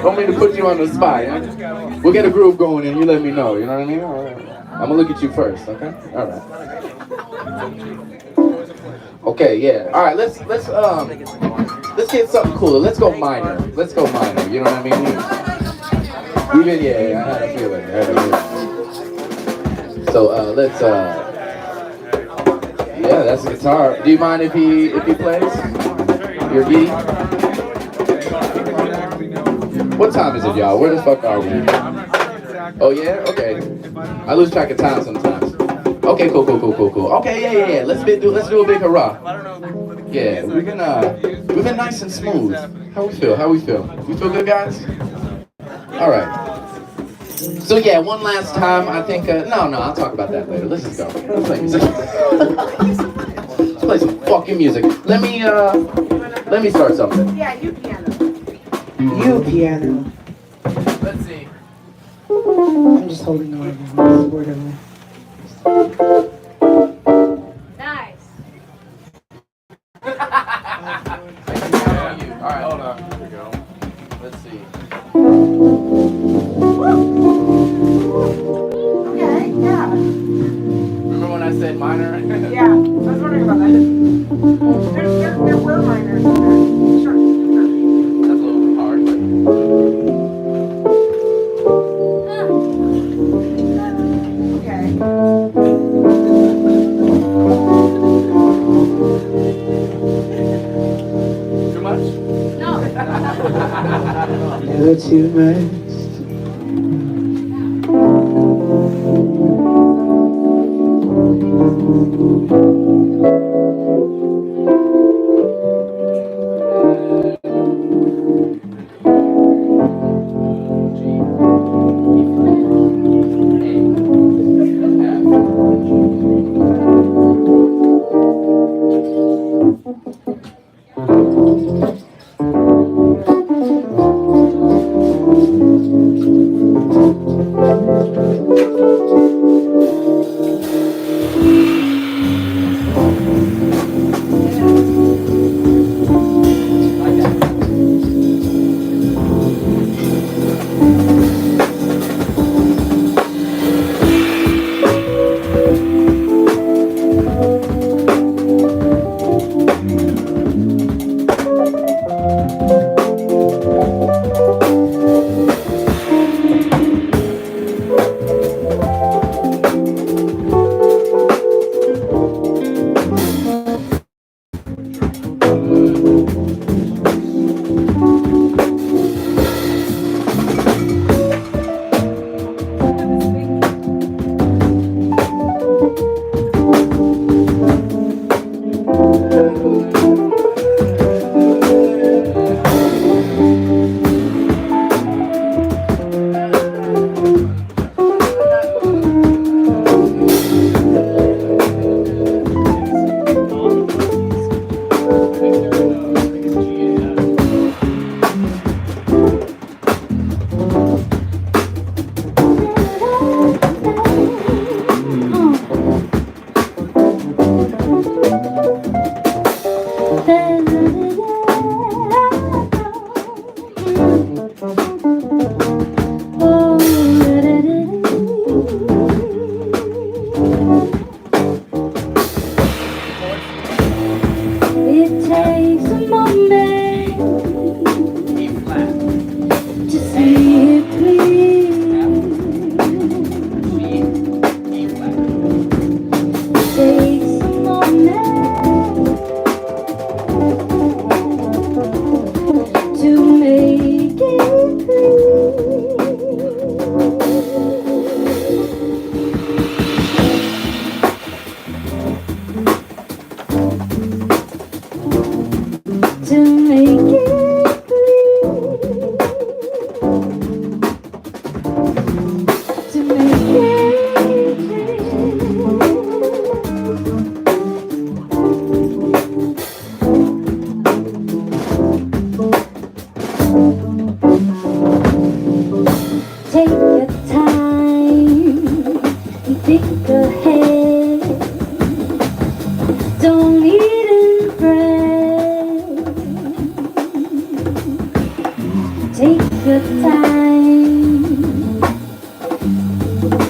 Don't mean to put you on the spot. Yeah? We'll get a groove going and you let me know. You know what I mean? All right. I'm gonna look at you first. Okay. All right. Okay. Yeah. All right. Let's get something cooler. Let's go minor. Let's go minor. You know what I mean? We've been. Yeah. I had a feeling. So let's. Yeah, that's a guitar. Do you mind if he plays? Your E? What time is it, y'all? Where the fuck are we? Oh yeah? Okay. I lose track of time sometimes. Okay, cool. Okay, yeah. Let's do a big hurrah. Yeah, we've been nice and smooth. How we feel? We feel good, guys? All right. So yeah, one last time, I think, no, I'll talk about that later. Let's just go. Let's play music. Let's play some fucking music. Let me start something. Yeah, you piano. You piano. Let's see. I'm just holding on. Whatever. Nice. All right, hold on. Here we go. Let's see. Okay, yeah. Remember when I said minor? Yeah, I was wondering about that. There were minors in there. Sure. That's a little hard, but... Okay. Too much? No. Never too much.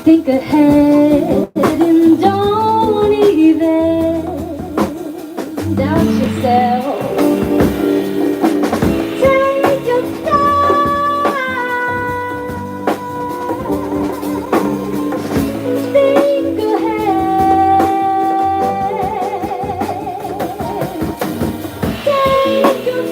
think ahead and don't even doubt yourself. Take your time, think ahead, take your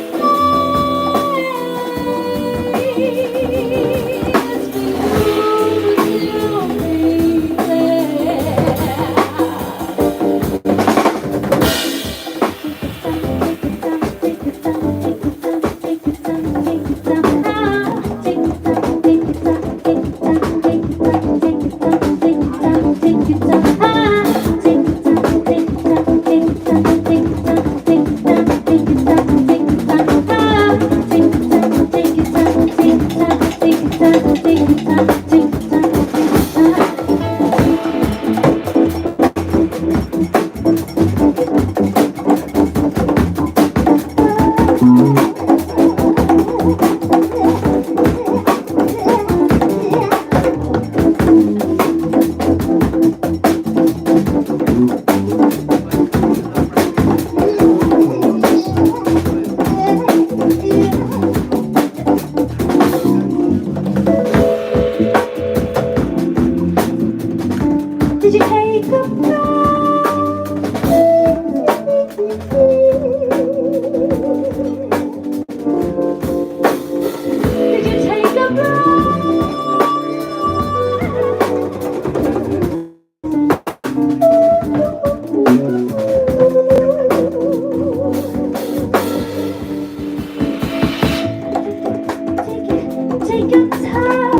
Did you take a Did you take a Take your time,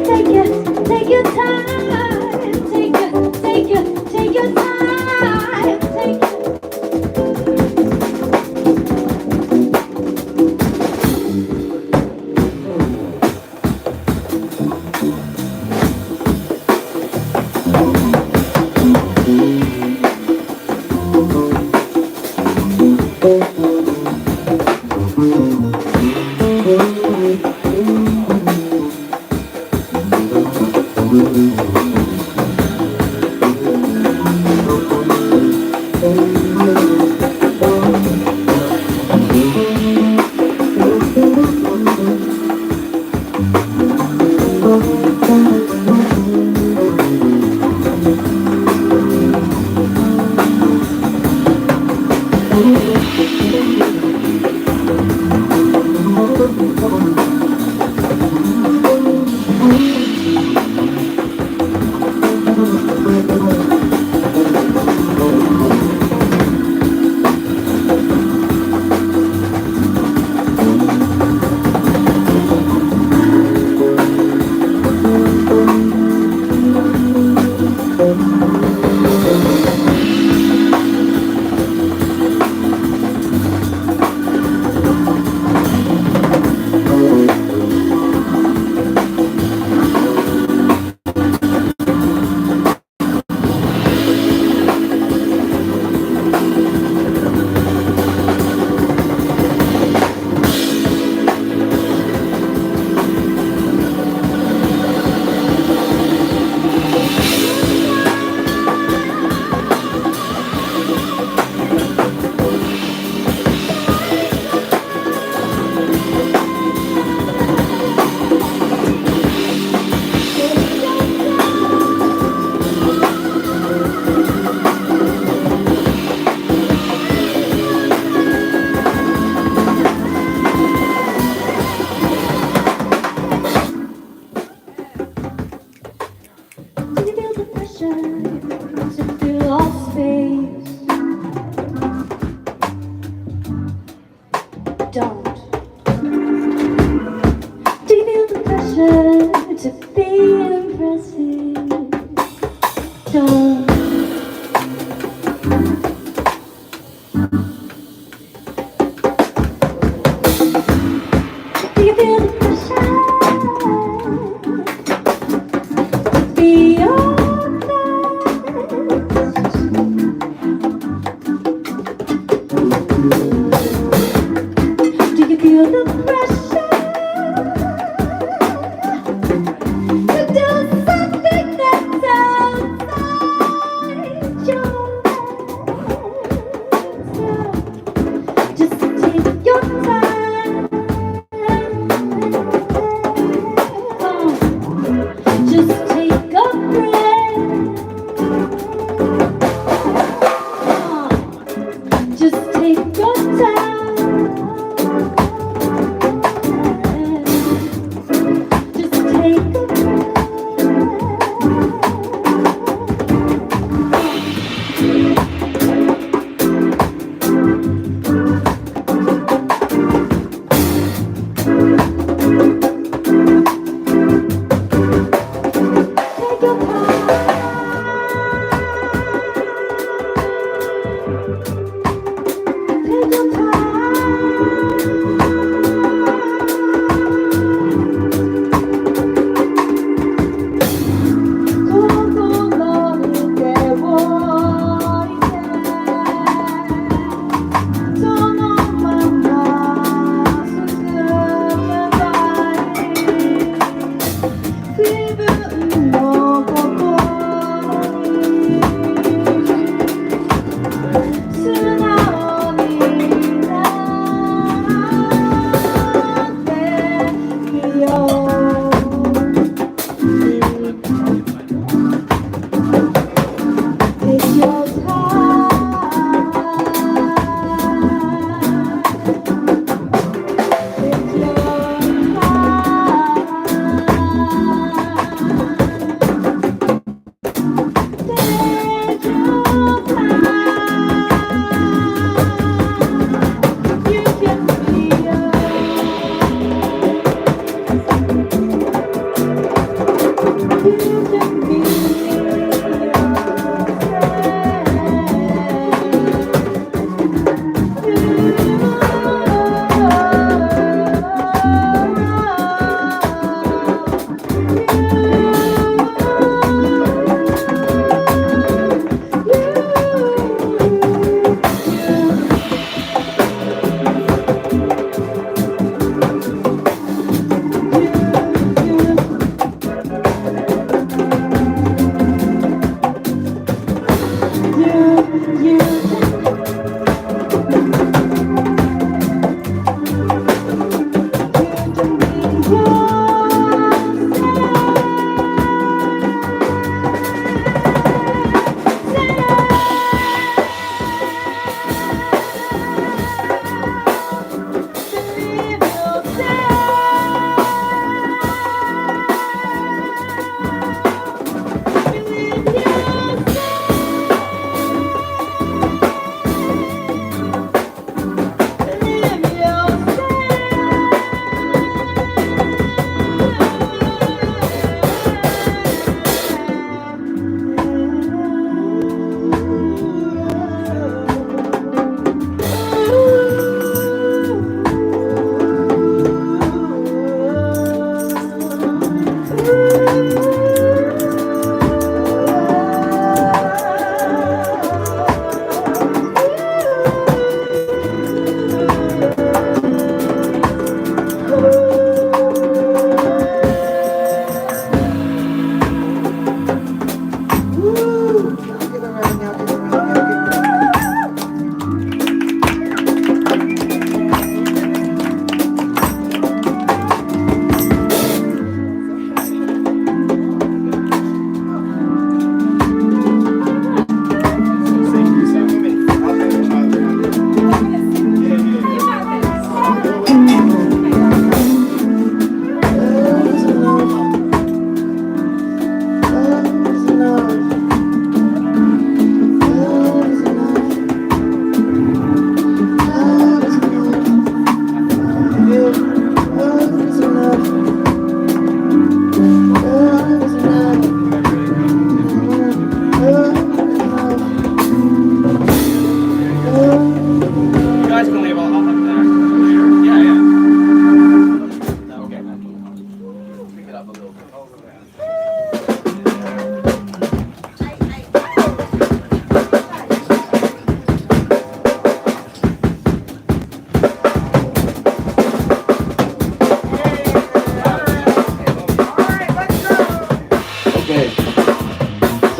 take your time, take your time. Take your time, take your time, Take your time. Just take a breath.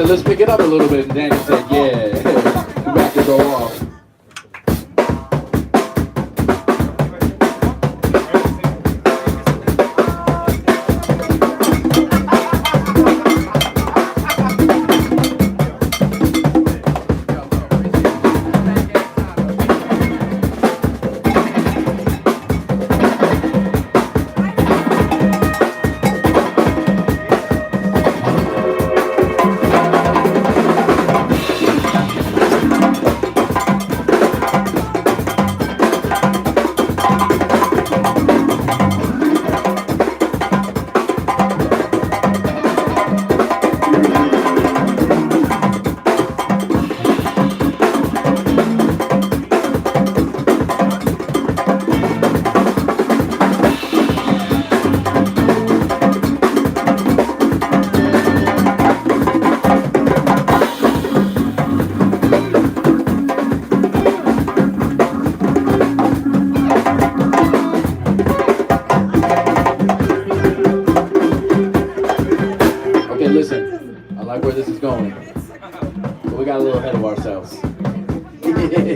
let's pick it up a little bit. And Danny said, yeah, we have to go off.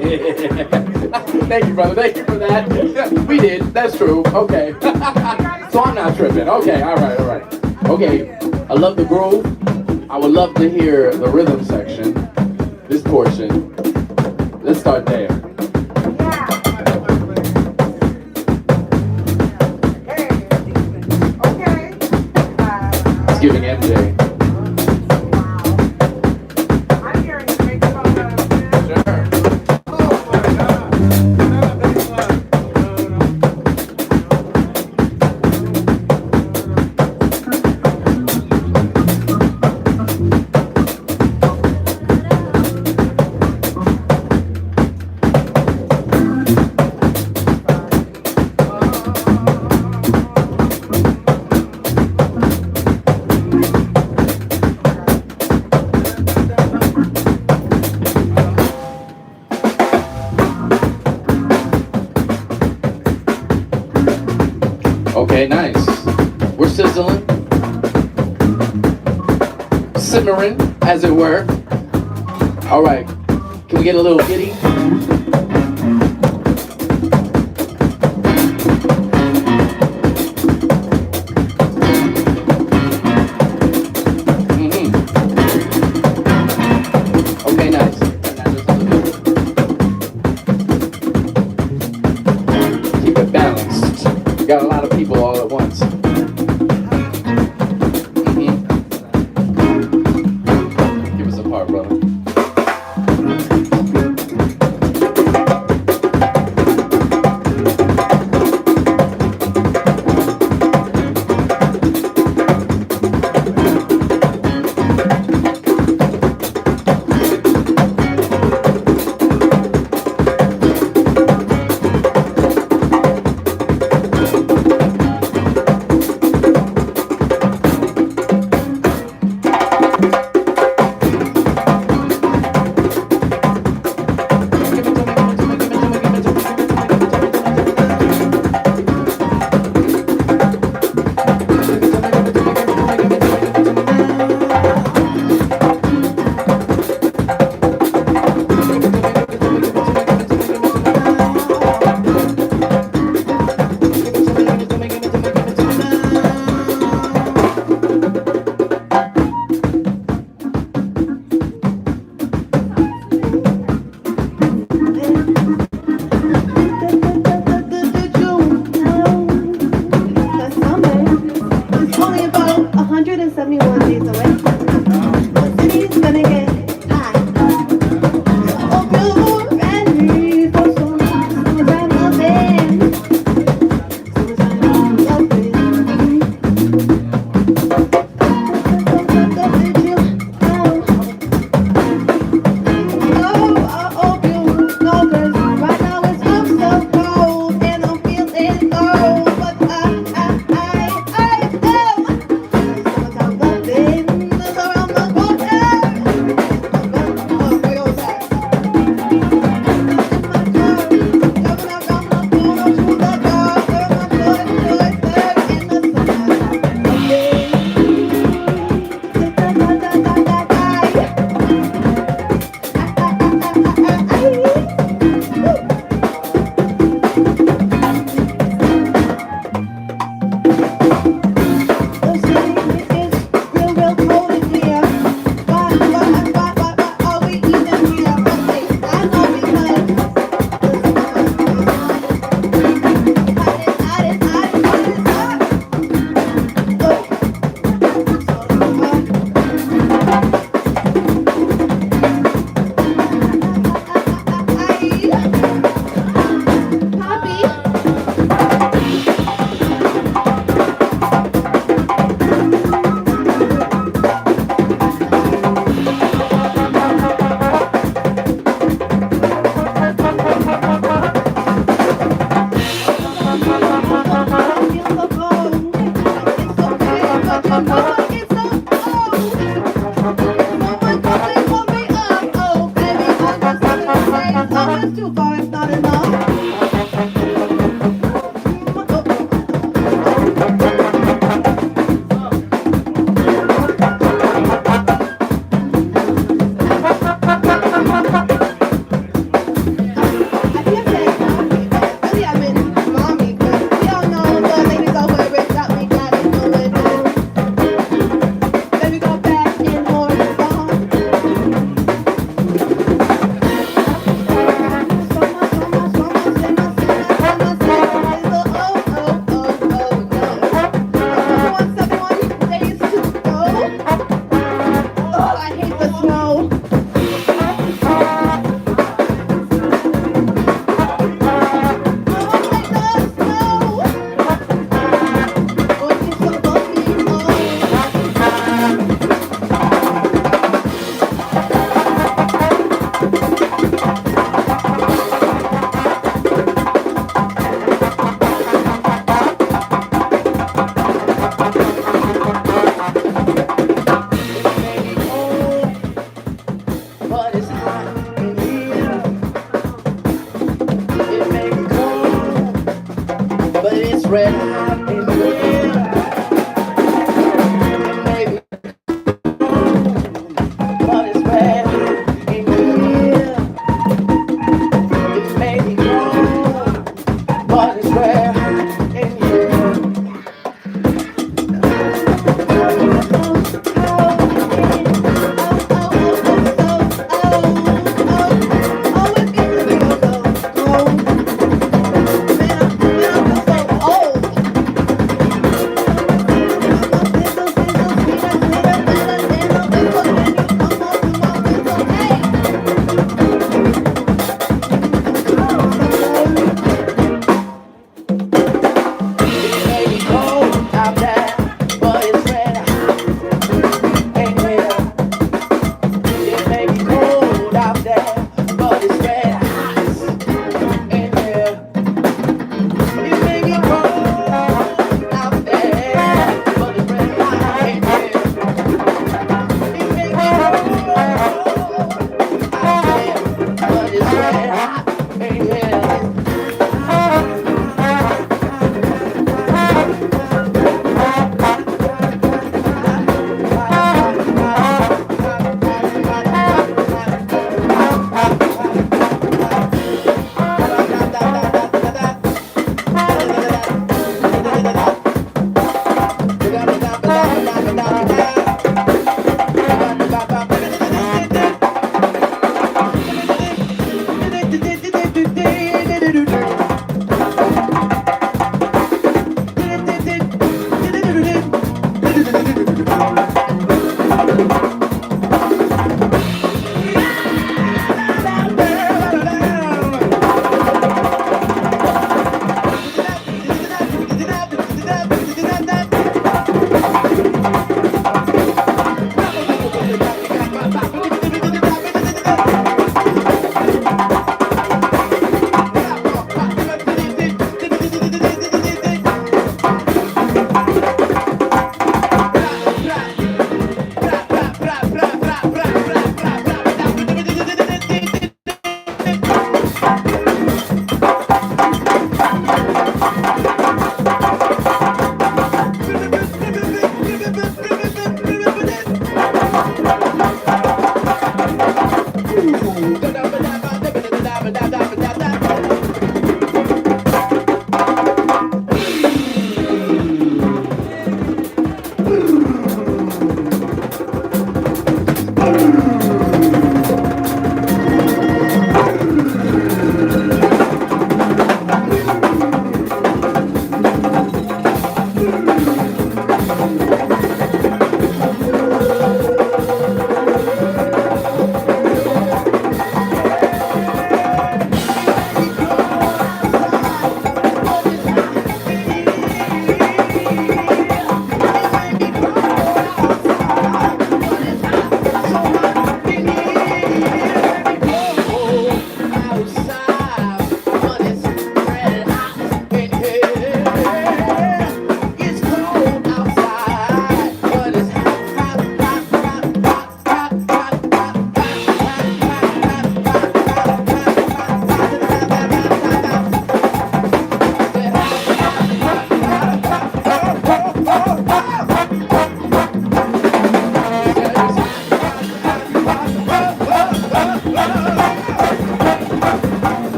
Thank you, brother. Thank you for that. We did. That's true. Okay. So I'm not tripping. Okay. All right. Okay. I love the groove. I would love to hear the rhythm section. This portion. Let's start there. It's giving MJ. Okay, nice. We're sizzling, simmering, as it were. All right, can we get a little giddy? Okay, nice. Keep it balanced. We got a lot of people all at once. Give us a part, brother. red hot in here. It may be cold, but it's red in here. It may be cold, but it's red in here.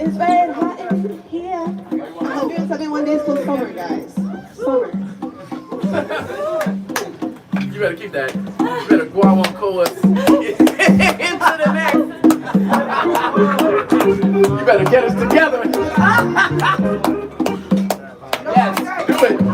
It's very hot in here. I'm doing something one day called summer, guys. Summer. You better keep that. You better go out on chorus into the next. You better better get us together. Yes, do it.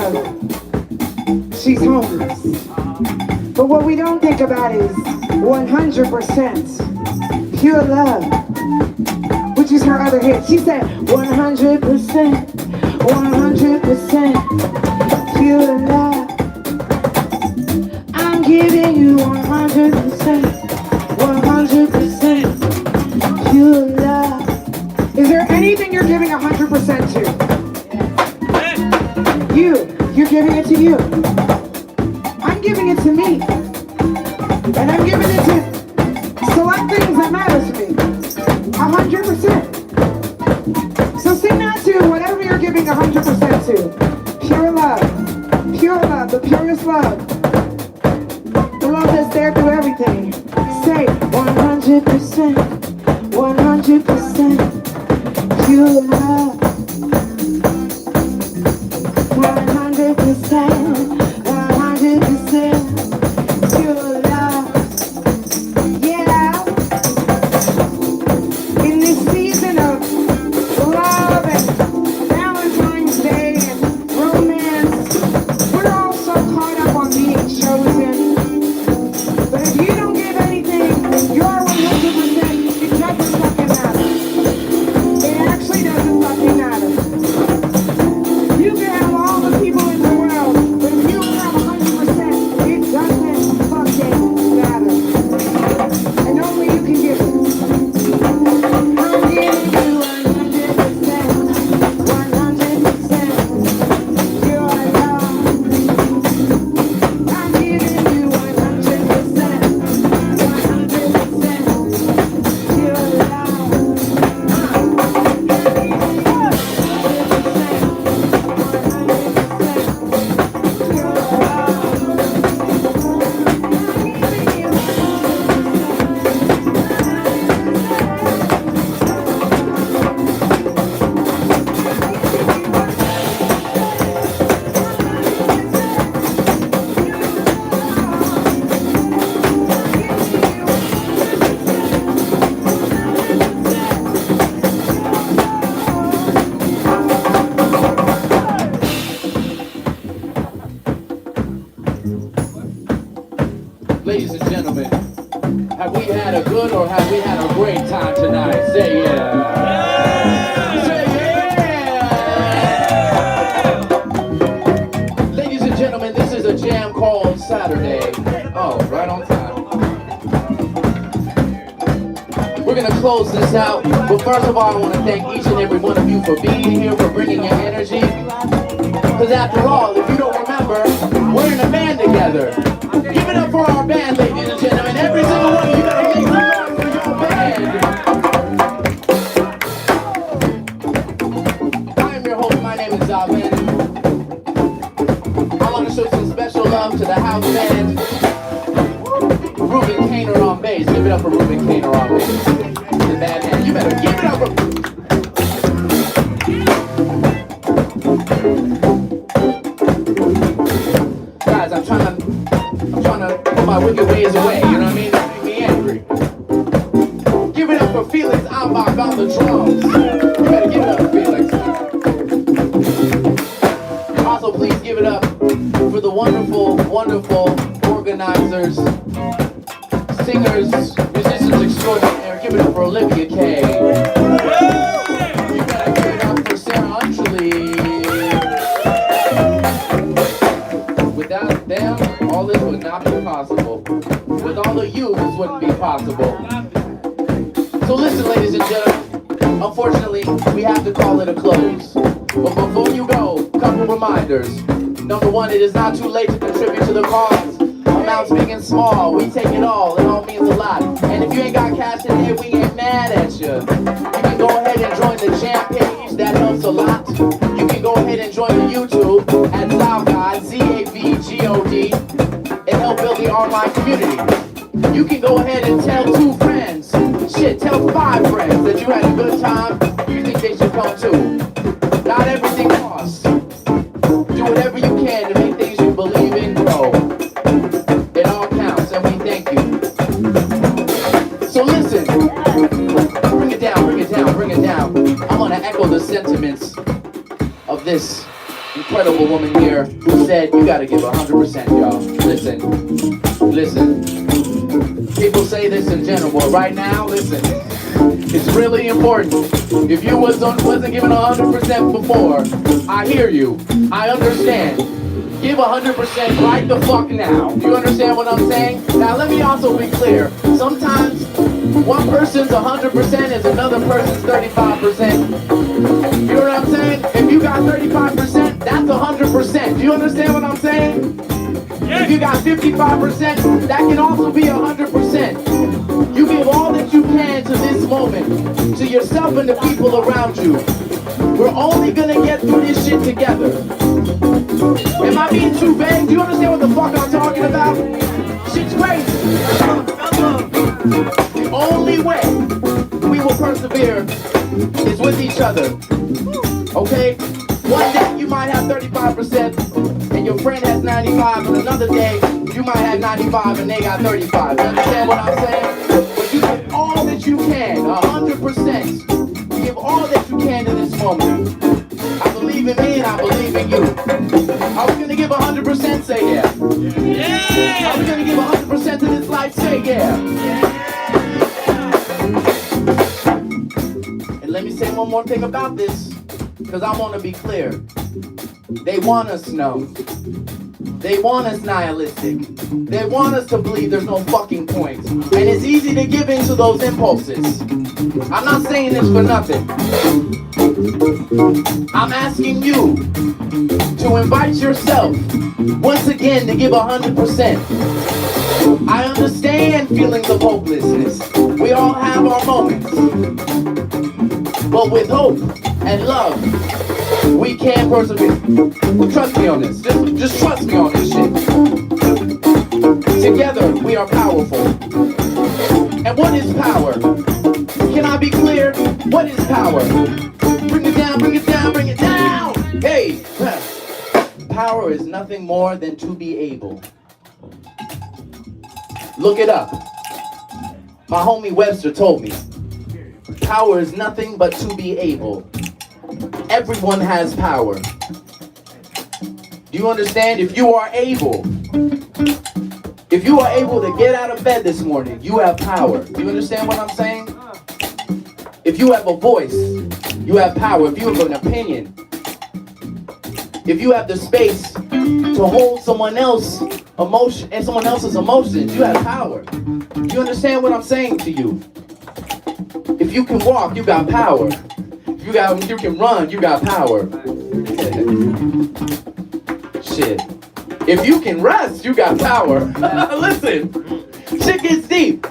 of she's homeless. But what we don't think about is 100% pure love, which is her other hit. She said 100%, 100% pure love. I'm giving you 100%, 100% pure love. Is there anything you're giving 100% to? You're giving it to you. I'm giving it to me. And I'm giving it to select things that matter to me. 100%. So sing that to whatever you're giving 100% to. Pure love. Pure love. The purest love. The love that's there through everything. Say 100%. 100% pure love. 100%. 100% pure love. Yeah. In this season of love and Valentine's Day and romance, we're all so caught up on being chosen. But if you don't give anything, you're 100%. It doesn't fucking matter. It actually doesn't fucking matter. You can have all the people in the world, but if you don't have 100%, it doesn't fucking matter. And only you can give it. I'm giving you 100%, 100% pure love. I'm giving you 100%, 100% pure love. Ladies and gentlemen, have we had a good or have we had a great time tonight? Say yeah. Say yeah. Ladies and gentlemen, this is a jam called Saturday. Oh, right on time. We're gonna close this out, but first of all, I want to thank each and every one of you for being here, for bringing your energy. Because after all, if you don't remember, we're in a band together. Give it up for our band, ladies and gentlemen. Every single one of you gotta make some noise for your band. I am your host, my name is Zalvin. I want to show some special love to the house band. Ruben Kaner on bass. Give it up for Ruben Kaner on bass. The bad man. You better give it up for... Guys, I'm trying to put my wicked ways away, you know what I mean? That make me angry. Give it up for Felix Ambach on the drums. You better give it up for Felix. Also, please give it up for the wonderful, wonderful organizers, singers, musicians extraordinaire. Give it up for Olivia Kay. You better give it up for Sarah Untrley. Without them, all this would not be possible. With all of you, this wouldn't be possible. So listen, ladies and gentlemen, unfortunately, we have to call it a close. But before you go, a couple reminders. Number one, it is not too late to contribute to the cause. Amounts big and small, we take it all means a lot. And if you ain't got cash in here, we ain't mad at you. You can go ahead and join the jam page, that helps a lot. You can go ahead and join the YouTube at Zavgod, Z-A-V-G-O-D, and help build the online community. You can go ahead and tell 2 friends, shit, tell 5 friends that you had a good time, you think they should come too. Not everything costs. Do whatever you can to make things you believe in grow. It all counts, and we thank you. So listen, bring it down, bring it down, bring it down. I want to echo the sentiments of this incredible incredible woman here who said, you gotta give 100%, y'all. Listen. People say this in general, but right now, listen. It's really important. If you wasn't giving 100% before, I hear you. I understand. Give 100% right the fuck now. You understand what I'm saying? Now let me also be clear. Sometimes one person's 100% is another person's 35%. You know what I'm saying? If you got 35%, that's 100%. Do you understand what I'm saying? If you got 55%, that can also be 100%. You give all that you can to this moment, to yourself and the people around you. We're only gonna get through this shit together. Am I being too vague? Do you understand what the fuck I'm talking about? Shit's crazy. The only way we will persevere is with each other. Okay? One day you might have 35% and your friend has 95, and another day you might have 95 and they got 35. You understand what I'm saying? But you give all that you can, 100%. Give all that you can in this moment. I believe in me and I believe in you. Are we gonna give 100%? Say yeah. Yeah. Are we gonna give 100% to this life? Say yeah. And let me say one more thing about this, because I want to be clear. They want us numb. They want us nihilistic. They want us to believe there's no fucking point. And it's easy to give in to those impulses. I'm not saying this for nothing. I'm asking you to invite yourself once again to give 100%. I understand feelings of hopelessness. We all have our moments. But with hope and love, we can persevere. Trust me on this. Just trust me on this shit. Together, we are powerful. And what is power? Can I be clear? What is power? Bring it down, bring it down, bring it down! Hey! Power is nothing more than to be able. Look it up. My homie Webster told me. Power is nothing but to be able. Everyone has power. Do you understand? If you are able to get out of bed this morning, you have power. Do you understand what I'm saying? If you have a voice, you have power. If you have an opinion, if you have the space to hold someone else's emotion and someone else's emotions, you have power. Do you understand what I'm saying to you? If you can walk, you got power. If you can run, you got power. Shit. If you can rest, you got power. Listen, shit gets deep.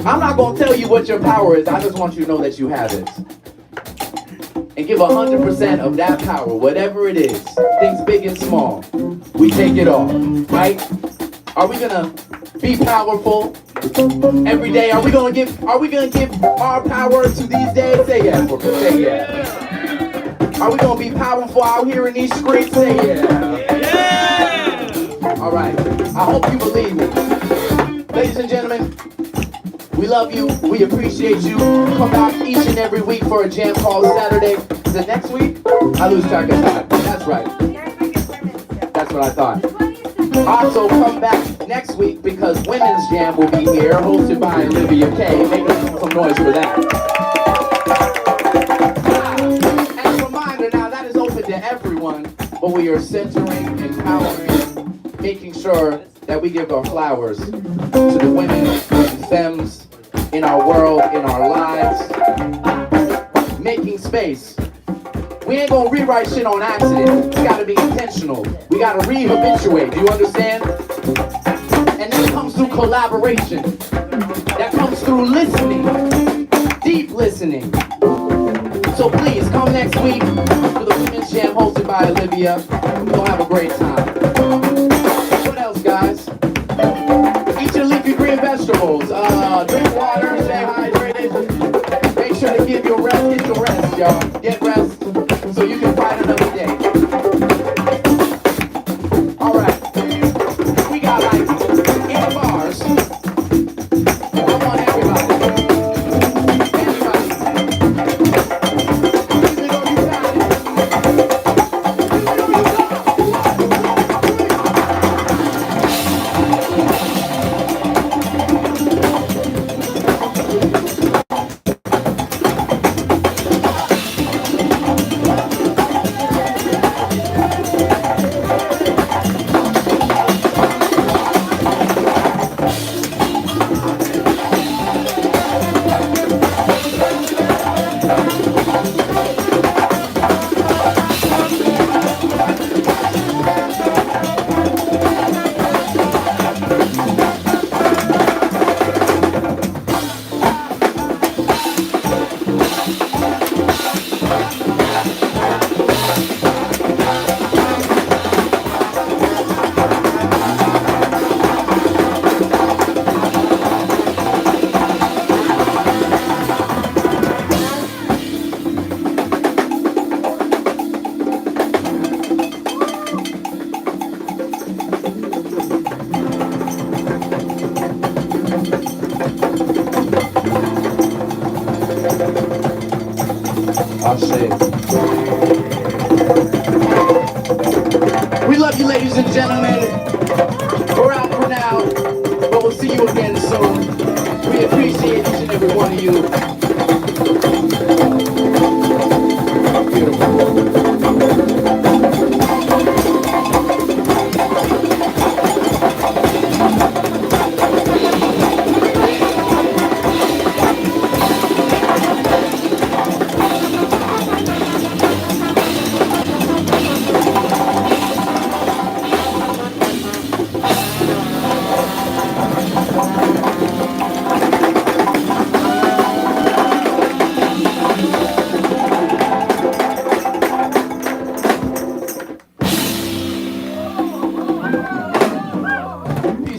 I'm not gonna tell you what your power is. I just want you to know that you have it. And give 100% of that power, whatever it is, things big and small. We take it all, right? Are we gonna be powerful every day? Are we gonna give our power to these days? Say yeah, say yeah. Are we gonna be powerful out here in these streets? Say yeah. All right. I hope you believe me. Ladies and gentlemen, we love you. We appreciate you. Come back each and every week for a jam called Saturday. Is it next week? I lose track of time. That's right. That's what I thought. Also, come back next week because Women's Jam will be here, hosted by Olivia K. Make some noise for that. And a reminder, now that is open to everyone, but we are centering, empowering, making sure that we give our flowers to the women and femmes in our world, in our lives, making space. We ain't gonna rewrite shit on accident. It's gotta be intentional. We gotta re-habituate, do you understand? And that comes through collaboration. That comes through listening, deep listening. So please, come next week for the Women's Jam hosted by Olivia. We're gonna have a great time. What else, guys? Eat your leafy green vegetables. Drink water, stay hydrated. Make sure to get your rest, y'all. Get rest so you can fight another day. All right. We got like 8 bars. I want everybody. Everybody. Here we go, you got it. Here we go. Ashe. We love you, ladies and gentlemen. We're out for now, but we'll see you again soon. We appreciate each and every one of you.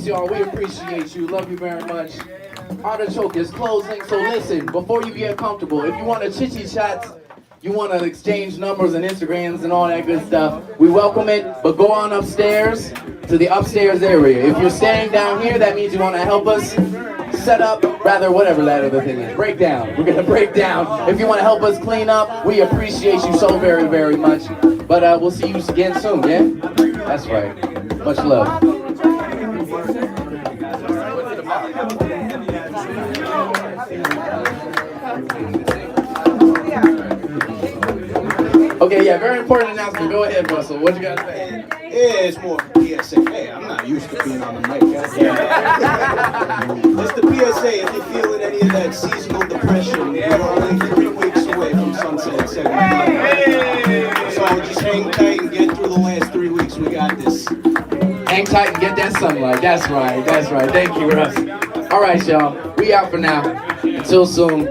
Y'all, we appreciate you. Love you very much. Artichoke is closing, so listen, before you get comfortable, if you want to chitty chat, you want to exchange numbers and Instagrams and all that good stuff, we welcome it, but go on upstairs to the upstairs area. If you're staying down here, that means you want to help us set up, rather, whatever that other thing is, break down. We're going to break down. If you want to help us clean up, we appreciate you so very, very much. But we'll see you again soon, yeah? That's right. Much love. Okay, yeah, very important announcement. Go ahead, Russell. What you got to say? Yeah, it's more PSA. Hey, I'm not used to being on the mic. It's the PSA. If you're feeling any of that seasonal depression, we're only 3 weeks away from sunset at 7 p.m. So just hang tight and get through the last 3 weeks. We got this. Hang tight and get that sunlight. That's right. That's right. Thank you, Russ. All right, y'all. We out for now. Until soon.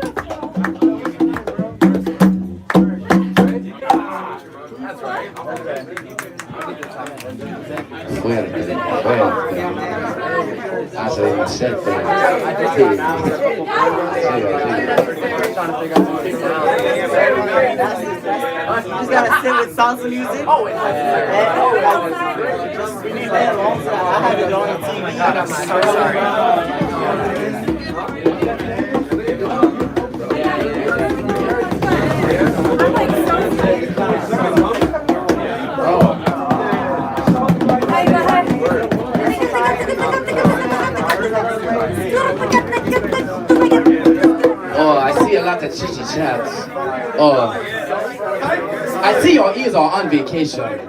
Wait a minute. I said You just gotta sit with salsa music. We need that long so I have it on TV. Oh, I see a lot of chitty chats. Oh, I see your ears are on vacation,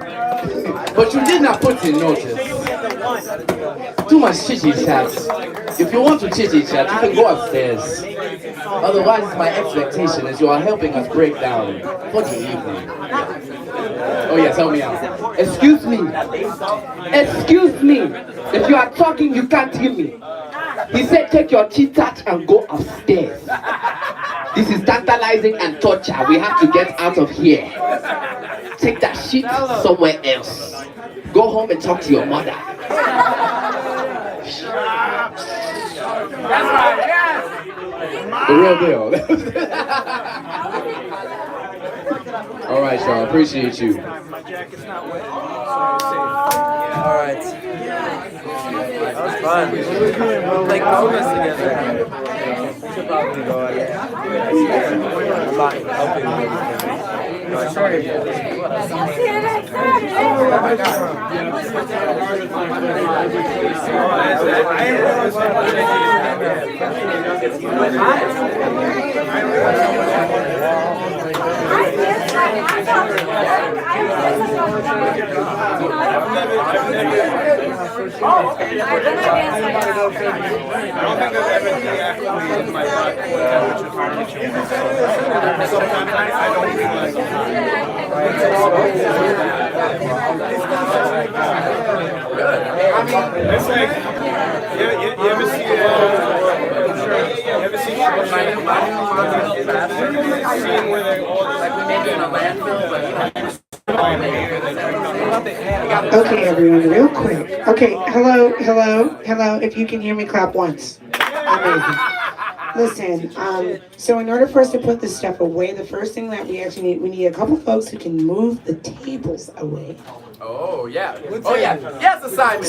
but you did not put in notice. Too much chitty chats. If you want to chitty chat, you can go upstairs. Otherwise, my expectation is you are helping us break down for the evening. Oh yes, help me out. Excuse me. Excuse me. If you are talking, you can't hear me. He said take your chit-chat and go upstairs. This is tantalizing and torture. We have to get out of here. Take that shit somewhere else. Go home and talk to your mother. That's right, yes! The real deal. All right, y'all. Appreciate you. All right. That was fun. We'll like bonus together. We should probably go I'm not helping you. I'll see you next I don't think I've ever deactivated my bot which is hard to change. Sometimes I don't realize it's like, you ever see scene where they all just like we made it in a landfill, but Okay, everyone, real quick. Okay, hello. If you can hear me, clap once. Amazing. Listen, so in order for us to put this stuff away, the first thing that we actually need, we need a couple folks who can move the tables away. Oh yeah. Oh yeah. Yes, assignment.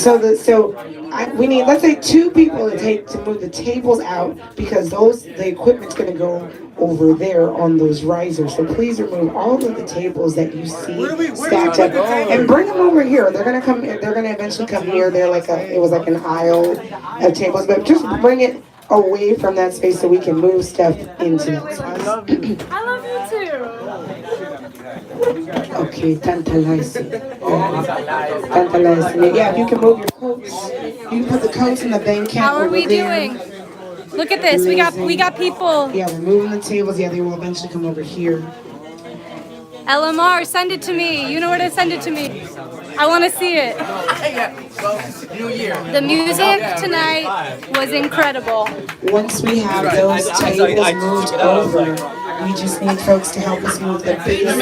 We need, let's say, 2 people to move the tables out because the equipment's gonna go over there on those risers. So please remove all of the tables that you see stacked up and bring them over here. They're gonna come. They're gonna eventually come here. They're it was like an aisle of tables, but just bring it away from that space so we can move stuff into that space. I love you too. Okay, tantalizing. Tantalizing. Yeah, if you can move your coats, you can put the coats in the bank cap. How are we doing? Look at this. We got people. Yeah, we're moving the tables. Yeah, they will eventually come over here. LMR, send it to me. You know where to send it to me. I want to see it. New year. The music tonight was incredible. Once we have those tables moved over, we just need folks to help us move the bass and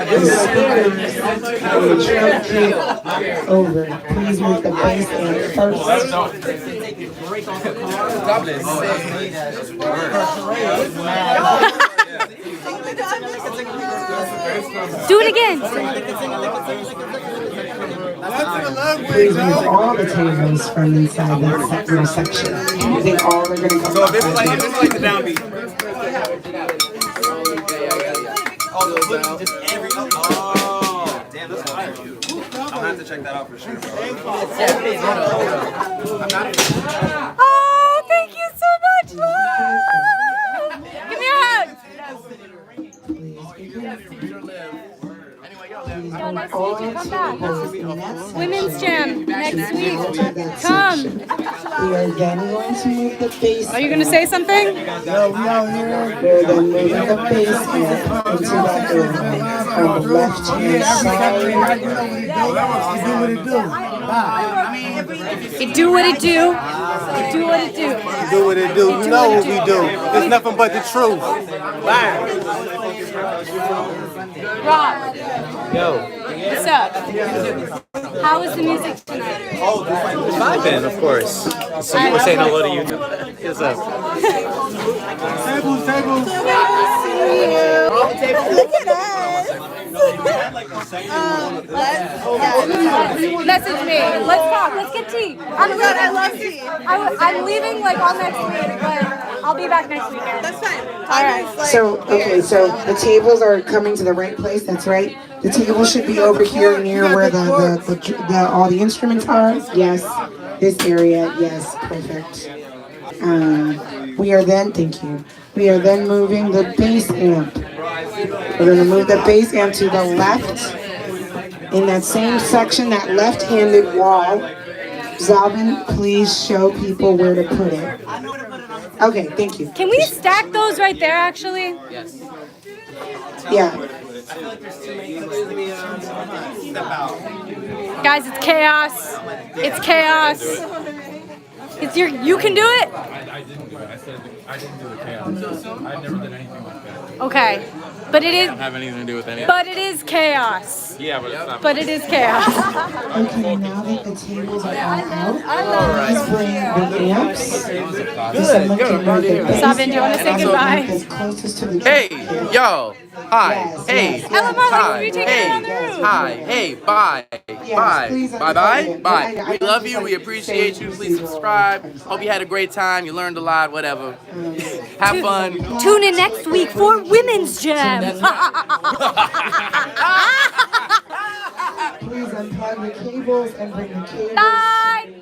the speakers and the drum kit over. Please move the bass in first. Do it again. Please move all the tables from inside that little section. I think all are going to come. So if it's like the downbeat. Damn, that's fire. I'm gonna have to check that out for sure. Oh, thank you so much, love. Give me a hug. Yeah, next week you come back. Women's Jam next week. Come. We are then going to move the bass. Are you going to say something? No, we out here. We're then moving the bass into that area on the left hand side. It do what it do. It do what it do. Do what it do. You know what we do. It's nothing but the truth. Bang. Rob, Yo. what's up? How was the music tonight? Oh, it's vibing, of course. So you were saying hello to you. What's up? Tables. Look at us. Message me. Let's talk. Let's get tea. I love tea. I'm leaving all next week, but I'll be back next weekend. That's fine. All right. So the tables are coming to the right place. That's right. The table should be over here near where all the instruments are. Yes. This area. Yes. Perfect. We are then moving the bass amp. We're going to move the bass amp to the left in that same section, that left-handed wall. Zalvin, please show people where to put it. Okay, thank you. Can we stack those right there, actually? Yes. Yeah. Guys, it's chaos. It's chaos. You can do it? I didn't do it. I said I didn't do the chaos. I never did anything like that. Okay. But it I is. don't have anything to do with any of But it is chaos. Yeah, but it's not. But it is chaos. Okay, now that the tables are all out, please bring the amps. Savin, do you want to say goodbye? Hey, yo, hi, hey, Eleanor, hi, we take it hey, around the room. hi, hey, bye, bye. We love you. We appreciate you. Please subscribe. Hope you had a great time. You learned a lot. Whatever. Have fun. Tune in next week for Women's Jam. Please unplug the cables and bring the cables. Bye.